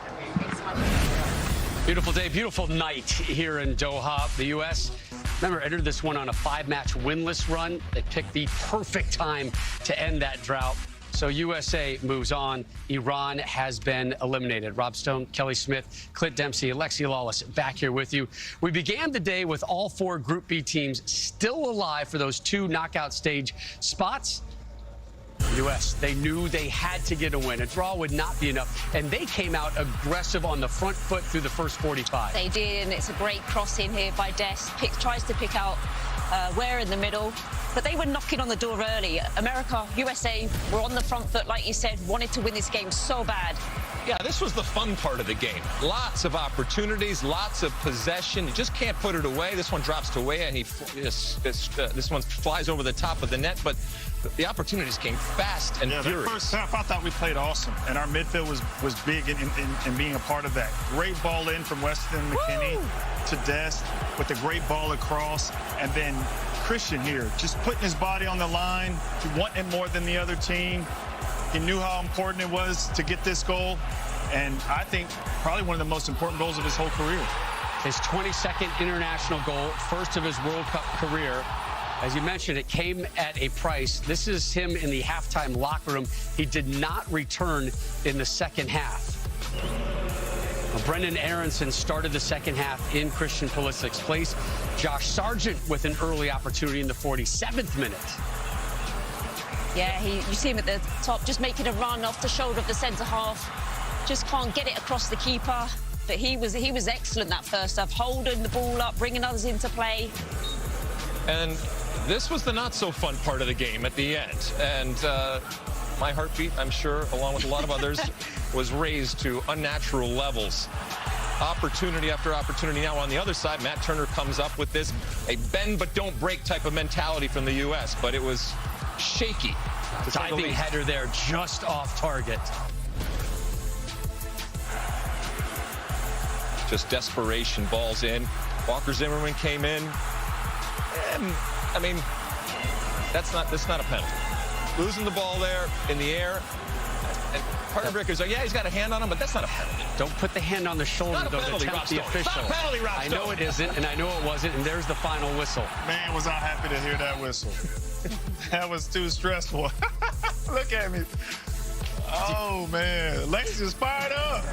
Beautiful day, beautiful night here in Doha. The U.S., remember, entered this one on a 5-match winless run. They picked the perfect time to end that drought. So USA moves on. Iran has been eliminated. Rob Stone, Kelly Smith, Clint Dempsey, Alexi Lawless back here with you. We began the day with all 4 Group B teams still alive for those 2 knockout stage spots. U.S., they knew they had to get a win. A draw would not be enough, and they came out aggressive on the front foot through the first 45.
They did, and it's a great cross in here by Dest. Tries to pick out Ware in the middle, but they were knocking on the door early. America, USA were on the front foot, like you said, wanted to win this game so bad.
Yeah, this was the fun part of the game. Lots of opportunities, lots of possession. You just can't put it away. This one drops to Weah, and this one flies over the top of the net, but the opportunities came fast and furious.
The first half, I thought we played awesome, and our midfield was big in being a part of that. Great ball in from Weston McKennie to Dest with a great ball across, and then Christian here, just putting his body on the line, wanting it more than the other team. He knew how important it was to get this goal, and I think probably one of the most important goals of his whole career.
His 22nd international goal, first of his World Cup career. As you mentioned, it came at a price. This is him in the halftime locker room. He did not return in the second half. Well, Brendan Aronson started the second half in Christian Pulisic's place. Josh Sargent with an early opportunity in the 47th minute.
Yeah, you see him at the top, just making a run off the shoulder of the centre-half. Just can't get it across the keeper. But he was excellent that first half, holding the ball up, bringing others into play.
And this was the not-so-fun part of the game at the end. And my heartbeat, I'm sure, along with a lot of others, was raised to unnatural levels. Opportunity after opportunity. Now, on the other side, Matt Turner comes up with this, a bend-but-don't-break type of mentality from the U.S., but it was shaky.
Diving header there, just off target.
Just desperation, balls in. Walker Zimmerman came in. And, I mean, that's not a penalty. Losing the ball there in the air. And part of Rick is like, yeah, he's got a hand on him, but that's not a penalty.
Don't put the hand on the shoulder, though, to tempt the official.
Not a penalty, Rob
I know it isn't, and I know it wasn't, and there's the final whistle.
Man, was I happy to hear that whistle. That was too stressful. Look at me. Oh, man. Lex is fired up.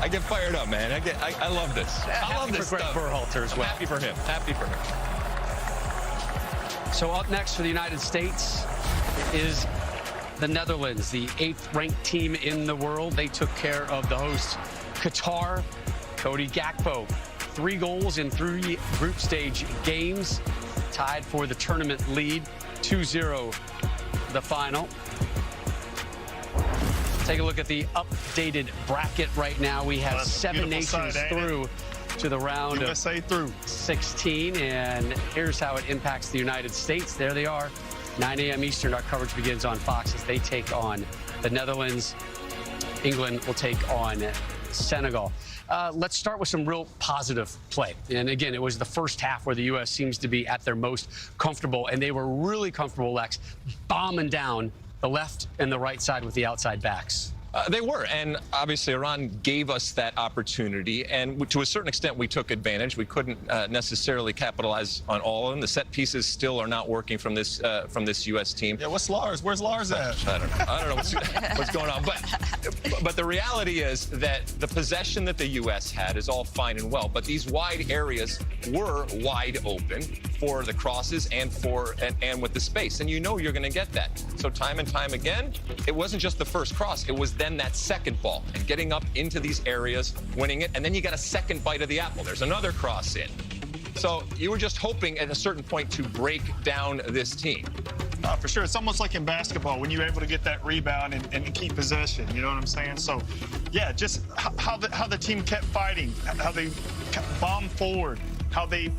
I get fired up, man. I love this. I love this
for Greg
stuff.
Berhalter as well.
Happy for him. Happy for him.
So up next for the United States is the Netherlands, the 8th-ranked team in the world. They took care of the hosts, Qatar. Cody Gakpo, 3 goals in 3 group stage games, tied for the tournament lead, 2-0 the final. Take a look at the updated bracket right now. We have 7 nations through to the round of 16, and here's how it impacts the United States. There they are, 9 a.m. Eastern. Our coverage begins on Fox as they take on the Netherlands. England will take on Senegal. let's start with some real positive play. And again, it was the first half where the U.S. seems to be at their most comfortable, and they were really comfortable, Lex, bombing down the left and the right side with the outside backs.
They were, and obviously Iran gave us that opportunity, and to a certain extent we took advantage. We couldn't necessarily capitalize on all of them. The set pieces still are not working from this U.S. team.
Yeah, what's Lars? Where's Lars at?
I don't know what's going on, but the reality is that the possession that the U.S. had is all fine and well, but these wide areas were wide open for the crosses and with the space, and you know you're going to get that. So time and time again, it wasn't just the first cross; it was then that second ball and getting up into these areas, winning it, and then you got a second bite of the apple. There's another cross in. So you were just hoping at a certain point to break down this team.
For sure. It's almost like in basketball when you're able to get that rebound and keep possession. You know what I'm saying? So, yeah, just how the team kept fighting, how they bombed forward, how they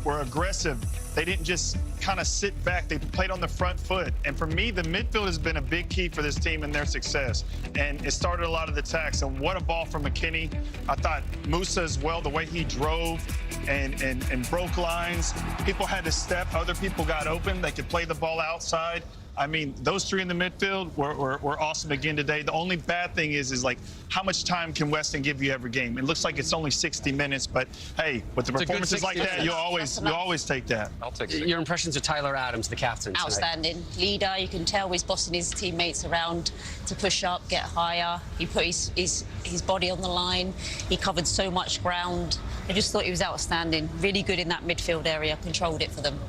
were aggressive. They didn't just kind of sit back. They played on the front foot. And for me, the midfield has been a big key for this team and their success. And it started a lot of the attacks. And what a ball from McKinney. I thought Musa as well, the way he drove and broke lines. People had to step. Other people got open. They could play the ball outside. I mean, those three in the midfield were awesome again today. The only bad thing is like, how much time can Weston give you every game? It looks like it's only 60 minutes, but hey, with the performances like that, you always take that.
I'll take 60.
Your impressions of Tyler Adams, the captain?
Outstanding leader. You can tell he's bossing his teammates around to push up, get higher. He put his body on the line. He covered so much ground. I just thought he was outstanding. Really good in that midfield area. Controlled it for them.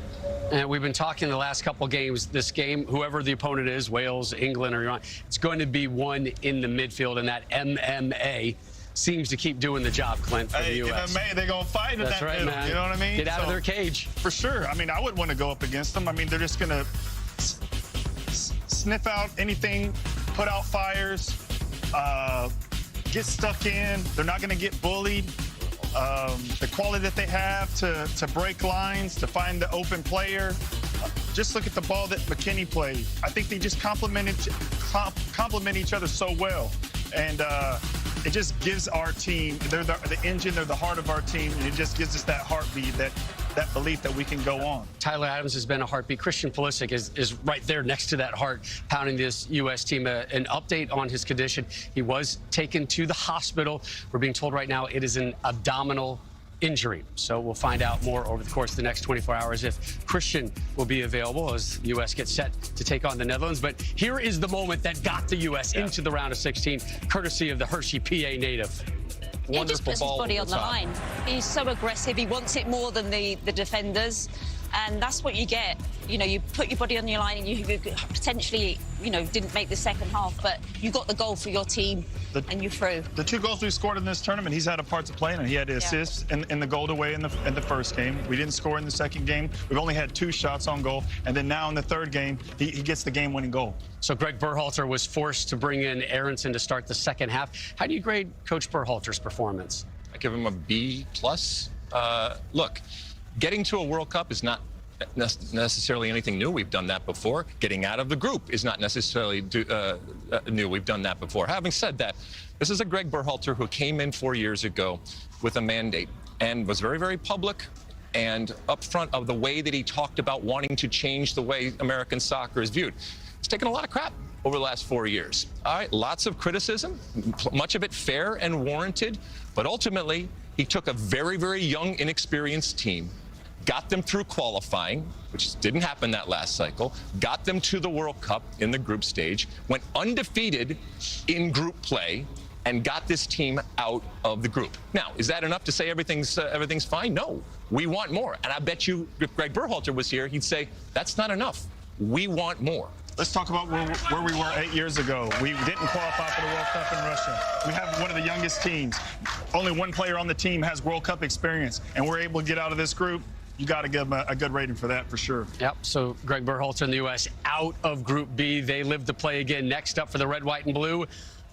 And we've been talking the last couple games, this game, whoever the opponent is, Wales, England, or Iran, it's going to be one in the midfield, and that MMA seems to keep doing the job, Clint, for the U.S.
MMA, they're going to fight in that middle, man. You know what I mean?
Get out of their cage.
For sure. I mean, I wouldn't want to go up against them. I mean, they're just going to sniff out anything, put out fires, get stuck in. They're not going to get bullied. The quality that they have to break lines, to find the open player. Just look at the ball that McKinney played. I think they just complement each other so well. And it just gives our team, they're the engine, they're the heart of our team, and it just gives us that heartbeat, that belief that we can go on.
Tyler Adams has been a heartbeat. Christian Pulisic is right there next to that heart, pounding this U.S. team. An update on his condition. He was taken to the hospital. We're being told right now it is an abdominal injury. So we'll find out more over the course of the next 24 hours if Christian will be available as the U.S. gets set to take on the Netherlands. But here is the moment that got the U.S. into the round of 16, courtesy of the Hershey, PA native.
He just puts his body on the line. He's so aggressive. He wants it more than the defenders. And that's what you get. You know, you put your body on your line and you potentially, didn't make the second half, but you got the goal for your team and you're through.
The 2 goals we scored in this tournament, he's had a part to play in it. He had the assists in the goal away in the first game. We didn't score in the second game. We've only had 2 shots on goal. And then now in the third game, he gets the game-winning goal.
So Greg Berhalter was forced to bring in Aronson to start the second half. How do you grade Coach Berhalter's performance?
I give him a B+. Look, getting to a World Cup is not necessarily anything new. We've done that before. Getting out of the group is not necessarily new. We've done that before. Having said that, this is a Greg Berhalter who came in 4 years ago with a mandate and was very, very public and upfront of the way that he talked about wanting to change the way American soccer is viewed. He's taken a lot of crap over the last 4 years. All right, lots of criticism, much of it fair and warranted, but ultimately he took a very, very young, inexperienced team, got them through qualifying, which didn't happen that last cycle, got them to the World Cup in the group stage, went undefeated in group play, and got this team out of the group. Now, is that enough to say everything's fine? No, we want more. And I bet you if Greg Berhalter was here, he'd say, that's not enough. We want more.
Let's talk about where we were 8 years ago. We didn't qualify for the World Cup in Russia. We have one of the youngest teams. Only one player on the team has World Cup experience, and we're able to get out of this group. You got to give them a good rating for that, for sure.
Yep, so Greg Berhalter and the U.S. out of Group B. They live to play again next up for the red, white, and blue.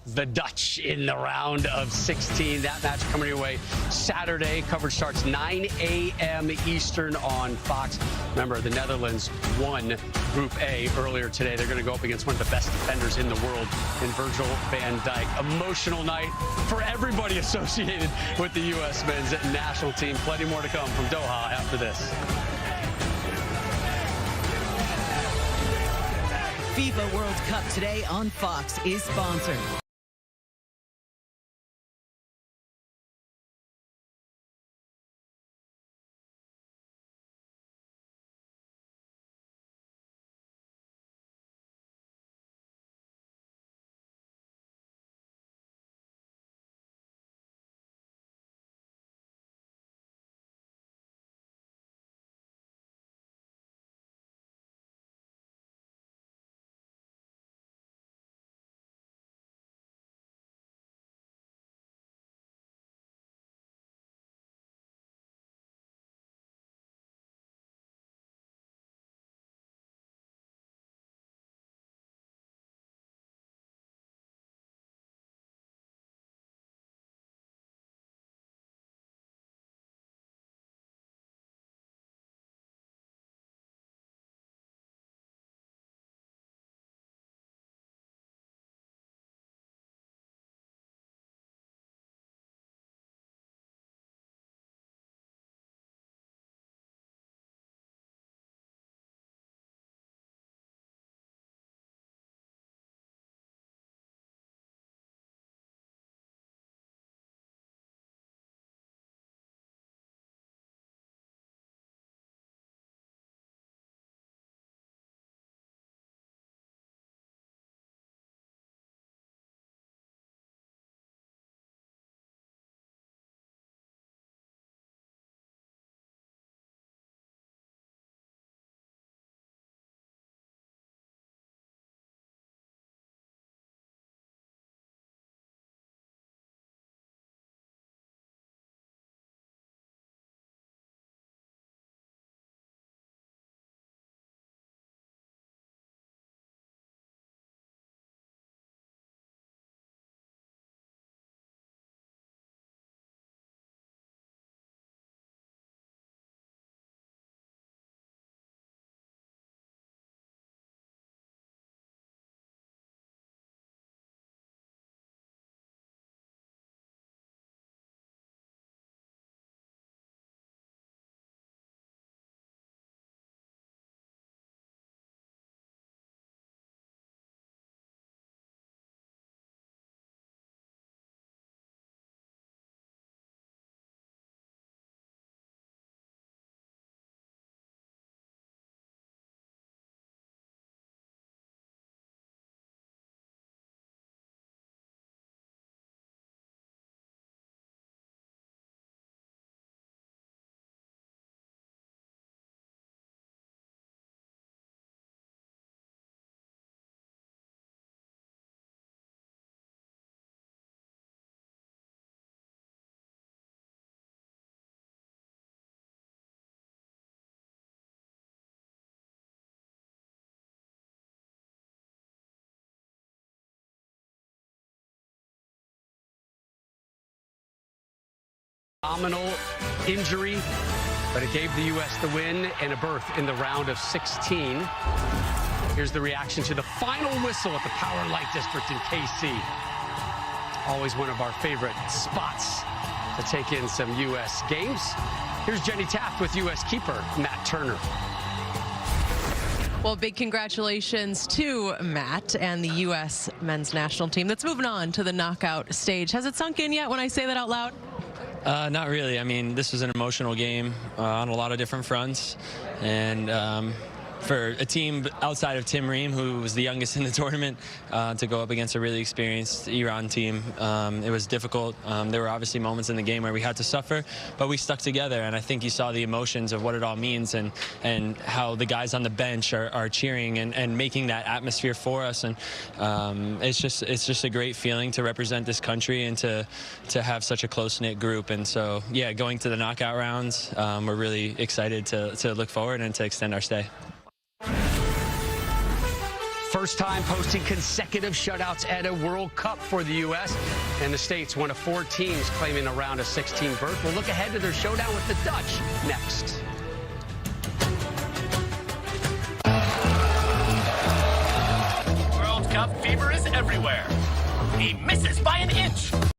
the Dutch in the round of 16. That match coming your way Saturday. Coverage starts 9 a.m. Eastern on Fox. Remember, the Netherlands won Group A earlier today. They're going to go up against one of the best defenders in the world in Virgil van Dijk. Emotional night for everybody associated with the U.S. men's national team. Plenty more to come from Doha after this.
FIFA World Cup today on Fox is sponsored.
Phenomenal injury, but it gave the U.S. the win and a berth in the round of 16. Here's the reaction to the final whistle at the Power Light District in KC. Always one of our favorite spots to take in some U.S. games. Here's Jenny Taft with U.S. keeper Matt Turner.
Well, big congratulations to Matt and the U.S. men's national team that's moving on to the knockout stage. Has it sunk in yet when I say that out loud?
Not really. I mean, this was an emotional game on a lot of different fronts. And for a team outside of Tim Ream, who was the youngest in the tournament, to go up against a really experienced Iran team, it was difficult. There were obviously moments in the game where we had to suffer, but we stuck together. And I think you saw the emotions of what it all means and how the guys on the bench are cheering and making that atmosphere for us. And it's just a great feeling to represent this country and to have such a close-knit group. And so, yeah, going to the knockout rounds, we're really excited to look forward and to extend our stay.
First time posting consecutive shutouts at a World Cup for the U.S. And the States, one of 4 teams claiming a round of 16 berth. We'll look ahead to their showdown with the Dutch next.
World Cup fever is everywhere. He misses by an inch.